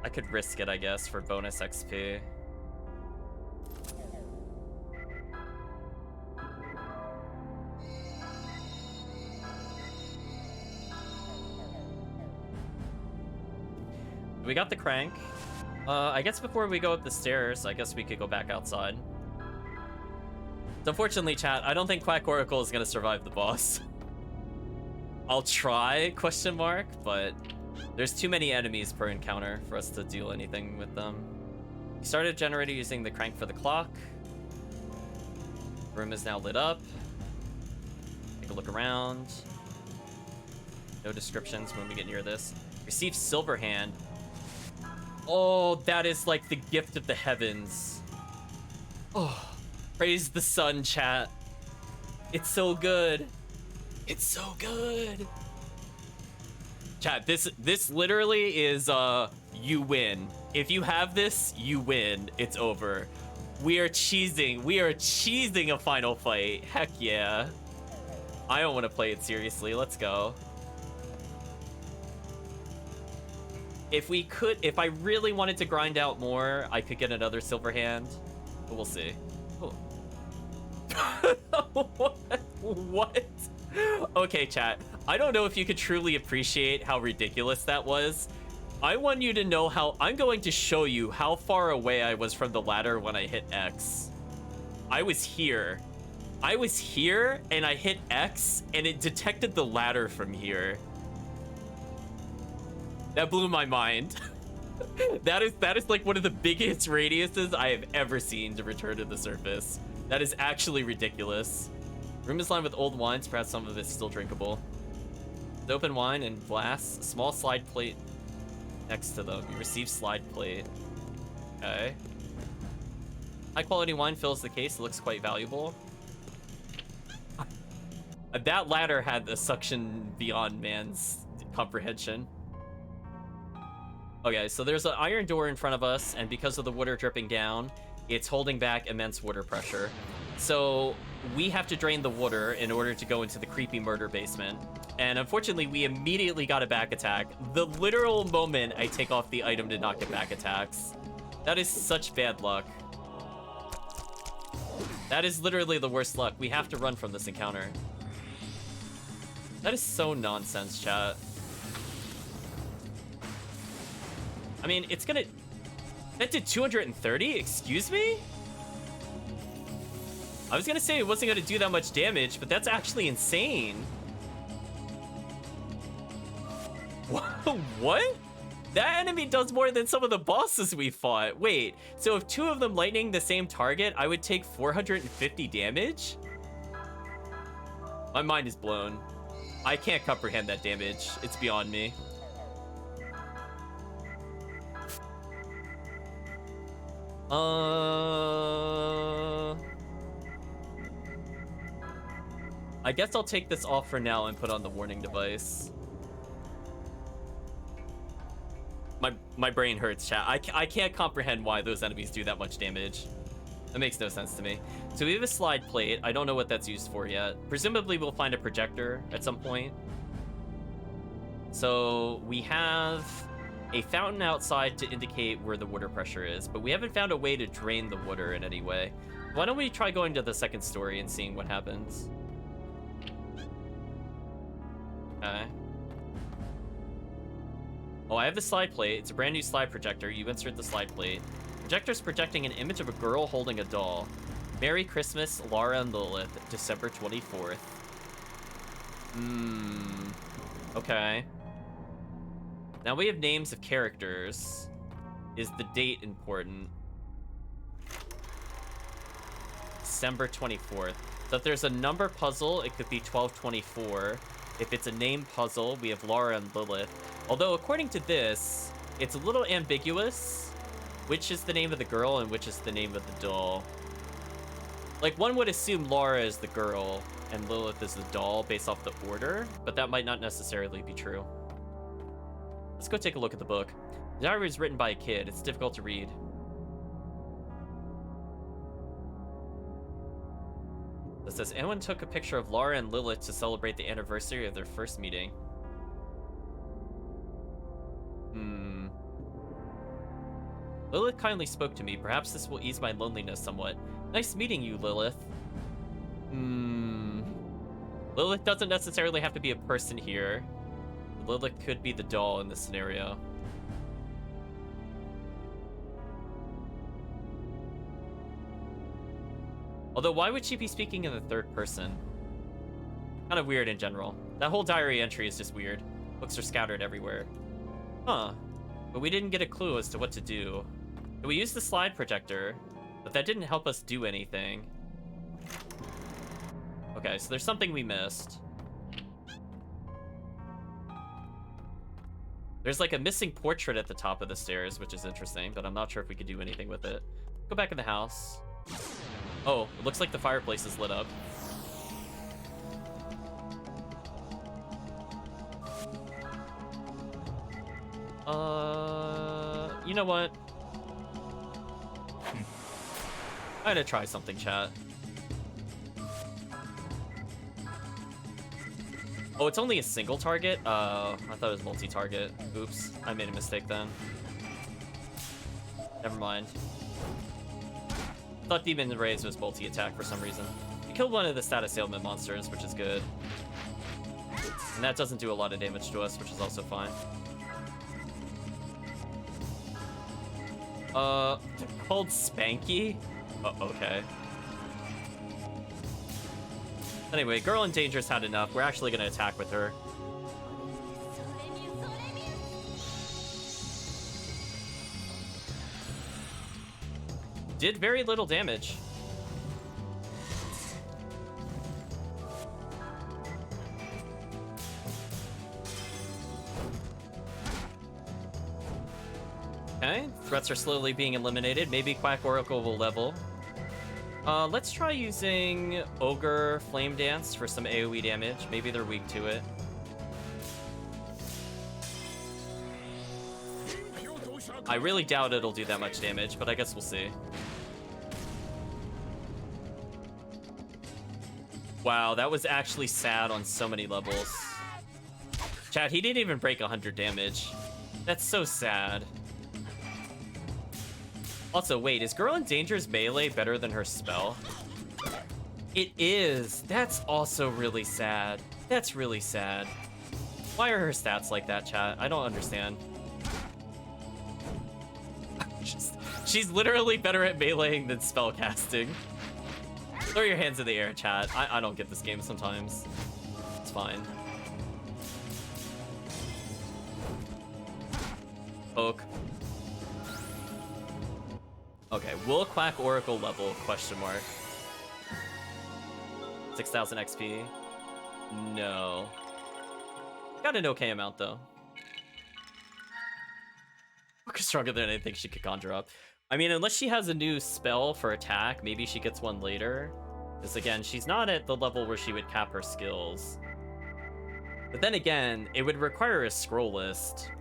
I could risk it, I guess, for bonus XP. We got the crank. I guess before we go up the stairs, I guess we could go back outside. So unfortunately, chat, I don't think Quack Oracle is gonna survive the boss. I'll try, question mark, but there's too many enemies per encounter for us to deal anything with them. We started a generator using the crank for the clock. Room is now lit up. Take a look around. No descriptions when we get near this. Receive Silver Hand. Oh, that is like the gift of the heavens. Oh, praise the sun, chat. It's so good. It's so good. Chat, this literally is you win. If you have this, you win. It's over. We are cheesing a final fight. Heck yeah. I don't want to play it seriously. Let's go. If I really wanted to grind out more, I could get another silver hand, but we'll see. Oh. What? Okay, chat. I don't know if you could truly appreciate how ridiculous that was. I want you to know how I'm going to show you how far away I was from the ladder when I hit X. I was here. And I hit X and it detected the ladder from here. That blew my mind. that is like one of the biggest radiuses I have ever seen to return to the surface. That is actually ridiculous. Room is lined with old wines, perhaps some of it is still drinkable. With open wine and glass, a small slide plate next to them. You receive slide plate. Okay. High quality wine fills the case. It looks quite valuable. That ladder had a suction beyond man's comprehension. Okay, so there's an iron door in front of us, and because of the water dripping down, it's holding back immense water pressure. So we have to drain the water in order to go into the creepy murder basement. And unfortunately, we immediately got a back attack. The literal moment I take off the item to not get back attacks. That is such bad luck. That is literally the worst luck. We have to run from this encounter. That is so nonsense, chat. I mean, it's gonna... That did 230? Excuse me? I was gonna say it wasn't gonna do that much damage, but that's actually insane. What? That enemy does more than some of the bosses we fought. Wait, so if two of them lightning the same target, I would take 450 damage? My mind is blown. I can't comprehend that damage. It's beyond me. I guess I'll take this off for now and put on the warning device. My brain hurts, chat. I can't comprehend why those enemies do that much damage. That makes no sense to me. So we have a slide plate. I don't know what that's used for yet. Presumably we'll find a projector at some point. So we have a fountain outside to indicate where the water pressure is, but we haven't found a way to drain the water in any way. Why don't we try going to the second story and seeing what happens? Okay. Oh, I have the slide plate. It's a brand new slide projector. You insert the slide plate. Projector's projecting an image of a girl holding a doll. Merry Christmas, Laura and Lilith, December 24th. Okay. Now we have names of characters. Is the date important? December 24th. So if there's a number puzzle, it could be 1224. If it's a name puzzle, we have Laura and Lilith. Although, according to this, it's a little ambiguous. Which is the name of the girl and which is the name of the doll? Like, one would assume Laura is the girl and Lilith is the doll based off the order, but that might not necessarily be true. Let's go take a look at the book. The diary was written by a kid. It's difficult to read. It says, anyone took a picture of Laura and Lilith to celebrate the anniversary of their first meeting. Lilith kindly spoke to me. Perhaps this will ease my loneliness somewhat. Nice meeting you, Lilith. Lilith doesn't necessarily have to be a person here. Lilith could be the doll in this scenario. Although, why would she be speaking in the third person? Kind of weird in general. That whole diary entry is just weird. Books are scattered everywhere. Huh. But we didn't get a clue as to what to do. We used the slide projector, but that didn't help us do anything. Okay, so there's something we missed. There's like a missing portrait at the top of the stairs, which is interesting, but I'm not sure if we could do anything with it. Go back in the house. Oh, it looks like the fireplace is lit up. You know what? I had to try something, chat. Oh, it's only a single target? I thought it was multi-target. Oops, I made a mistake then. Never mind. I thought Demon Rays was multi-attack for some reason. We killed one of the status ailment monsters, which is good. And that doesn't do a lot of damage to us, which is also fine. Called Spanky? Oh, okay. Anyway, Girl in Danger's had enough. We're actually gonna attack with her. Did very little damage. Okay, threats are slowly being eliminated. Maybe Quack Oracle will level. Let's try using Ogre Flame Dance for some AoE damage. Maybe they're weak to it. I really doubt it'll do that much damage, but I guess we'll see. Wow, that was actually sad on so many levels. Chat, he didn't even break 100 damage. That's so sad. Also, wait, is Girl in Danger's melee better than her spell? It is. That's also really sad. That's really sad. Why are her stats like that, chat? I don't understand. She's literally better at meleeing than spellcasting. Throw your hands in the air, chat. I don't get this game sometimes. It's fine. Poke. Okay, will Quack Oracle level? Question mark. 6,000 XP. No. Got an okay amount though. Stronger than anything she could conjure up. I mean, unless she has a new spell for attack, maybe she gets one later. Because again, she's not at the level where she would cap her skills. But then again, it would require a scroll list.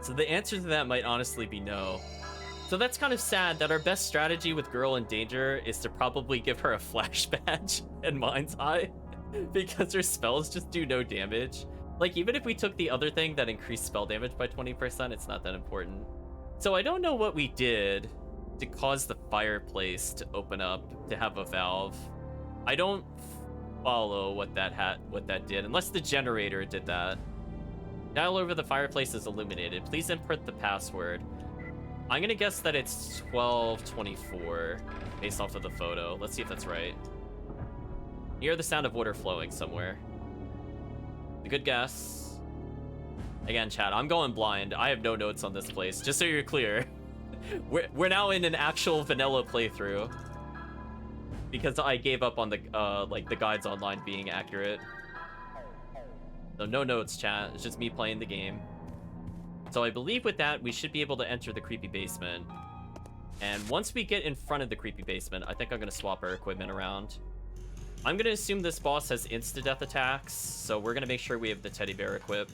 So the answer to that might honestly be no. So that's kind of sad that our best strategy with Girl in Danger is to probably give her a flash badge and Mind's Eye. Because her spells just do no damage. Like, even if we took the other thing that increased spell damage by 20%, it's not that important. So I don't know what we did to cause the fireplace to open up to have a valve. I don't follow what that did, unless the generator did that. Dial over the fireplace is illuminated. Please input the password. I'm gonna guess that it's 1224 based off of the photo. Let's see if that's right. You hear the sound of water flowing somewhere. A good guess. Again, chat, I'm going blind. I have no notes on this place, just so you're clear. We're now in an actual vanilla playthrough because I gave up on the like the guides online being accurate. So no notes, chat. It's just me playing the game. So I believe with that, we should be able to enter the creepy basement. And once we get in front of the creepy basement, I think I'm gonna swap our equipment around. I'm gonna assume this boss has insta-death attacks, so we're gonna make sure we have the teddy bear equipped.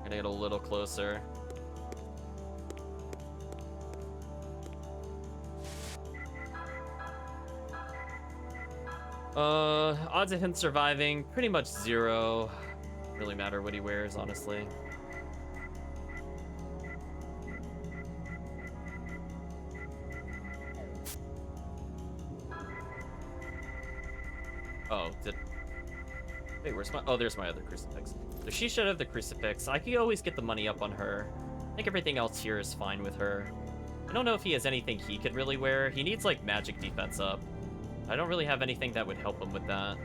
Gonna get a little closer. Odds of him surviving, pretty much 0. Really matter what he wears, honestly. Oh, wait, where's my... Oh, there's my other crucifix. So she should have the crucifix. I could always get the money up on her. I think everything else here is fine with her. I don't know if he has anything he could really wear. He needs, like, magic defense up. I don't really have anything that would help him with that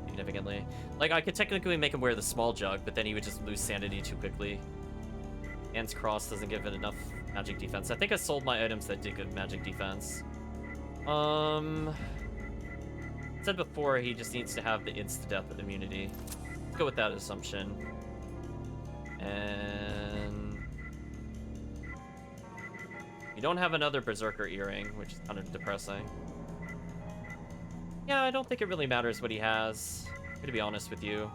significantly. Like, I could technically make him wear the small jug, but then he would just lose sanity too quickly. Hands crossed doesn't give it enough magic defense. I think I sold my items that did good magic defense. Said before, he just needs to have the insta-death immunity. Let's go with that assumption. And... we don't have another Berserker earring, which is kind of depressing. Yeah, I don't think it really matters what he has, to be honest with you.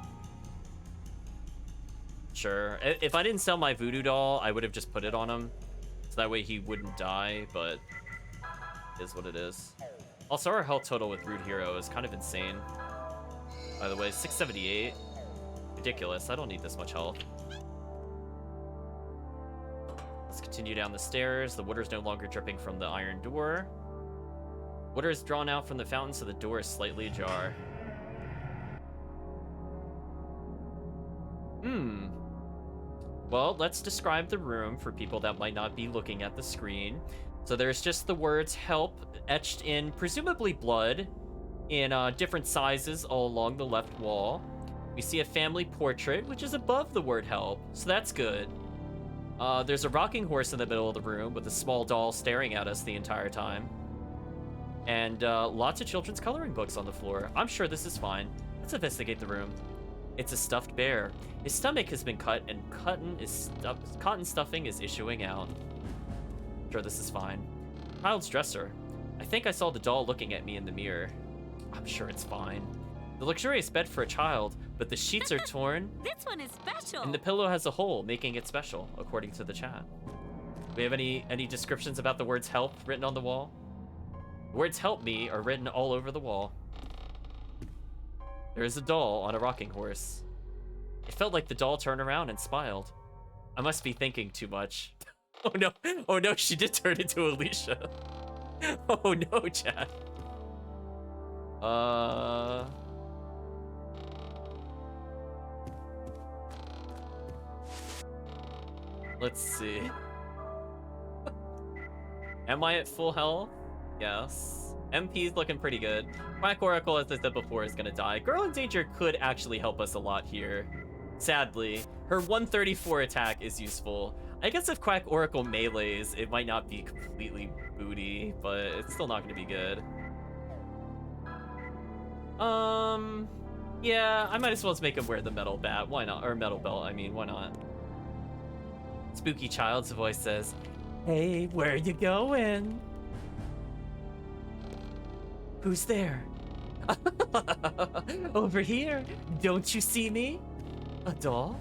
Sure. If I didn't sell my voodoo doll, I would have just put it on him. So that way he wouldn't die, but it is what it is. Also, our health total with Rude Hero is kind of insane. By the way, 678. Ridiculous. I don't need this much health. Let's continue down the stairs. The water's no longer dripping from the iron door. Water is drawn out from the fountain, so the door is slightly ajar. Well, let's describe the room for people that might not be looking at the screen. So there's just the words help etched in presumably blood in different sizes all along the left wall. We see a family portrait, which is above the word help, so that's good. There's a rocking horse in the middle of the room with a small doll staring at us the entire time. And lots of children's coloring books on the floor. I'm sure this is fine. Let's investigate the room. It's a stuffed bear. His stomach has been cut, and cotton stuffing is issuing out. Sure, this is fine. Child's dresser. I think I saw the doll looking at me in the mirror. I'm sure it's fine. The luxurious bed for a child, but the sheets are torn. This one is special. And the pillow has a hole, making it special, according to the chat. Do we have any descriptions about the words help written on the wall? The words help me are written all over the wall. There is a doll on a rocking horse. It felt like the doll turned around and smiled. I must be thinking too much. Oh no, she did turn into Alicia. Oh no, chat. Let's see. Am I at full health? Yes. MP's looking pretty good. Quack Oracle, as I said before, is gonna die. Girl in Danger could actually help us a lot here. Sadly, her 134 attack is useful. I guess if Quack Oracle melees, it might not be completely booty, but it's still not gonna be good. Yeah, I might as well just make him wear the metal bat. Why not? Or metal belt, I mean, why not? Spooky child's voice says, "Hey, where you going?" Who's there? Over here. Don't you see me? A doll?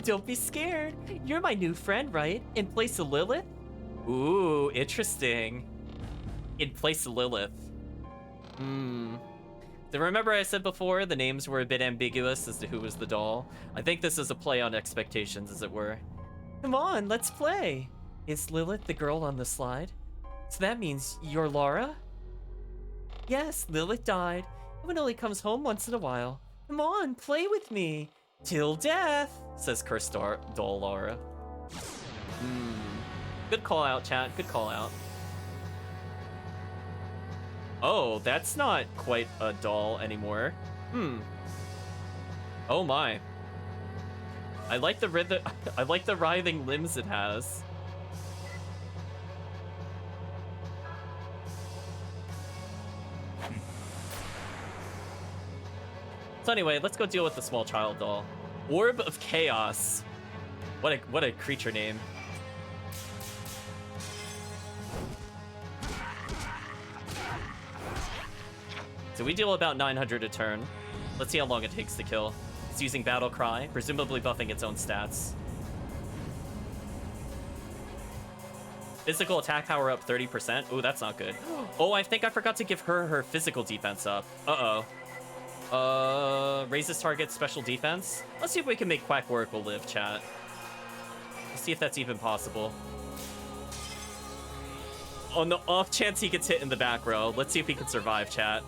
Don't be scared. You're my new friend, right? In place of Lilith? Ooh, interesting. In place of Lilith. So remember I said before the names were a bit ambiguous as to who was the doll? I think this is a play on expectations, as it were. Come on, let's play. Is Lilith the girl on the slide? So that means you're Laura? Yes, Lilith died. Everyone only comes home once in a while. Come on, play with me. Till death, says cursed doll Laura. Good call out, chat. Good call out. Oh, that's not quite a doll anymore. Oh my. I like the rhythm. I like the writhing limbs it has. So anyway, let's go deal with the small child doll. Orb of Chaos. What a creature name. So we deal about 900 a turn. Let's see how long it takes to kill. It's using Battle Cry, presumably buffing its own stats. Physical attack power up 30%. Oh, that's not good. Oh, I think I forgot to give her physical defense up. Raises target special defense. Let's see if we can make Quack Oracle live, chat. Let's see if that's even possible. On the off chance he gets hit in the back row, let's see if he can survive, chat.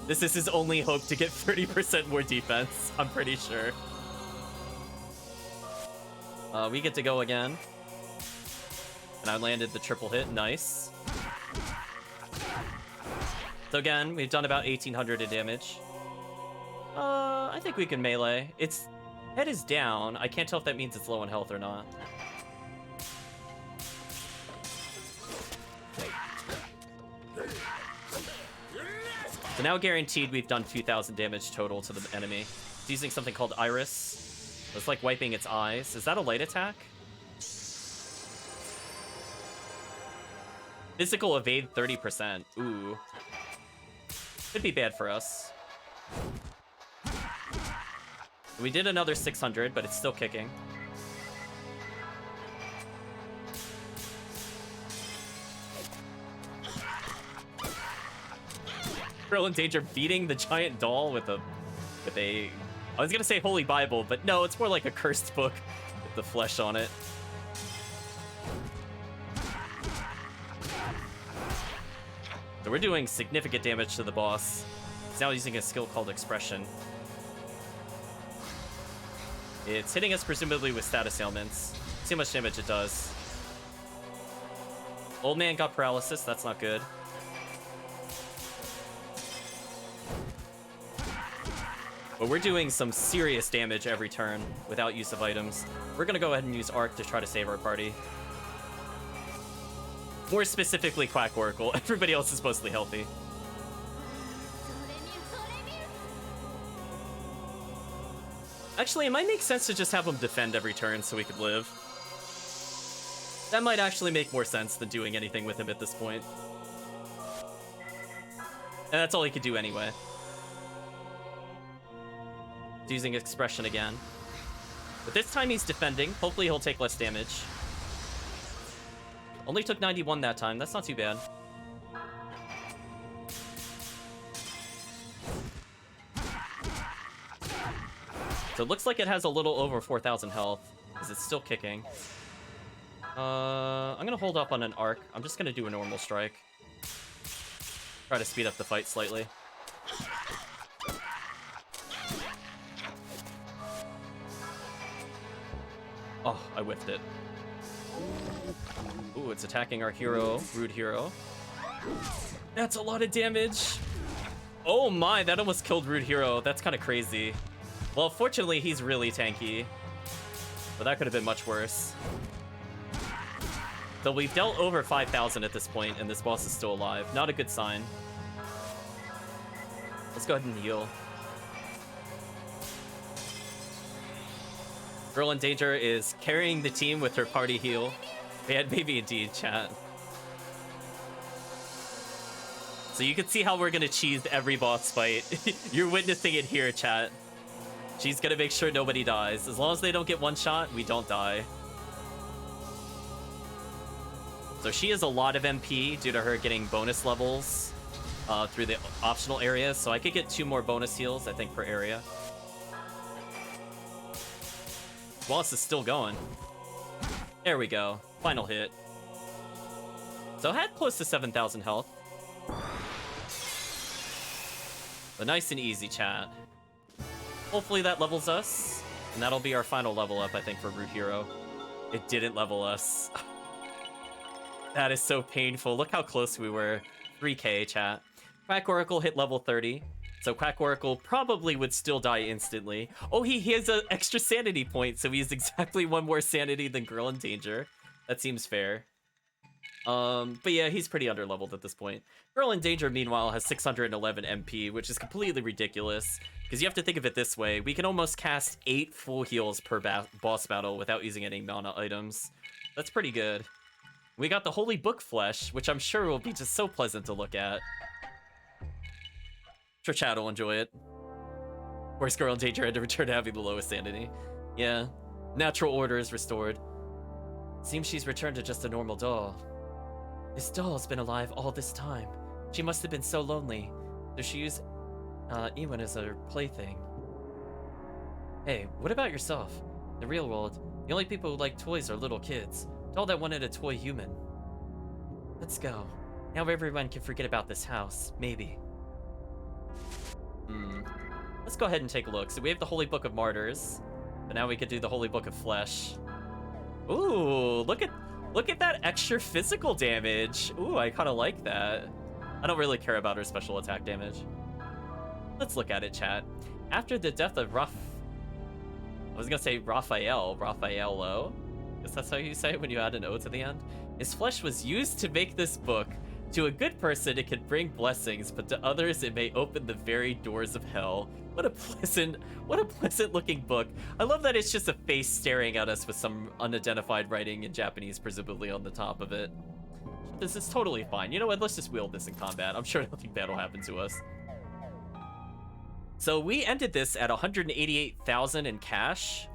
This is his only hope to get 30% more defense, I'm pretty sure. We get to go again. And I landed the triple hit, nice. So again, we've done about 1,800 in damage. I think we can melee. Its head is down. I can't tell if that means it's low in health or not. So now guaranteed we've done 2,000 damage total to the enemy. It's using something called Iris. It's like wiping its eyes. Is that a light attack? Physical evade 30%. Ooh. Could be bad for us. We did another 600, but it's still kicking. Girl in danger beating the giant doll with a... I was gonna say Holy Bible, but no, it's more like a cursed book with the flesh on it. So we're doing significant damage to the boss. He's now using a skill called Expression. It's hitting us presumably with status ailments. See how much damage it does. Old man got paralysis, that's not good. But we're doing some serious damage every turn without use of items. We're gonna go ahead and use Arc to try to save our party. More specifically, Quack Oracle. Everybody else is mostly healthy. Actually, it might make sense to just have him defend every turn so we could live. That might actually make more sense than doing anything with him at this point. And that's all he could do anyway. He's using Expression again. But this time he's defending. Hopefully he'll take less damage. Only took 91 that time. That's not too bad. So it looks like it has a little over 4,000 health. Is it still kicking? I'm gonna hold up on an Arc. I'm just gonna do a normal strike. Try to speed up the fight slightly. Oh, I whiffed it. Ooh, it's attacking our hero, Rude Hero. That's a lot of damage. Oh my, that almost killed Rude Hero. That's kind of crazy. Well, fortunately, he's really tanky. But that could have been much worse. So we've dealt over 5,000 at this point, and this boss is still alive. Not a good sign. Let's go ahead and heal. Girl in Danger is carrying the team with her party heal. Yeah, maybe indeed, chat. So you can see how we're gonna cheese every boss fight. You're witnessing it here, chat. She's gonna make sure nobody dies. As long as they don't get one shot, we don't die. So she has a lot of MP due to her getting bonus levels through the optional areas. So I could get 2 more bonus heals, I think, per area. Boss is still going. There we go. Final hit. So I had close to 7,000 health. But nice and easy, chat. Hopefully that levels us. And that'll be our final level up, I think, for Rude Hero. It didn't level us. That is so painful. Look how close we were. 3K, chat. Quack Oracle hit level 30. So Quack Oracle probably would still die instantly. Oh, he has an extra sanity point, so he's exactly 1 more sanity than Girl in Danger. That seems fair. But yeah, he's pretty underleveled at this point. Girl in Danger, meanwhile, has 611 MP, which is completely ridiculous. Because you have to think of it this way. We can almost cast 8 full heals per boss battle without using any mana items. That's pretty good. We got the Holy Book Flesh, which I'm sure will be just so pleasant to look at. Sure, chat will enjoy it. Of course, Girl in Danger had to return to having the lowest sanity. Yeah. Natural order is restored. Seems she's returned to just a normal doll. This doll's been alive all this time. She must have been so lonely, so she used Ewan as her plaything. Hey, what about yourself? In the real world, the only people who like toys are little kids. Doll that wanted a toy human. Let's go. Now everyone can forget about this house, maybe. Let's go ahead and take a look. So we have the Holy Book of Martyrs, but now we could do the Holy Book of Flesh. Ooh, look at that extra physical damage. Ooh, I kind of like that. I don't really care about her special attack damage. Let's look at it, chat. After the death of I was gonna say Raffaello. Guess that's how you say it when you add an O to the end. His flesh was used to make this book. To a good person, it can bring blessings, but to others, it may open the very doors of hell. What a pleasant looking book. I love that it's just a face staring at us with some unidentified writing in Japanese, presumably on the top of it. This is totally fine. You know what? Let's just wield this in combat. I'm sure nothing bad will happen to us. So we ended this at 188,000 in cash.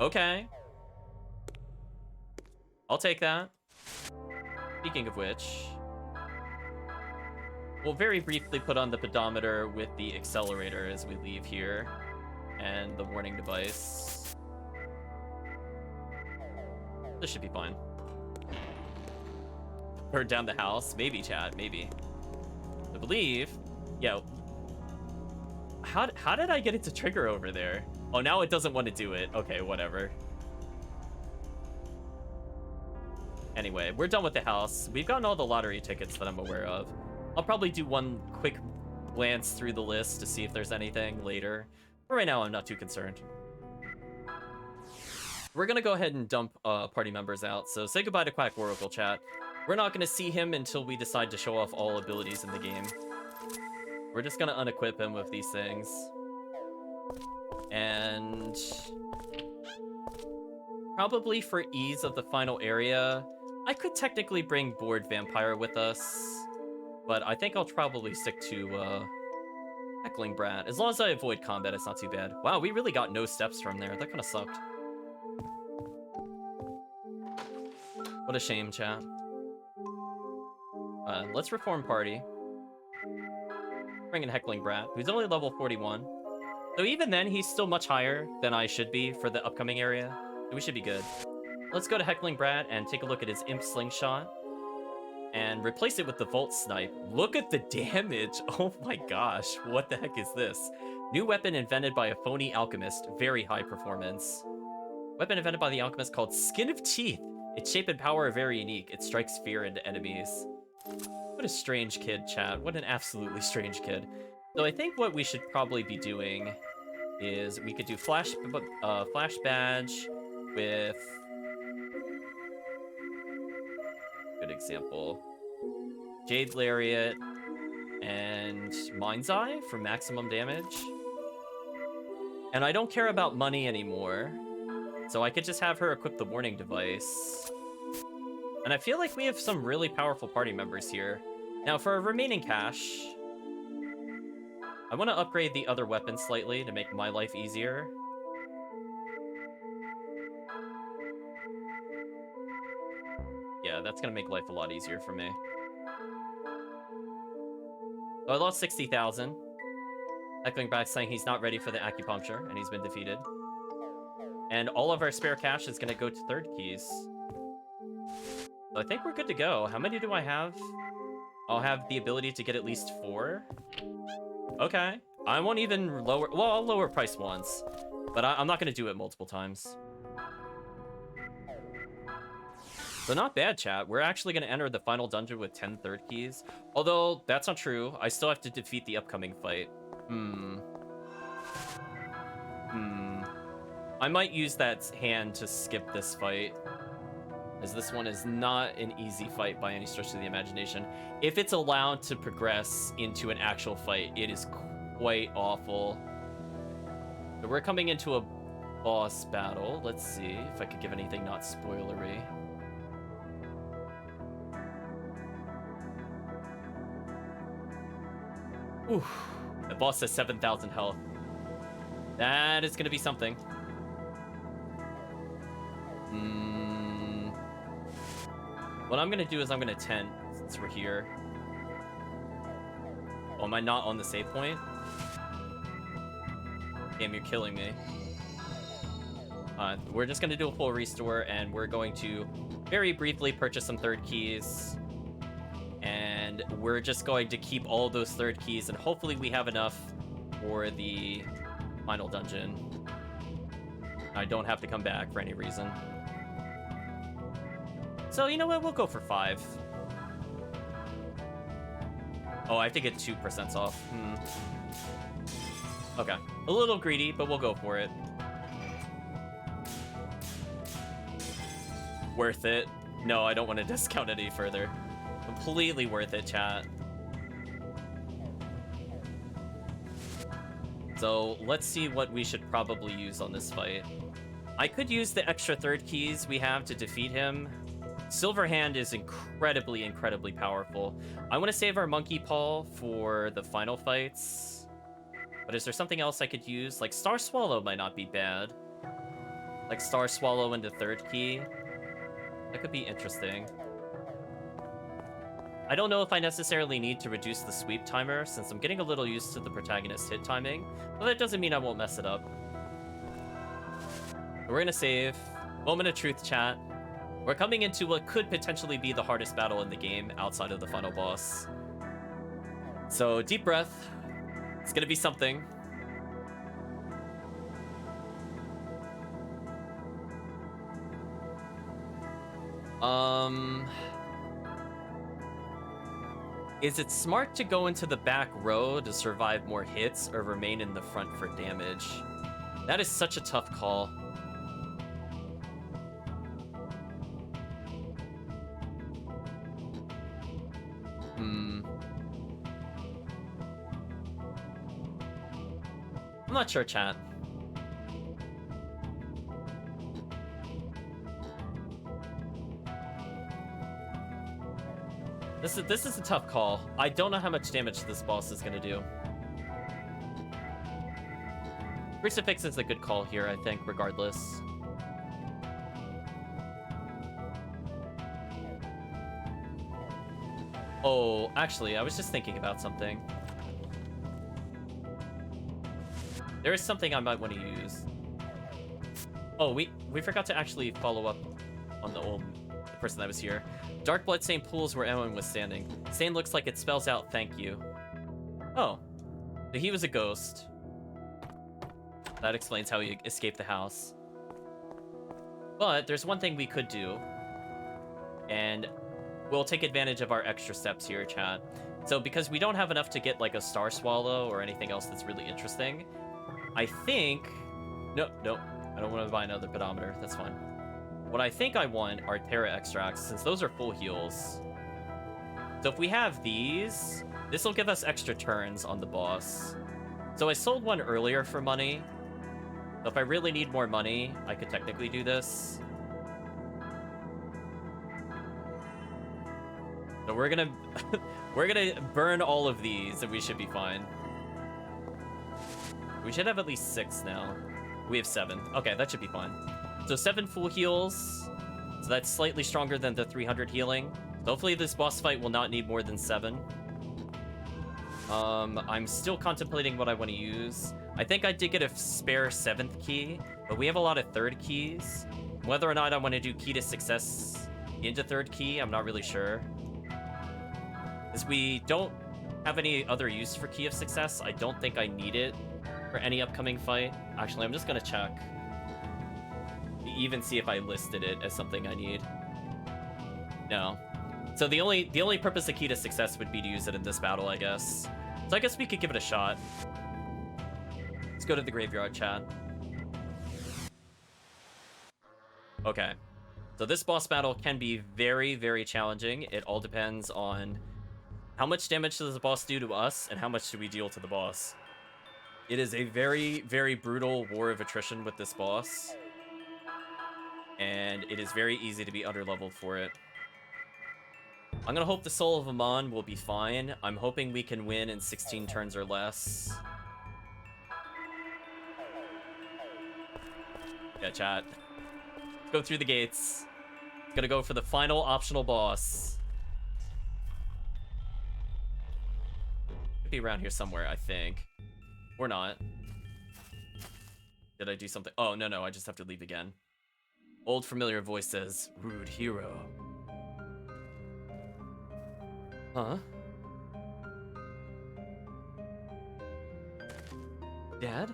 Okay. I'll take that. Speaking of which, we'll very briefly put on the pedometer with the accelerator as we leave here, and the warning device. This should be fine. Burn down the house? Maybe, chat, maybe. I believe. Yeah. How did I get it to trigger over there? Oh, now it doesn't want to do it. Okay, whatever. Anyway, we're done with the house. We've gotten all the lottery tickets that I'm aware of. I'll probably do one quick glance through the list to see if there's anything later. But right now, I'm not too concerned. We're gonna go ahead and dump party members out. So say goodbye to Quack Oracle, chat. We're not gonna see him until we decide to show off all abilities in the game. We're just gonna unequip him with these things. And probably for ease of the final area, I could technically bring Bored Vampire with us, but I think I'll probably stick to Heckling Brat. As long as I avoid combat, it's not too bad. Wow, we really got no steps from there. That kind of sucked. What a shame, chat. Let's reform party. Bring in Heckling Brat, who's only level 41. So even then, he's still much higher than I should be for the upcoming area. So we should be good. Let's go to Heckling Brat and take a look at his Imp Slingshot. And replace it with the Volt Snipe. Look at the damage! Oh my gosh, what the heck is this? New weapon invented by a phony alchemist. Very high performance. Weapon invented by the alchemist called Skin of Teeth. Its shape and power are very unique. It strikes fear into enemies. What a strange kid, chat. What an absolutely strange kid. So I think what we should probably be doing is we could do Flash Badge with... Good example. Jade Lariat and Mind's Eye for maximum damage. And I don't care about money anymore, so I could just have her equip the warning device. And I feel like we have some really powerful party members here. Now for our remaining cash, I want to upgrade the other weapon slightly to make my life easier. Yeah, that's gonna make life a lot easier for me. So I lost 60,000. Heckling back saying he's not ready for the acupuncture, and he's been defeated. And all of our spare cash is gonna go to third keys. So I think we're good to go. How many do I have? I'll have the ability to get at least 4. Okay. I won't even lower... Well, I'll lower price once. But I'm not gonna do it multiple times. So not bad, chat. We're actually going to enter the final dungeon with 10 third keys. Although, that's not true. I still have to defeat the upcoming fight. I might use that hand to skip this fight, as this one is not an easy fight by any stretch of the imagination. If it's allowed to progress into an actual fight, it is quite awful. So we're coming into a boss battle. Let's see if I could give anything not spoilery. Oof. The boss has 7,000 health. That is going to be something. What I'm gonna do is I'm gonna tent since we're here. Oh, am I not on the save point? Damn, you're killing me. We're just gonna do a full restore, and we're going to very briefly purchase some third keys. And we're just going to keep all those third keys, and hopefully we have enough for the final dungeon. I don't have to come back for any reason. So, you know what? We'll go for 5. Oh, I have to get 2% off. Okay. A little greedy, but we'll go for it. Worth it. No, I don't want to discount any further. Completely worth it, chat. So, let's see what we should probably use on this fight. I could use the extra third keys we have to defeat him. Silver Hand is incredibly, incredibly powerful. I want to save our Monkey Paw for the final fights. But is there something else I could use? Like, Star Swallow might not be bad. Like, Star Swallow into third key. That could be interesting. I don't know if I necessarily need to reduce the sweep timer, since I'm getting a little used to the protagonist hit timing. But that doesn't mean I won't mess it up. We're gonna save. Moment of truth, chat. We're coming into what could potentially be the hardest battle in the game outside of the final boss. So, deep breath. It's gonna be something. Is it smart to go into the back row to survive more hits or remain in the front for damage? That is such a tough call. I'm not sure, chat. This is a tough call. I don't know how much damage this boss is gonna do. Crucifix is a good call here, I think, regardless. Oh, actually, I was just thinking about something. There is something I might want to use. Oh, we forgot to actually follow up on the person that was here. Dark blood-stained pools where Owen was standing. Stain looks like it spells out thank you. Oh. So he was a ghost. That explains how he escaped the house. But there's one thing we could do. And we'll take advantage of our extra steps here, chat. So because we don't have enough to get like a Star Swallow or anything else that's really interesting, I think... No, I don't want to buy another pedometer. That's fine. What I think I want are Terra Extracts, since those are full heals. So if we have these, this will give us extra turns on the boss. So I sold one earlier for money. So if I really need more money, I could technically do this. So we're gonna burn all of these and we should be fine. We should have at least 6 now. We have 7. Okay, that should be fine. So 7 full heals. So that's slightly stronger than the 300 healing. So hopefully this boss fight will not need more than 7. I'm still contemplating what I want to use. I think I did get a spare 7th key, but we have a lot of 3rd keys. Whether or not I want to do key to success into 3rd key, I'm not really sure. As we don't have any other use for key of success, I don't think I need it for any upcoming fight. Actually, I'm just gonna check. Even see if I listed it as something I need. No. So the only purpose of key to success would be to use it in this battle, I guess. So I guess we could give it a shot. Let's go to the graveyard, chat. Okay. So this boss battle can be very, very challenging. It all depends on how much damage does the boss do to us and how much do we deal to the boss. It is a very, very brutal war of attrition with this boss. And it is very easy to be underleveled for it. I'm gonna hope the Soul of Amon will be fine. I'm hoping we can win in 16 turns or less. Yeah, chat. Let's go through the gates. Gonna go for the final optional boss. Could be around here somewhere, I think. Or not. Did I do something? Oh, no, I just have to leave again. Old familiar voice says, rude hero. Huh? Dad?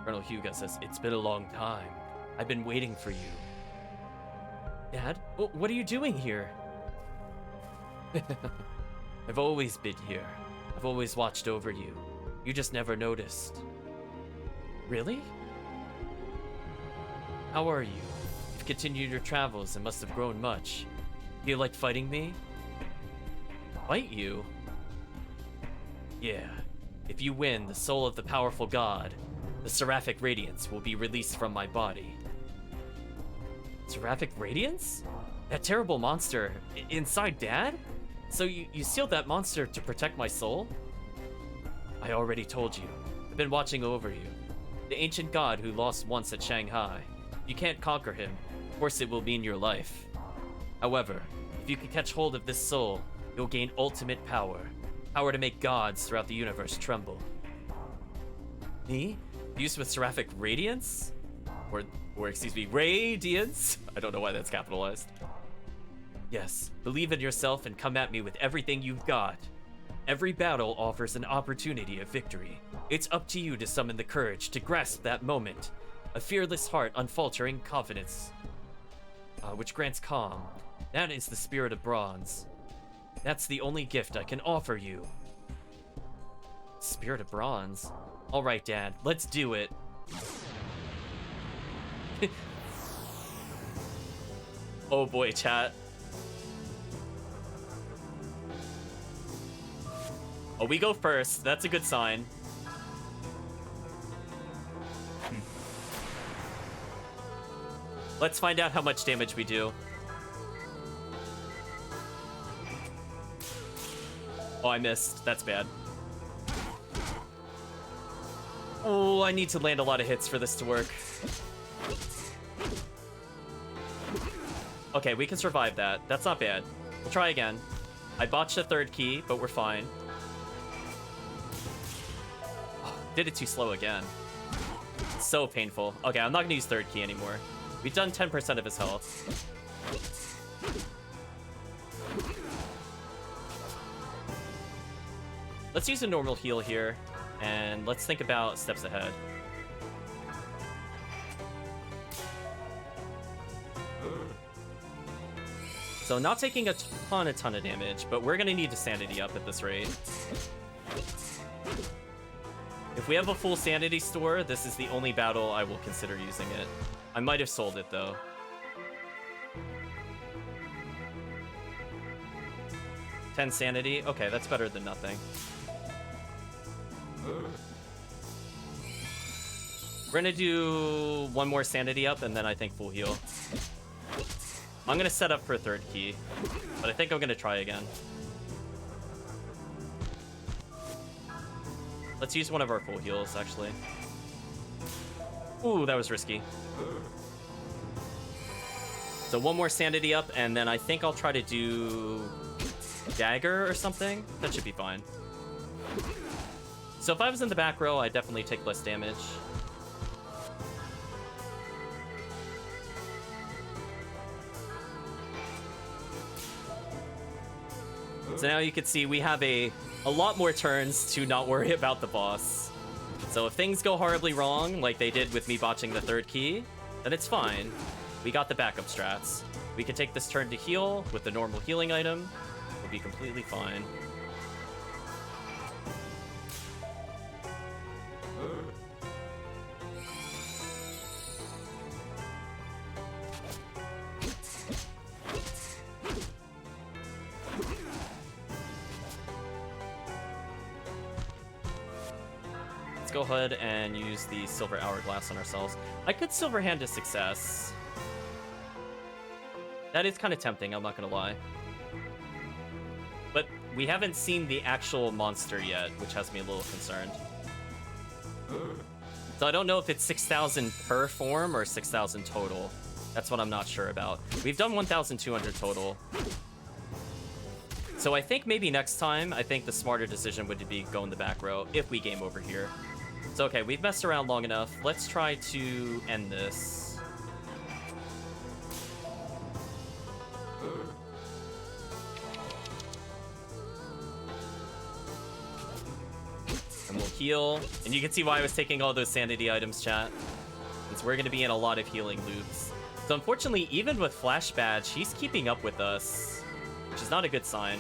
Colonel Hugo says, it's been a long time. I've been waiting for you. Dad? What are you doing here? I've always been here. I've always watched over you. You just never noticed. Really? How are you? You've continued your travels and must have grown much. Feel like fighting me? Fight you? Yeah. If you win, the soul of the powerful god, the Seraphic Radiance, will be released from my body. Seraphic Radiance? That terrible monster inside Dad? So you sealed that monster to protect my soul? I already told you. I've been watching over you. The ancient god who lost once at Shanghai. You can't conquer him. Of course it will mean your life. However, if you can catch hold of this soul, you'll gain ultimate power. Power to make gods throughout the universe tremble. Me? Used with Seraphic Radiance? Or excuse me, Radiance? I don't know why that's capitalized. Yes, believe in yourself and come at me with everything you've got. Every battle offers an opportunity of victory. It's up to you to summon the courage to grasp that moment. A fearless heart, unfaltering confidence, which grants calm. That is the spirit of bronze. That's the only gift I can offer you. Spirit of bronze? Alright, Dad, let's do it. Oh boy, chat. Oh, we go first. That's a good sign. Let's find out how much damage we do. Oh, I missed. That's bad. Oh, I need to land a lot of hits for this to work. Okay, we can survive that. That's not bad. We'll try again. I botched the third key, but we're fine. Oh, did it too slow again. So painful. Okay, I'm not gonna use third key anymore. We've done 10% of his health. Let's use a normal heal here, and let's think about steps ahead. So not taking a ton of damage, but we're gonna need to sanity up at this rate. If we have a full sanity store, this is the only battle I will consider using it. I might have sold it though. $10 sanity? Okay, that's better than nothing. We're gonna do one more sanity up and then I think full heal. I'm gonna set up for a third key, but I think I'm gonna try again. Let's use one of our full heals, actually. Ooh, that was risky. So one more sanity up, and then I think I'll try to do dagger or something. That should be fine. So if I was in the back row, I'd definitely take less damage. So now you can see we have a lot more turns to not worry about the boss. So if things go horribly wrong, like they did with me botching the third key, then it's fine. We got the backup strats. We can take this turn to heal with the normal healing item. We'll be completely fine. Go ahead and use the silver hourglass on ourselves. I could silver hand to success. That is kind of tempting, I'm not gonna lie. But we haven't seen the actual monster yet, which has me a little concerned. So I don't know if it's 6,000 per form or 6,000 total. That's what I'm not sure about. We've done 1,200 total. So I think maybe next time, I think the smarter decision would be go in the back row if we game over here. So okay, we've messed around long enough. Let's try to end this. And we'll heal. And you can see why I was taking all those sanity items, chat. Since we're going to be in a lot of healing loops. So unfortunately, even with Flash Badge, he's keeping up with us, which is not a good sign.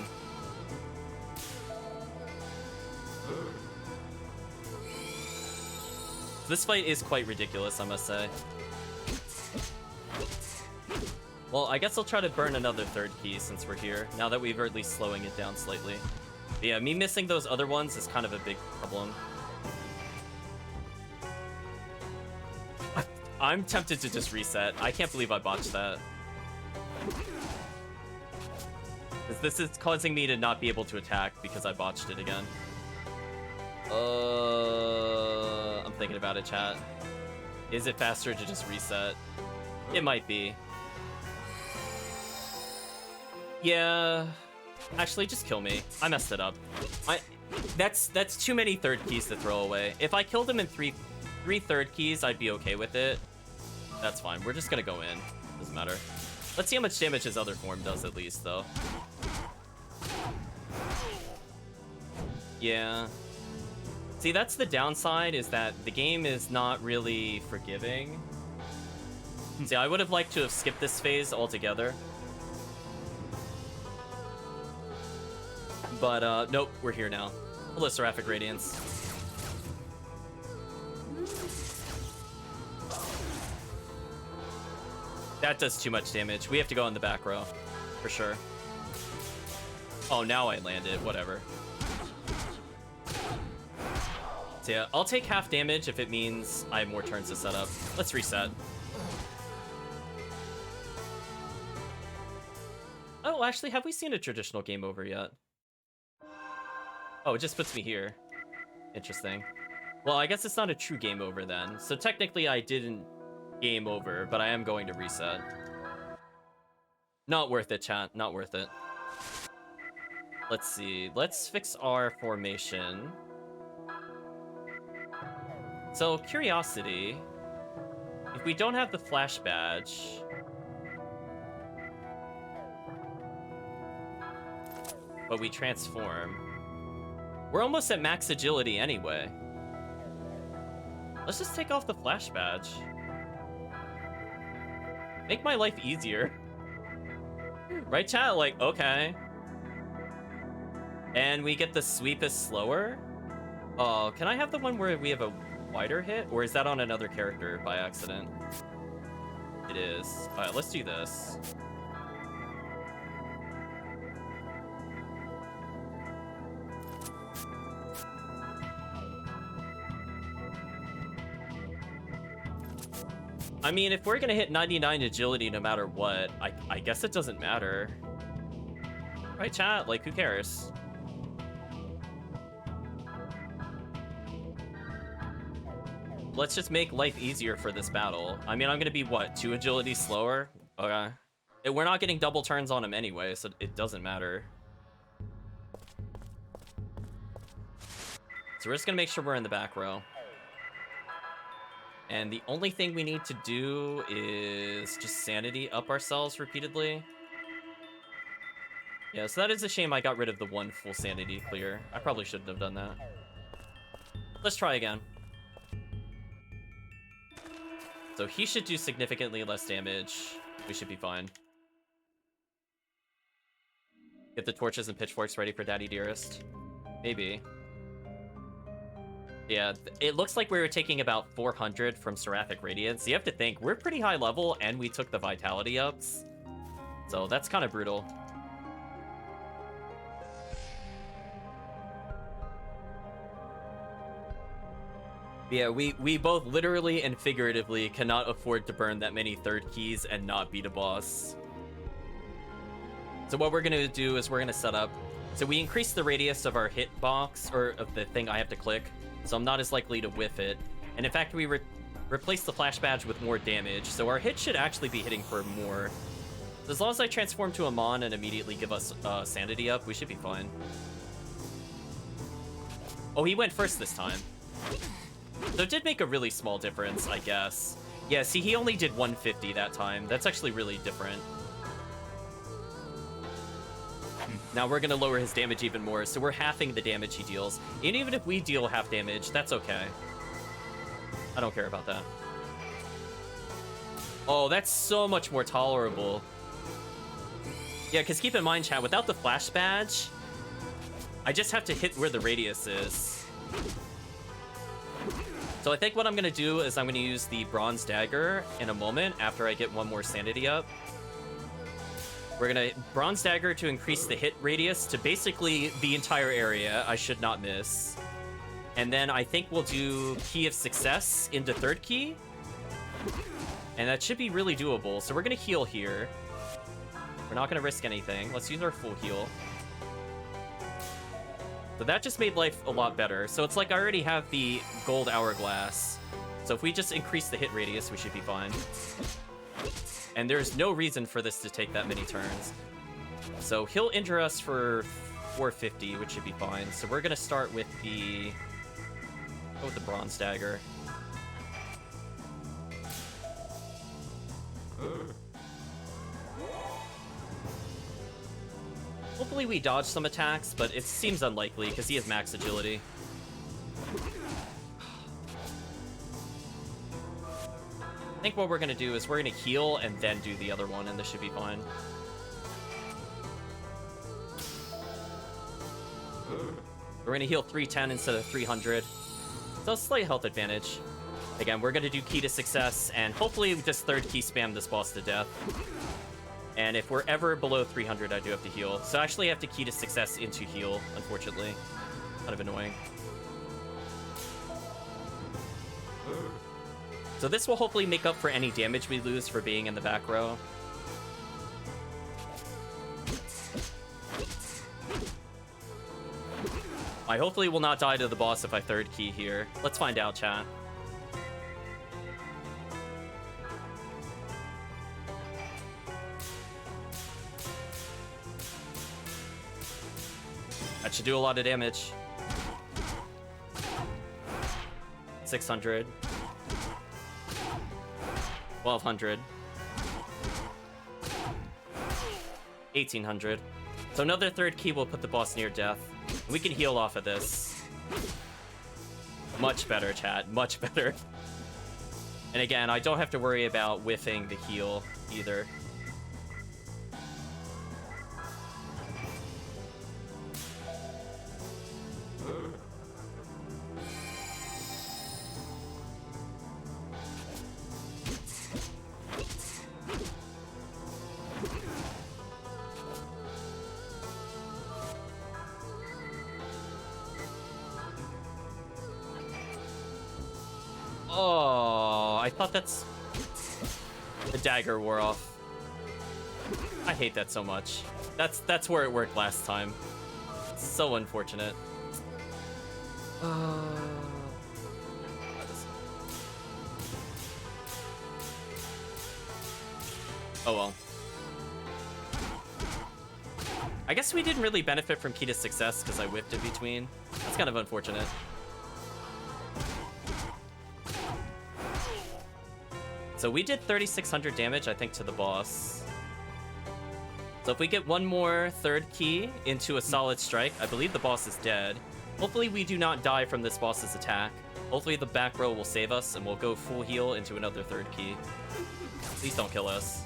This fight is quite ridiculous, I must say. Well, I guess I'll try to burn another third key since we're here, now that we've at least slowing it down slightly. But yeah, me missing those other ones is kind of a big problem. I'm tempted to just reset. I can't believe I botched that. This is causing me to not be able to attack because I botched it again. I'm thinking about it, chat. Is it faster to just reset? It might be. Yeah. Actually, just kill me. I messed it up. That's too many third keys to throw away. If I killed him in three third keys, I'd be okay with it. That's fine. We're just gonna go in. Doesn't matter. Let's see how much damage his other form does at least, though. Yeah. See, that's the downside, is that the game is not really forgiving. See, I would have liked to have skipped this phase altogether. But, nope, we're here now. Hello, Seraphic Radiance. That does too much damage. We have to go in the back row, for sure. Oh, now I landed. Whatever. So yeah, I'll take half damage if it means I have more turns to set up. Let's reset. Oh, actually, have we seen a traditional game over yet? Oh, it just puts me here. Interesting. Well, I guess it's not a true game over then. So technically I didn't game over, but I am going to reset. Not worth it, chat. Not worth it. Let's see. Let's fix our formation. So, curiosity. If we don't have the Flash Badge... but we transform... we're almost at max agility anyway. Let's just take off the Flash Badge. Make my life easier. Right, chat? Like, okay. And we get the sweep is slower? Oh, can I have the one where we have a wider hit? Or is that on another character by accident? It is. Alright, let's do this. I mean, if we're gonna hit 99 agility no matter what, I guess it doesn't matter. Right, chat? Like, who cares? Let's just make life easier for this battle. I mean, I'm gonna be, what, 2 agility slower? Okay. We're not getting double turns on him anyway, so it doesn't matter. So we're just gonna make sure we're in the back row. And the only thing we need to do is just sanity up ourselves repeatedly. Yeah, so that is a shame I got rid of the one full sanity clear. I probably shouldn't have done that. Let's try again. So he should do significantly less damage. We should be fine. Get the torches and pitchforks ready for Daddy Dearest. Maybe. Yeah, it looks like we were taking about 400 from Seraphic Radiance. You have to think, we're pretty high level, and we took the Vitality ups. So that's kind of brutal. Yeah, we both literally and figuratively cannot afford to burn that many third keys and not beat a boss. So what we're going to do is we're going to set up... So we increase the radius of our hitbox, or of the thing I have to click, so I'm not as likely to whiff it. And in fact, we replace the flash badge with more damage, so our hit should actually be hitting for more. As long as I transform to a Mon and immediately give us sanity up, we should be fine. Oh, he went first this time. So it did make a really small difference, I guess. Yeah, see, he only did 150 that time. That's actually really different. Now we're gonna lower his damage even more, so we're halving the damage he deals. And even if we deal half damage, that's okay. I don't care about that. Oh, that's so much more tolerable. Yeah, because keep in mind, chat, without the flash badge, I just have to hit where the radius is. So I think what I'm gonna do is I'm gonna use the bronze dagger in a moment after I get one more sanity up. We're gonna bronze dagger to increase the hit radius to basically the entire area. I should not miss. And then I think we'll do Key of Success into third key. And that should be really doable. So we're gonna heal here. We're not gonna risk anything. Let's use our full heal. So that just made life a lot better. So it's like I already have the gold hourglass. So if we just increase the hit radius, we should be fine. And there's no reason for this to take that many turns. So he'll injure us for 450, which should be fine. So we're gonna start with the... go with the bronze dagger. Hopefully we dodge some attacks, but it seems unlikely because he has max agility. I think what we're going to do is we're going to heal and then do the other one, and this should be fine. We're going to heal 310 instead of 300. So a slight health advantage. Again, we're going to do Key to Success, and hopefully we just third key spam this boss to death. And if we're ever below 300, I do have to heal. So I actually have to Key to Success into heal, unfortunately. Kind of annoying. So this will hopefully make up for any damage we lose for being in the back row. I hopefully will not die to the boss if I third key here. Let's find out, chat. That should do a lot of damage. 600. 1200. 1800. So another third key will put the boss near death. We can heal off of this. Much better, chat. Much better. And again, I don't have to worry about whiffing the heal either. Oh, I thought that's... The dagger wore off. I hate that so much. That's where it worked last time. It's so unfortunate. Oh well. I guess we didn't really benefit from Key to Success because I whiffed in between. That's kind of unfortunate. So we did 3,600 damage, I think, to the boss. So if we get one more third key into a solid strike, I believe the boss is dead. Hopefully we do not die from this boss's attack. Hopefully the back row will save us and we'll go full heal into another third key. Please don't kill us.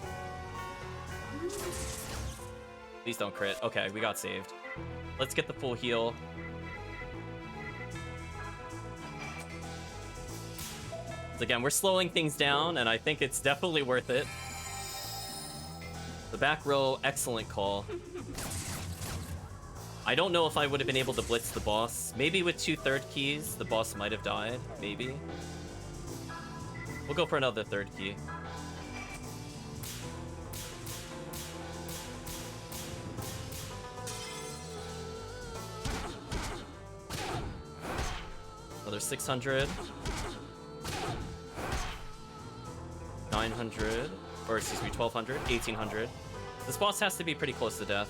Please don't crit. Okay, we got saved. Let's get the full heal. So again, we're slowing things down, and I think it's definitely worth it. The back row, excellent call. I don't know if I would have been able to blitz the boss. Maybe with 2 third keys, the boss might have died. Maybe. We'll go for another third key. Another 600. 1800, or excuse me, 1200, 1800. This boss has to be pretty close to death.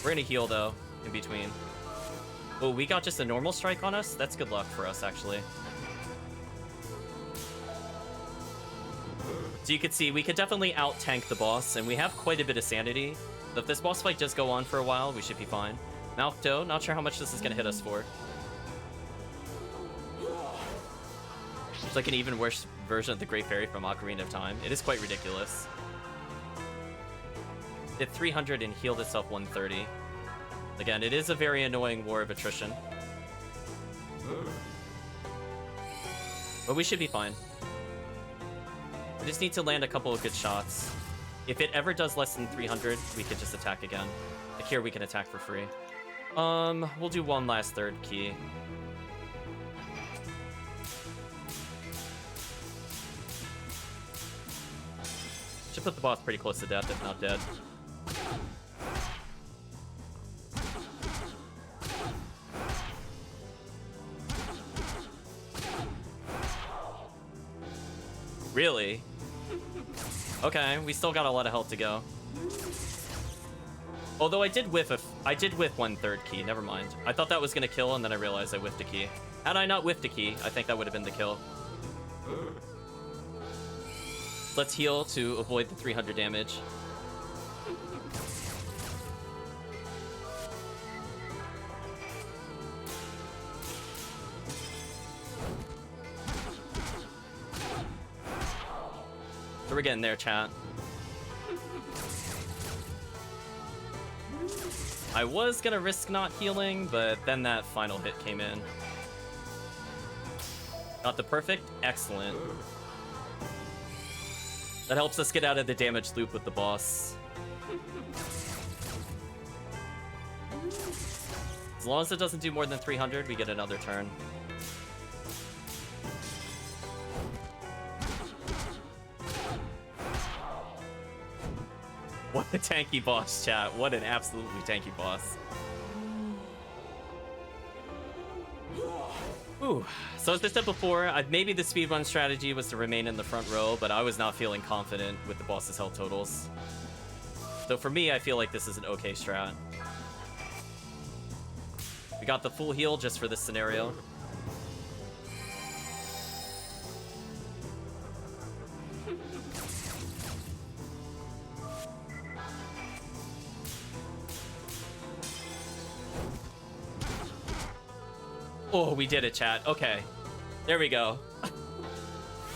We're gonna heal though, in between. Oh, we got just a normal strike on us? That's good luck for us, actually. So you could see, we could definitely out-tank the boss, and we have quite a bit of sanity. So if this boss fight does go on for a while, we should be fine. Malcdo, not sure how much this is gonna hit us for. It's like an even worse version of the Great Fairy from Ocarina of Time. It is quite ridiculous. Hit 300 and healed itself 130. Again, it is a very annoying war of attrition. But we should be fine. We just need to land a couple of good shots. If it ever does less than 300, we could just attack again. Like here, we can attack for free. We'll do one last third key. Should put the boss pretty close to death, if not dead. Really? Okay, we still got a lot of health to go. Although I did whiff 1/3 key, never mind. I thought that was gonna kill, and then I realized I whiffed a key. Had I not whiffed a key, I think that would have been the kill. Let's heal to avoid the 300 damage. So we're getting there, chat. I was gonna risk not healing, but then that final hit came in. Got the perfect, excellent. That helps us get out of the damage loop with the boss. As long as it doesn't do more than 300, we get another turn. What a tanky boss, chat. What an absolutely tanky boss. Ooh. So as I said before, maybe the speedrun strategy was to remain in the front row, but I was not feeling confident with the boss's health totals. So for me, I feel like this is an okay strat. We got the full heal just for this scenario. Oh, we did it, chat. Okay. There we go.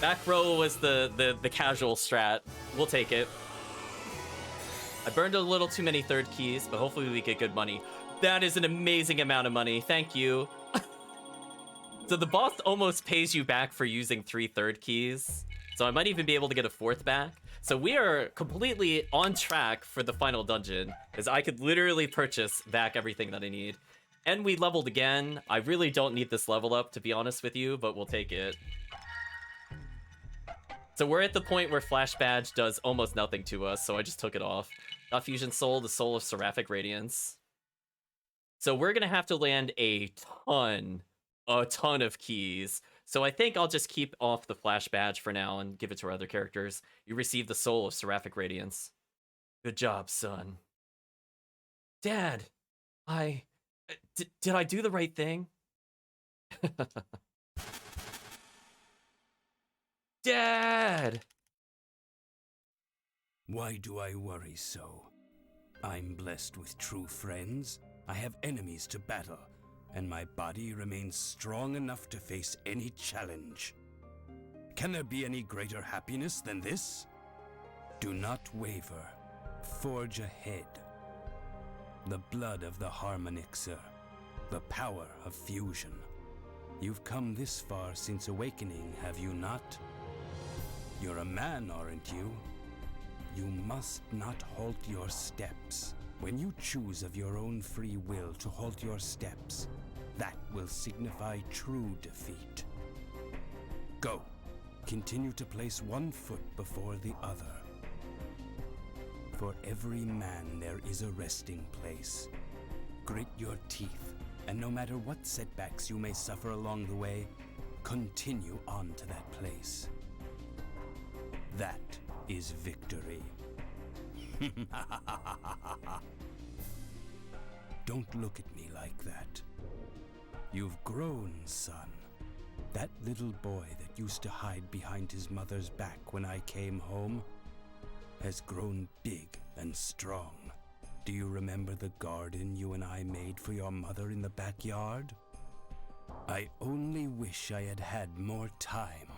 Back row was the casual strat. We'll take it. I burned a little too many third keys, but hopefully we get good money. That is an amazing amount of money. Thank you. So the boss almost pays you back for using 3 third keys. So I might even be able to get a 4th back. So we are completely on track for the final dungeon, as I could literally purchase back everything that I need. And we leveled again. I really don't need this level up, to be honest with you, but we'll take it. So we're at the point where Flash Badge does almost nothing to us, so I just took it off. Got Fusion Soul, the Soul of Seraphic Radiance. So we're gonna have to land a ton of keys. So I think I'll just keep off the Flash Badge for now and give it to our other characters. You receive the Soul of Seraphic Radiance. Good job, son. Dad, did I do the right thing? Dad! Why do I worry so? I'm blessed with true friends. I have enemies to battle, and my body remains strong enough to face any challenge. Can there be any greater happiness than this? Do not waver. Forge ahead. The blood of the Harmonixer. The power of fusion. You've come this far since awakening, have you not? You're a man, aren't you? You must not halt your steps. When you choose of your own free will to halt your steps, that will signify true defeat. Go. Continue to place one foot before the other. For every man there is a resting place. Grit your teeth, and no matter what setbacks you may suffer along the way, continue on to that place. That is victory. Don't look at me like that. You've grown, son. That little boy that used to hide behind his mother's back when I came home has grown big and strong. Do you remember the garden you and I made for your mother in the backyard? I only wish I had had more time.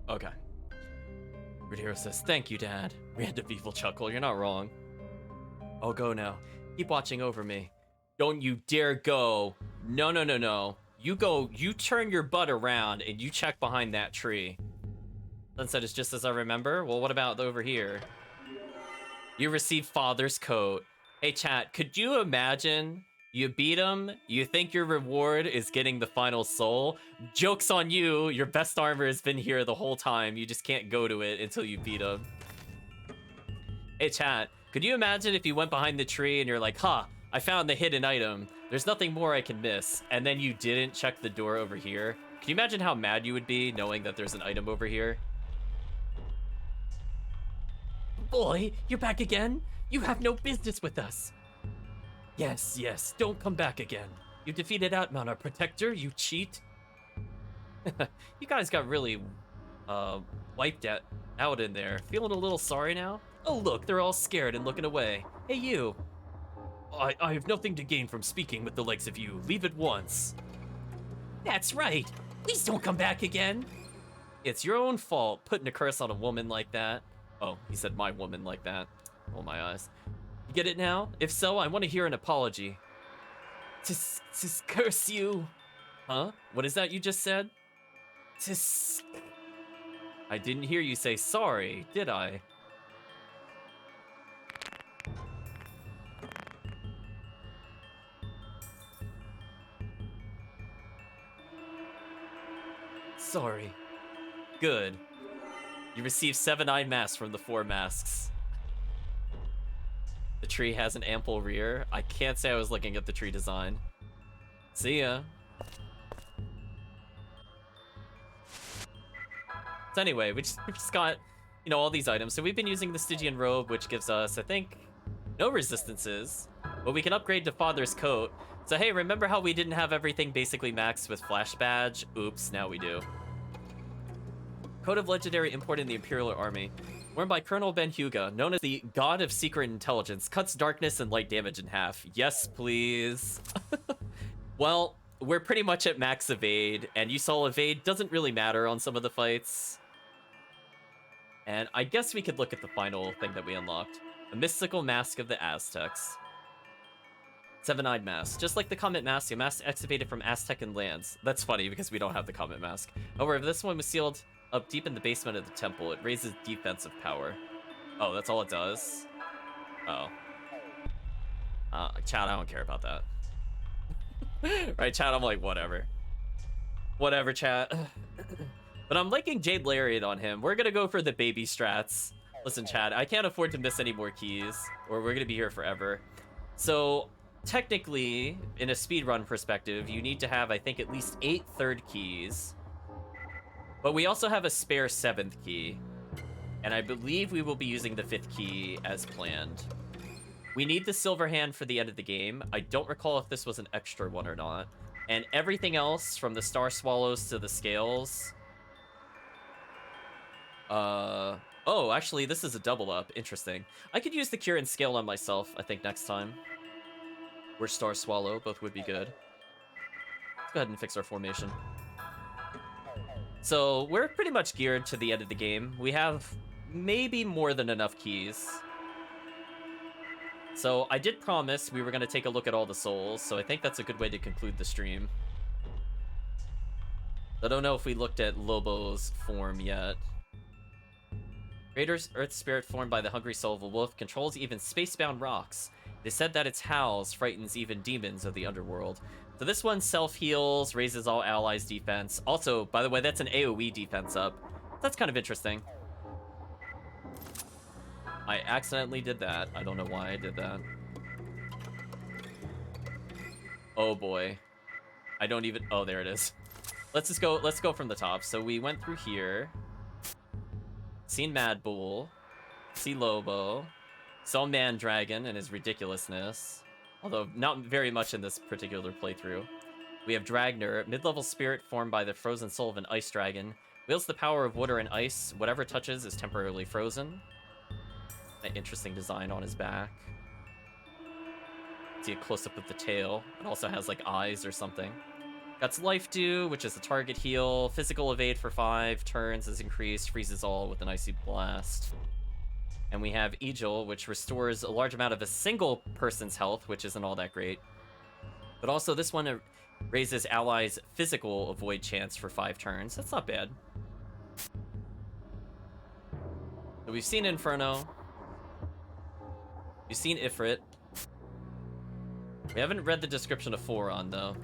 Okay. Rodero says, "Thank you, Dad." Random evil chuckle. You're not wrong. I'll go now. Keep watching over me. Don't you dare go. No, no, no, no. You go, you turn your butt around and you check behind that tree. Sunset is just as I remember. Well, what about over here? You received Father's coat. Hey, chat, could you imagine you beat him, you think your reward is getting the final soul? Joke's on you, your best armor has been here the whole time. You just can't go to it until you beat him. Hey, chat, could you imagine if you went behind the tree and you're like, huh, I found the hidden item. There's nothing more I can miss. And then you didn't check the door over here. Can you imagine how mad you would be knowing that there's an item over here? Boy, you're back again? You have no business with us. Yes, yes, don't come back again. You defeated Atman, our protector, you cheat. You guys got really wiped out in there. Feeling a little sorry now? Oh look, they're all scared and looking away. Hey you. I have nothing to gain from speaking with the likes of you. Leave at once. That's right. Please don't come back again. It's your own fault putting a curse on a woman like that. Oh, he said my woman like that. Oh my eyes. You get it now? If so, I want to hear an apology. To curse you. Huh? What is that you just said? I didn't hear you say sorry, did I? Sorry. Good. You received 7-eyed masks from the 4 masks. The tree has an ample rear. I can't say I was looking at the tree design. See ya. So anyway, we just got, you know, all these items. So we've been using the Stygian robe, which gives us, I think, no resistances. But we can upgrade to Father's coat. So hey, remember how we didn't have everything basically maxed with Flash Badge? Oops, now we do. Coat of Legendary import in the Imperial Army. Worn by Colonel Ben Huga, known as the God of Secret Intelligence, cuts darkness and light damage in half. Yes, please. Well, we're pretty much at max evade, and you saw evade doesn't really matter on some of the fights. And I guess we could look at the final thing that we unlocked. A mystical mask of the Aztecs. 7-eyed mask. Just like the Comet mask, a mask excavated from Aztecan lands. That's funny because we don't have the Comet mask. However, this one was sealed up deep in the basement of the temple. It raises defensive power. Oh, that's all it does? Oh. Chat, I don't care about that. Right, chat, I'm like, whatever. Whatever, chat. But I'm liking Jade Lariat on him. We're gonna go for the baby strats. Listen, chat, I can't afford to miss any more keys, or we're gonna be here forever. So, technically, in a speedrun perspective, you need to have, I think, at least 8 third keys. But we also have a spare 7th key. And I believe we will be using the 5th key as planned. We need the silver hand for the end of the game. I don't recall if this was an extra one or not. And everything else, from the Star Swallows to the Scales... Oh, actually, this is a double up. Interesting. I could use the Cure and Scale on myself, I think, next time. Or Star Swallow, both would be good. Let's go ahead and fix our formation. So, we're pretty much geared to the end of the game. We have maybe more than enough keys. So, I did promise we were going to take a look at all the souls, so I think that's a good way to conclude the stream. I don't know if we looked at Lobo's form yet. Raider's Earth Spirit formed by the hungry soul of a wolf controls even spacebound rocks. It is said that its howls frightens even demons of the underworld. So this one self-heals, raises all allies' defense. Also, by the way, that's an AoE defense up. That's kind of interesting. I accidentally did that. I don't know why I did that. Oh boy. I don't even... Oh, there it is. Let's go from the top. So we went through here. Seen Mad Bull. See Lobo. Saw Mandragon and his ridiculousness. Although not very much in this particular playthrough. We have Dragner, mid-level spirit formed by the frozen soul of an ice dragon. Wields the power of water and ice. Whatever touches is temporarily frozen. An interesting design on his back. See a close-up of the tail. It also has like eyes or something. Got Life Dew, which is a target heal. Physical evade for 5 turns is increased. Freezes all with an icy blast. And we have Egil, which restores a large amount of a single person's health, which isn't all that great. But also this one raises allies' physical avoid chance for 5 turns. That's not bad. So we've seen Inferno. We've seen Ifrit. We haven't read the description of Foron, though.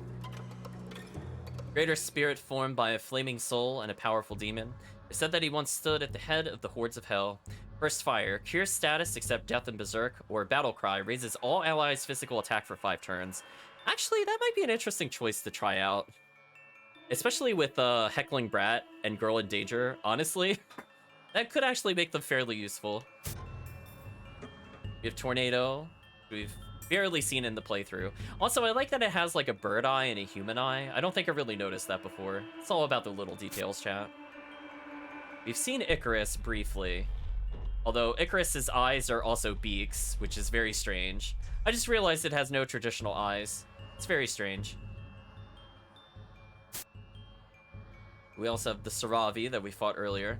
Greater spirit formed by a flaming soul and a powerful demon. It said that he once stood at the head of the hordes of hell. First fire, cure status except death and berserk, or battle cry, raises all allies' physical attack for 5 turns. Actually, that might be an interesting choice to try out. Especially with Heckling Brat and Girl in Danger, honestly. That could actually make them fairly useful. We have Tornado. We've barely seen in the playthrough. Also, I like that it has like a bird eye and a human eye. I don't think I really noticed that before. It's all about the little details, chat. We've seen Icarus briefly. Although Icarus's eyes are also beaks, which is very strange. I just realized it has no traditional eyes. It's very strange. We also have the Seraphim that we fought earlier.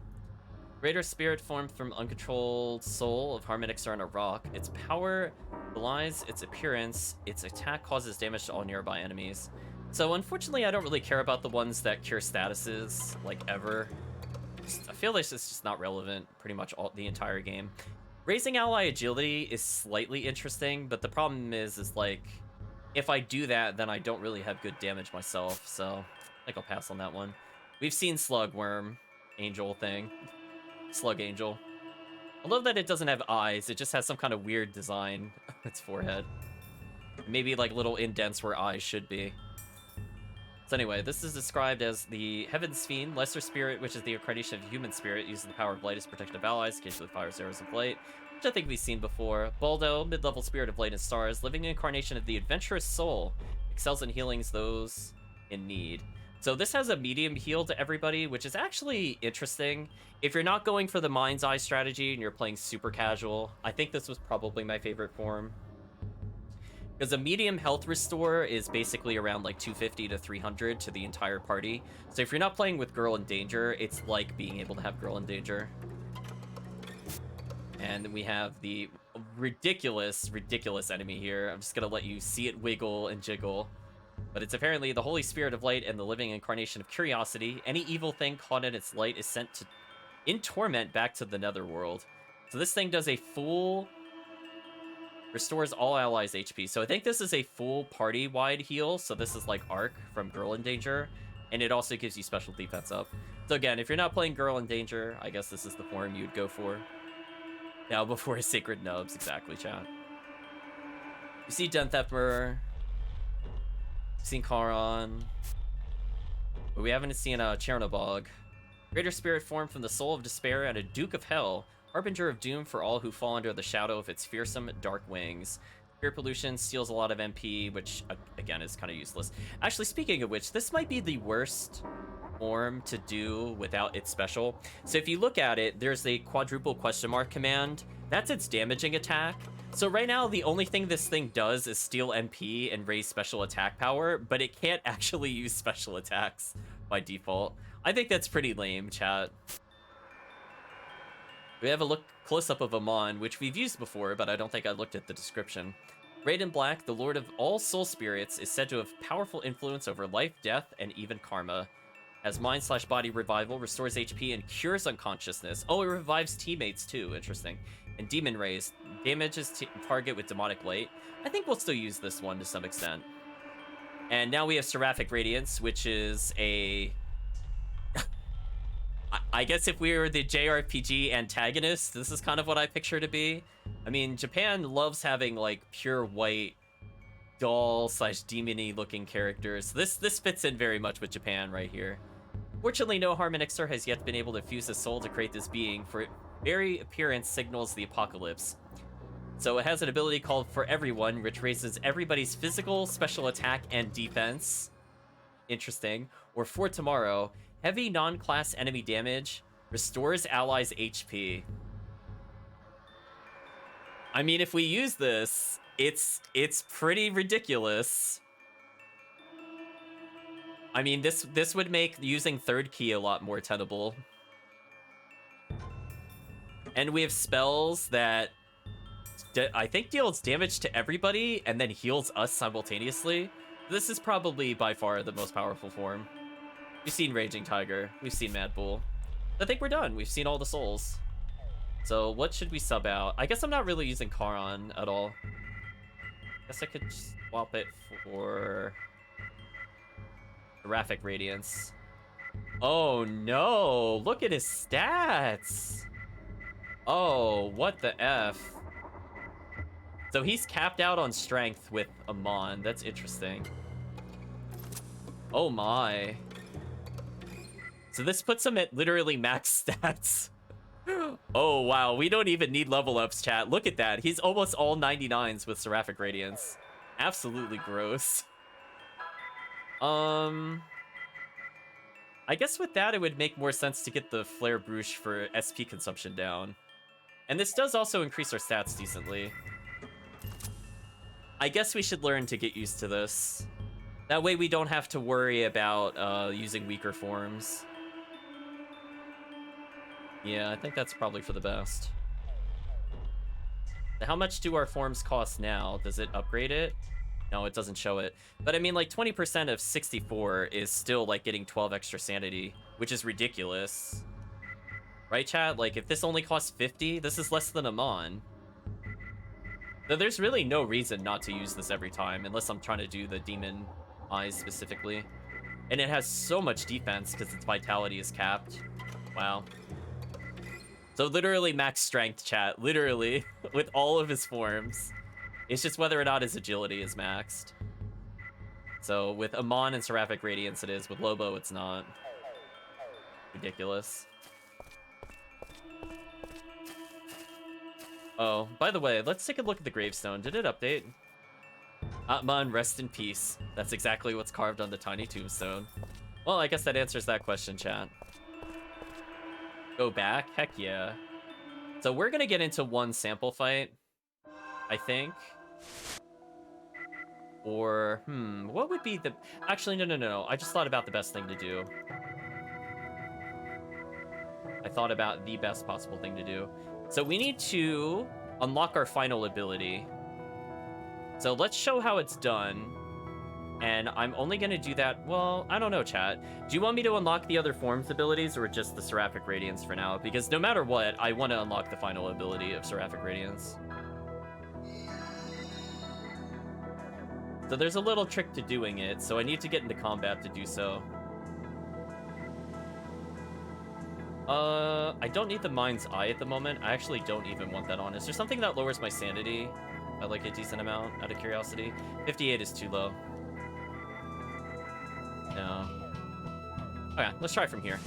Greater spirit formed from uncontrolled soul of Harmonic Star and a rock. Its power belies its appearance. Its attack causes damage to all nearby enemies. So unfortunately, I don't really care about the ones that cure statuses, like, ever. I feel like it's just not relevant pretty much the entire game. Raising ally agility is slightly interesting, but the problem is like, if I do that, then I don't really have good damage myself, so I think I'll pass on that one. We've seen Slugworm, Angel thing. Slug Angel. I love that it doesn't have eyes, it just has some kind of weird design on its forehead. Maybe like little indents where eyes should be. So anyway, this is described as the Heaven's Fiend, lesser spirit, which is the incarnation of human spirit, uses the power of light as protection of allies, occasionally fires arrows of light, which I think we've seen before. Baldo, mid-level spirit of light and stars, living incarnation of the adventurous soul, excels in healing those in need. So this has a medium heal to everybody, which is actually interesting. If you're not going for the mind's eye strategy and you're playing super casual, I think this was probably my favorite form. Because a medium health restore is basically around like 250 to 300 to the entire party. So if you're not playing with Girl in Danger, it's like being able to have Girl in Danger. And then we have the ridiculous enemy here. I'm just going to let you see it wiggle and jiggle. But it's apparently the Holy Spirit of Light and the living incarnation of curiosity. Any evil thing caught in its light is sent in torment back to the Netherworld. So this thing does a full... restores all allies' HP. So I think this is a full party-wide heal. So this is like Arc from Girl in Danger. And it also gives you special defense up. So again, if you're not playing Girl in Danger, I guess this is the form you'd go for. Now before Sacred Nubs, exactly, chat. You see Den Thepper. Seen Charon, but we haven't seen Chernobog. Greater spirit formed from the soul of despair and a Duke of Hell, harbinger of doom for all who fall under the shadow of its fearsome dark wings. Spirit pollution steals a lot of MP, which again is kind of useless. Actually, speaking of which, this might be the worst form to do without its special. So if you look at it, there's a quadruple question mark command. That's its damaging attack. So right now, the only thing this thing does is steal MP and raise special attack power, but it can't actually use special attacks by default. I think that's pretty lame, chat. We have a close-up of Amon, which we've used before, but I don't think I looked at the description. Rayed in black, the Lord of all soul spirits is said to have powerful influence over life, death, and even karma. Has mind/body revival, restores HP, and cures unconsciousness. Oh, it revives teammates too, interesting. And Demon Rays, damages target with demonic light. I think we'll still use this one to some extent. And now we have Seraphic Radiance, which is a... I guess if we were the JRPG antagonist, this is kind of what I picture to be. I mean, Japan loves having like pure white doll slash demon-y looking characters. This fits in very much with Japan right here. Fortunately, no Harmonixer has yet been able to fuse his soul to create this being, for its very appearance signals the apocalypse. So it has an ability called For Everyone, which raises everybody's physical, special attack, and defense. Interesting. Or For Tomorrow, heavy non-class enemy damage, restores allies' HP. I mean, if we use this, it's pretty ridiculous. I mean, this would make using third key a lot more tenable. And we have spells that I think deals damage to everybody and then heals us simultaneously. This is probably by far the most powerful form. We've seen Raging Tiger. We've seen Mad Bull. I think we're done. We've seen all the souls. So what should we sub out? I guess I'm not really using Charon at all. Guess I could swap it for Seraphic Radiance. Oh no! Look at his stats! Oh, what the F? So he's capped out on strength with Amon. That's interesting. Oh my. So this puts him at literally max stats. Oh wow, we don't even need level ups, chat. Look at that. He's almost all 99s with Seraphic Radiance. Absolutely gross. I guess with that it would make more sense to get the Flare Bruche for SP consumption down. And this does also increase our stats decently. I guess we should learn to get used to this. That way we don't have to worry about using weaker forms. Yeah, I think that's probably for the best. How much do our forms cost now? Does it upgrade it? No, it doesn't show it. But I mean, like 20% of 64 is still like getting 12 extra sanity, which is ridiculous. Right, chat? Like, if this only costs 50, this is less than Amon. So there's really no reason not to use this every time, unless I'm trying to do the Demon Eyes specifically. And it has so much defense because its vitality is capped. Wow. So literally max strength, chat. Literally, with all of his forms. It's just whether or not his agility is maxed. So with Amon and Seraphic Radiance it is. With Lobo it's not. Ridiculous. Oh, by the way, let's take a look at the gravestone. Did it update? Atman, rest in peace. That's exactly what's carved on the tiny tombstone. Well, I guess that answers that question, chat. Go back? Heck yeah. So we're gonna get into one sample fight, I think. Or, what would be the... Actually, no. I just thought about the best thing to do. I thought about the best possible thing to do. So we need to unlock our final ability. So let's show how it's done. And I'm only going to do that... Well, I don't know, chat. Do you want me to unlock the other forms abilities or just the Seraphic Radiance for now? Because no matter what, I want to unlock the final ability of Seraphic Radiance. So there's a little trick to doing it, so I need to get into combat to do so. I don't need the Mind's Eye at the moment. I actually don't even want that on. Is there something that lowers my sanity by like a decent amount, out of curiosity? 58 is too low. No. Okay, let's try from here.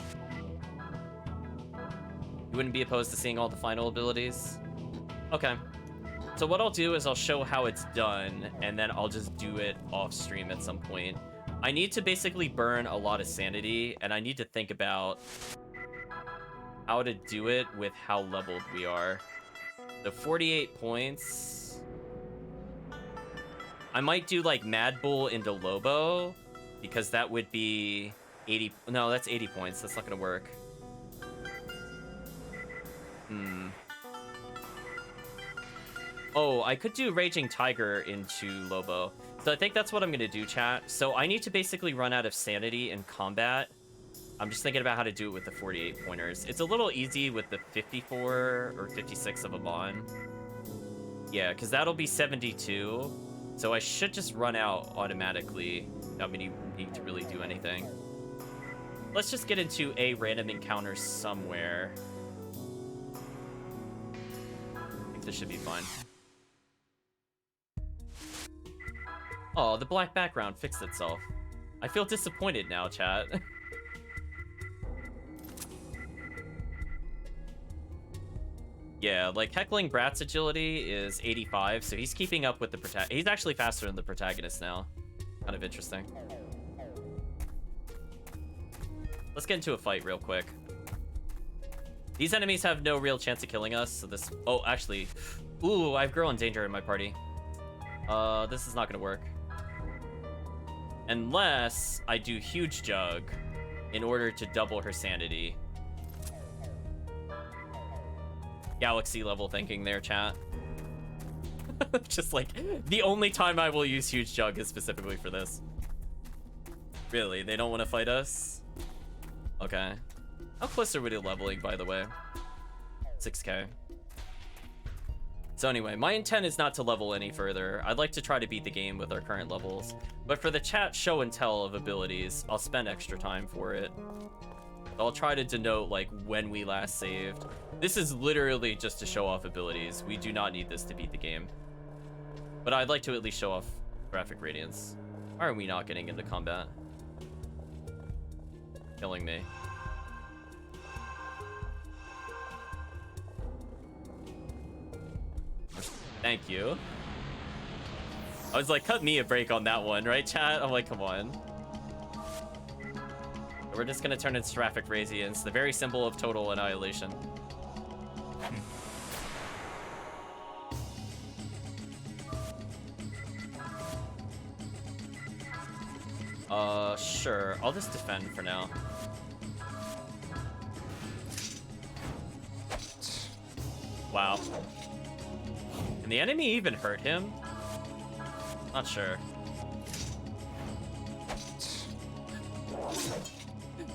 You wouldn't be opposed to seeing all the final abilities? Okay. So what I'll do is I'll show how it's done, and then I'll just do it off stream at some point. I need to basically burn a lot of sanity, and I need to think about how to do it with how leveled we are. The 48 points... I might do like Mad Bull into Lobo, because that would be 80... No, that's 80 points. That's not gonna work. Oh, I could do Raging Tiger into Lobo. So I think that's what I'm gonna do, chat. So I need to basically run out of sanity in combat. I'm just thinking about how to do it with the 48 pointers. It's a little easy with the 54 or 56 of Amon. Yeah, because that'll be 72. So I should just run out automatically without me need to really do anything. let's just get into a random encounter somewhere. I think this should be fine. Oh, the black background fixed itself. I feel disappointed now, chat. Yeah, like Heckling Brat's agility is 85, so he's keeping up with the protagonist. He's actually faster than the protagonist now. Kind of interesting. Let's get into a fight real quick. These enemies have no real chance of killing us, so this... Oh, actually... Ooh, I have Girl in Danger in my party. This is not gonna work. Unless I do Huge Jug in order to double her sanity. Galaxy level thinking there, chat. Just like, the only time I will use Huge Jug is specifically for this. Really? They don't want to fight us? Okay. How close are we to leveling, by the way? 6k. So anyway, my intent is not to level any further. I'd like to try to beat the game with our current levels. But for the chat show and tell of abilities, I'll spend extra time for it. I'll try to denote, like, when we last saved. This is literally just to show off abilities. We do not need this to beat the game. But I'd like to at least show off graphic radiance. Why are we not getting into combat? Killing me. Thank you. I was like, cut me a break on that one, right, chat? I'm like, come on. We're just gonna turn in Seraphic Radiance, the very symbol of total annihilation. Sure. I'll just defend for now. Wow. Can the enemy even hurt him? Not sure.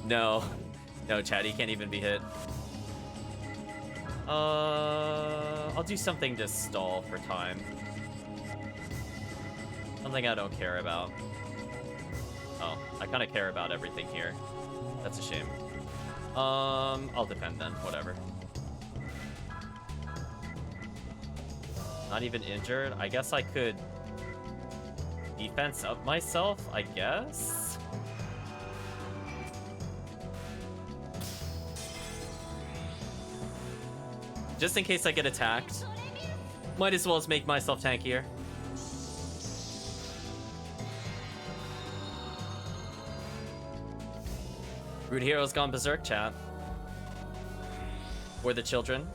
No. No, chat, he can't even be hit. I'll do something to stall for time. Something I don't care about. Oh, I kind of care about everything here. That's a shame. I'll defend then, whatever. Not even injured? I guess I could defense up myself, I guess? Just in case I get attacked. Might as well as make myself tankier. Rude Hero's gone berserk, chat. For the children.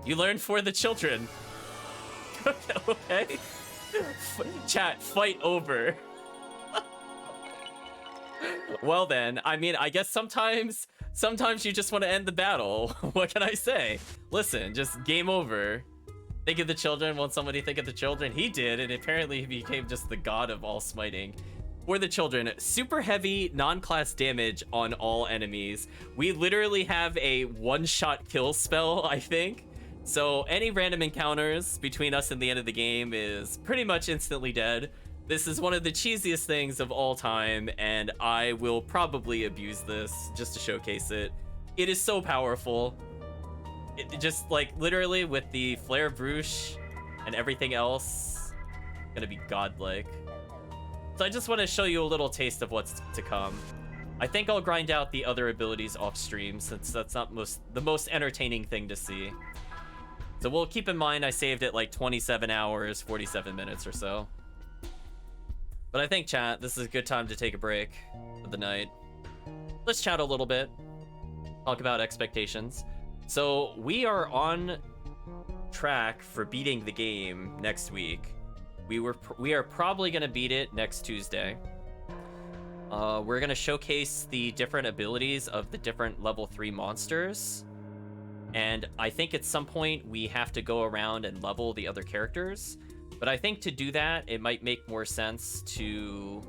You learned for the children. Okay. Chat, fight over. Well then, I mean, I guess sometimes you just want to end the battle. What can I say? Listen, just game over. Think of the children. Won't somebody think of the children? He did, and apparently he became just the god of all smiting. For the children, super heavy non-class damage on all enemies. We literally have a one-shot kill spell, I think. So any random encounters between us and the end of the game is pretty much instantly dead. This is one of the cheesiest things of all time, and I will probably abuse this just to showcase it. It is so powerful. It just, like, literally with the Flare Bruche and everything else, gonna be godlike. So I just want to show you a little taste of what's to come. I think I'll grind out the other abilities off stream, since that's not the most entertaining thing to see. So we'll keep in mind I saved it like 27 hours, 47 minutes or so. But I think, chat, this is a good time to take a break for the night. Let's chat a little bit. Talk about expectations. So we are on track for beating the game next week. We are probably going to beat it next Tuesday. We're going to showcase the different abilities of the different level 3 monsters. And I think at some point we have to go around and level the other characters. But I think to do that, it might make more sense to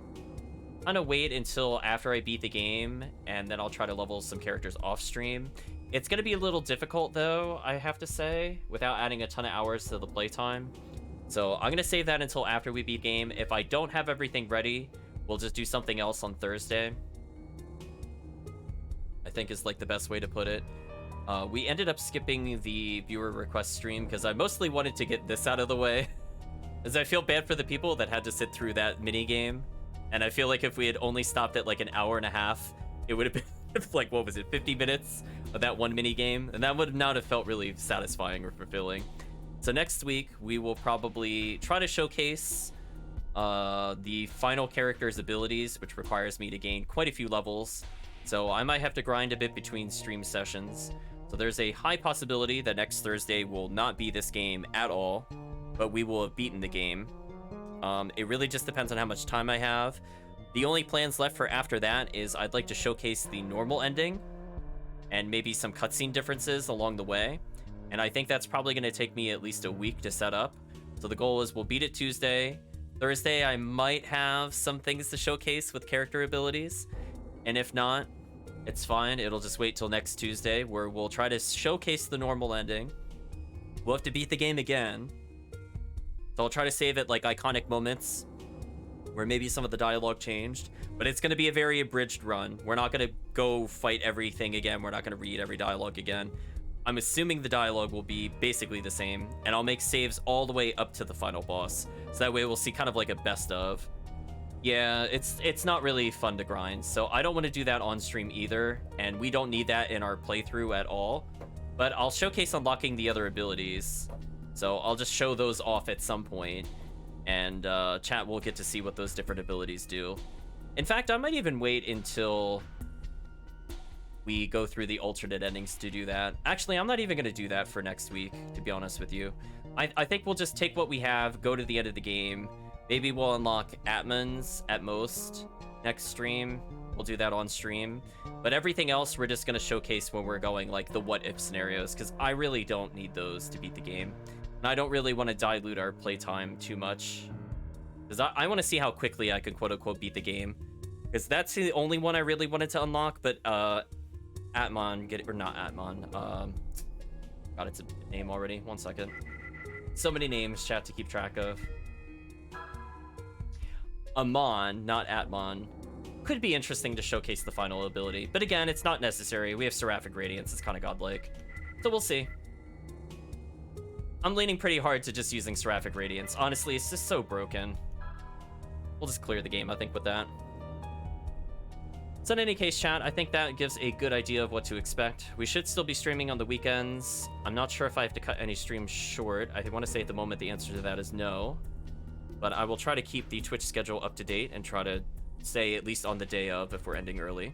kind of wait until after I beat the game, and then I'll try to level some characters off stream. It's going to be a little difficult, though, I have to say, without adding a ton of hours to the playtime. So I'm going to save that until after we beat the game. If I don't have everything ready, we'll just do something else on Thursday. I think is like the best way to put it. We ended up skipping the viewer request stream because I mostly wanted to get this out of the way. As I feel bad for the people that had to sit through that mini game. And I feel like if we had only stopped at like an hour and a half, it would have been like, what was it, 50 minutes of that one mini game? And that would not have felt really satisfying or fulfilling. So next week, we will probably try to showcase the final character's abilities, which requires me to gain quite a few levels. So I might have to grind a bit between stream sessions. So there's a high possibility that next Thursday will not be this game at all, but we will have beaten the game. It really just depends on how much time I have. The only plans left for after that is I'd like to showcase the normal ending and maybe some cutscene differences along the way. And I think that's probably going to take me at least a week to set up. So the goal is we'll beat it Tuesday. Thursday, I might have some things to showcase with character abilities. And if not, it's fine. It'll just wait till next Tuesday where we'll try to showcase the normal ending. We'll have to beat the game again. So I'll try to save it like iconic moments where maybe some of the dialogue changed, but it's going to be a very abridged run. We're not going to go fight everything again. We're not going to read every dialogue again. I'm assuming the dialogue will be basically the same, and I'll make saves all the way up to the final boss. So that way we'll see kind of like a best of. Yeah, it's not really fun to grind, so I don't want to do that on stream either, and we don't need that in our playthrough at all. But I'll showcase unlocking the other abilities. So I'll just show those off at some point, and chat will get to see what those different abilities do. In fact, I might even wait until we go through the alternate endings to do that. Actually, I'm not even going to do that for next week, to be honest with you. I think we'll just take what we have, go to the end of the game. Maybe we'll unlock Atmans at most next stream. We'll do that on stream. But everything else, we're just going to showcase when we're going, like, the what-if scenarios, because I really don't need those to beat the game. And I don't really want to dilute our playtime too much, because I want to see how quickly I can quote-unquote beat the game. Because that's the only one I really wanted to unlock, but Atman, or not Atman, God, it's a name already. 1 second. So many names, chat, to keep track of. Amon, not Atman. Could be interesting to showcase the final ability, but again, it's not necessary. We have Seraphic Radiance, it's kind of godlike. So we'll see. I'm leaning pretty hard to just using Seraphic Radiance. Honestly, it's just so broken. We'll just clear the game, I think, with that. So in any case, chat, I think that gives a good idea of what to expect. We should still be streaming on the weekends. I'm not sure if I have to cut any streams short. I want to say at the moment the answer to that is no. But I will try to keep the Twitch schedule up to date and try to say at least on the day of if we're ending early.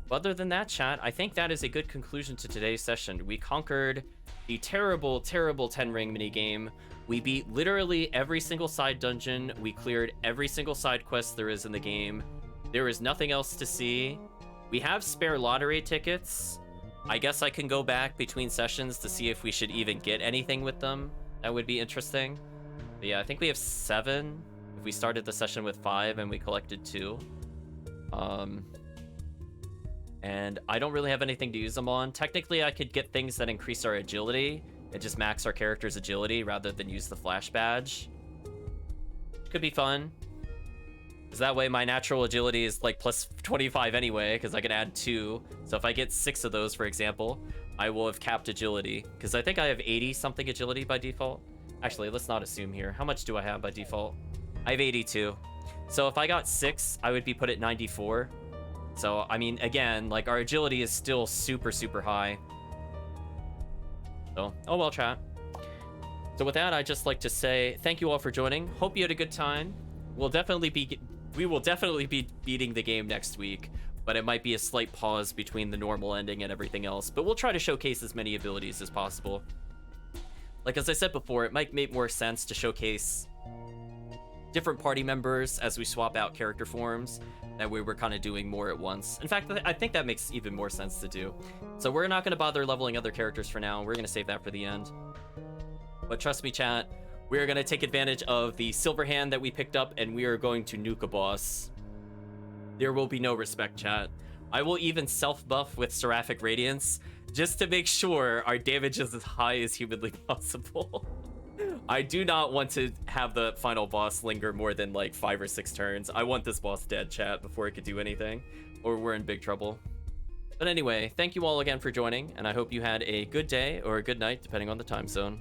But other than that, chat, I think that is a good conclusion to today's session. We conquered the terrible, terrible 10-ring minigame. We beat literally every single side dungeon. We cleared every single side quest there is in the game. There is nothing else to see. We have spare lottery tickets. I guess I can go back between sessions to see if we should even get anything with them. That would be interesting. But yeah, I think we have 7. If we started the session with 5 and we collected 2. And I don't really have anything to use them on. Technically, I could get things that increase our agility and just max our character's agility rather than use the flash badge. Could be fun. Because that way my natural agility is like plus 25 anyway, because I can add 2. So if I get 6 of those, for example, I will have capped agility. Because I think I have 80 something agility by default. Actually, let's not assume here. How much do I have by default? I have 82. So if I got 6, I would be put at 94. So, I mean, again, like, our agility is still super, super high. So, oh well, chat. So with that, I'd just like to say thank you all for joining. Hope you had a good time. We will definitely be beating the game next week, but it might be a slight pause between the normal ending and everything else. But we'll try to showcase as many abilities as possible. Like, as I said before, it might make more sense to showcase different party members as we swap out character forms. That way we're kind of doing more at once. In fact, I think that makes even more sense to do. So we're not going to bother leveling other characters for now. We're going to save that for the end. But trust me, chat, we're going to take advantage of the silver hand that we picked up, and we are going to nuke a boss. there will be no respect, chat. I will even self-buff with Seraphic Radiance just to make sure our damage is as high as humanly possible. I do not want to have the final boss linger more than like 5 or 6 turns. I want this boss dead, chat, before it could do anything, or we're in big trouble. But anyway, thank you all again for joining, and I hope you had a good day or a good night, depending on the time zone.